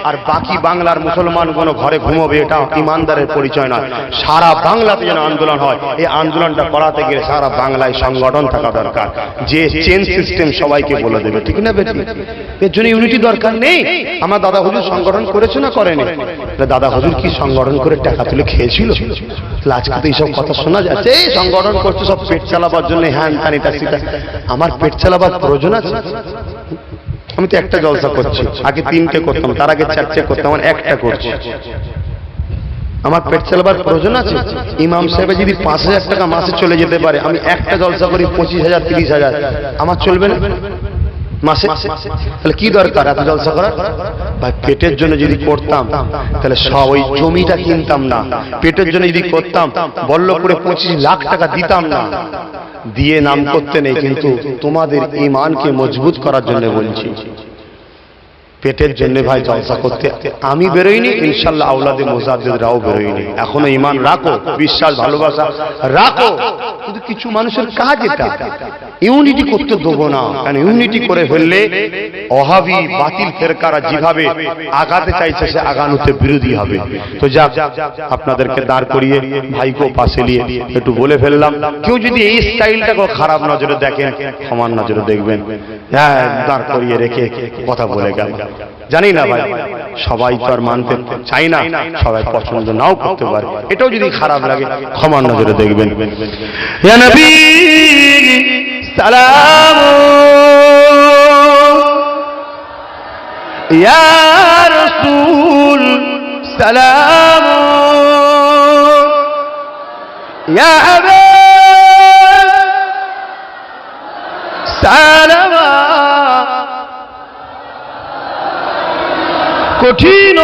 আর বাকি বাংলার মুসলমানগুলো ঘরে ঘুমাবে, এটা ইমানদারের পরিচয় নয়। সারা বাংলাতে যেন আন্দোলন হয়, এই আন্দোলনটা করাতে গেলে সারা বাংলায় সংগঠন থাকা দরকার, যে চেন সিস্টেম সবাইকে বলে দেবে, ঠিক না বেটি? এর জন্য ইউনিটি দরকার নেই। আমার দাদা হুজুর সংগঠন করেছে না করেনি? দাদা হুজুর কি সংগঠন করে টাকা তুলে খেয়েছিল? আজকে তো এইসব কথা শোনা যাচ্ছে, এই সংগঠন সব পেট চালাবার জন্য, হ্যান ত্যান এটা সেটা। আমার পেট চালাবার প্রয়োজন আছে? আমি তো একটা জলসা করছি, আগে 3টে করতাম, তার আগে 4টে করতাম, আমার একটা করছি। আমার পেট চালাবার প্রয়োজন আছে? ইমাম সাহেব যদি 5,000 টাকা মাসে চলে যেতে পারে, আমি একটা জলসা করি 25,000 30,000, আমার চলবে না মাসে? তাহলে কি দরকার এত জলসা করার? ভাই পেটের জন্য যদি করতাম তাহলে সব ওই জমিটা কিনতাম না, পেটের জন্য যদি করতাম বল্লভপুরে 25 লাখ টাকা দিতাম না, দিয়ে নাম করতে নেই, কিন্তু তোমাদের ঈমানকে মজবুত করার জন্য বলছি। পেটের জন্য ভাই জলসা করতে আমি বেরোইনি, ইনশাআল্লাহ আওলাদে মুজাদ্দিদরাও বেরোইনি। এখনো ঈমান রাখো, বিশ্বাস ভালোবাসা রাখো, কিন্তু কিছু মানুষের কাজ এটা, ইউনিটি করতে দেবো না, কারণ ইউনিটি করে ফেললে ওহাবি বাতিল ফেরকারা যেভাবে আগাতে চাইছে সে আগানোতে বিরোধী হবে। তো যাক, আপনাদেরকে দাঁড় করিয়ে ভাইকে পাশে নিয়ে একটু বলে ফেললাম। কেউ যদি এই স্টাইলটাকে খারাপ নজরে দেখেন, ক্ষমার নজরে দেখবেন। হ্যাঁ, দাঁড় করিয়ে রেখে কথা বলে গেল, জানি না ভাই, সবাই তো আর মানতে চাই না, সবাই পছন্দ নাও করতে পারে, এটাও যদি খারাপ লাগে ক্ষমার নজরে দেখবেন। ইয়া নবী সালাম, ইয়া রাসূল সালাম, ইয়া হাবিব সালাম। কঠিন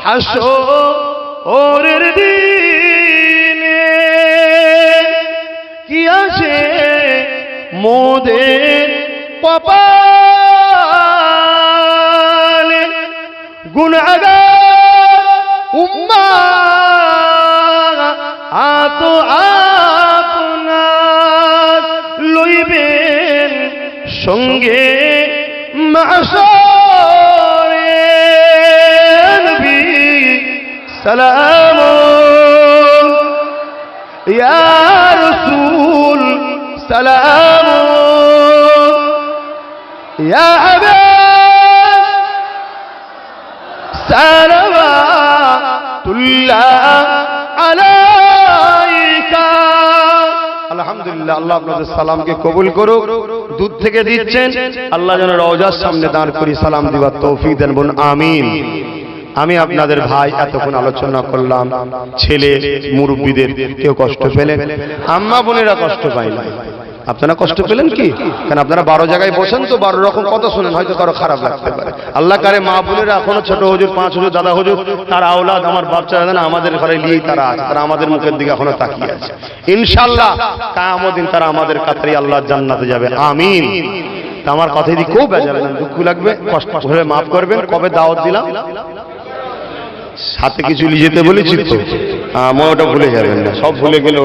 হাসরের দিনে কি আছে মোদের কপালে, গুনাহগার উম্মাহ আত আপনার লইবেন সঙ্গে মাহশরে। নবী সালাম, ইয়া রাসূল সালাম, ইয়া হাবিব সালাওয়াতুল্লাহ আলাইকা। আলহামদুলিল্লাহ, আল্লাহ আপনাদের সালামকে কবুল করুক। দুধ থেকে দিচ্ছেন, আল্লাহ যেন রওজার সামনে দাঁড় করি সালাম দিবার তৌফিক দেন, বলুন আমিন। আমি আপনাদের ভাই এতক্ষণ আলোচনা করলাম, ছেলে মুরব্বীদের কেউ কষ্ট পেলেন? আম্মা বোনেরা কষ্ট পায় না, আপনারা কষ্ট পেলেন কি? কারণ আপনারা 12 জায়গায় বসেন তো 12 রকম কথা শুনেন, হয়তো কারো খারাপ লাগতে পারে। আল্লাহ কারে মা বোনেরা এখনো ছোট হুজুর, 5 হুজুর, দাদা হুজুর, তার আওলাদ আমার বাচ্চারা না আমাদের ঘরে নিয়েই তারা আছে, তারা আমাদের মুখের দিকে এখনো তাকিয়ে আছে। ইনশাআল্লাহ কিয়ামত দিন তারা আমাদের কাতারে আল্লাহর জান্নাতে যাবে, আমিন। তা আমার কথা যদি কেউ বেজার না, দুঃখ লাগবে, কষ্ট হলে মাফ করবেন। কবে দাওয়াত দিলাম? সাথে কিছু নিয়ে যেতে বলেছি তো, ওটা ভুলে যাবেন না, সব ভুলে গেলে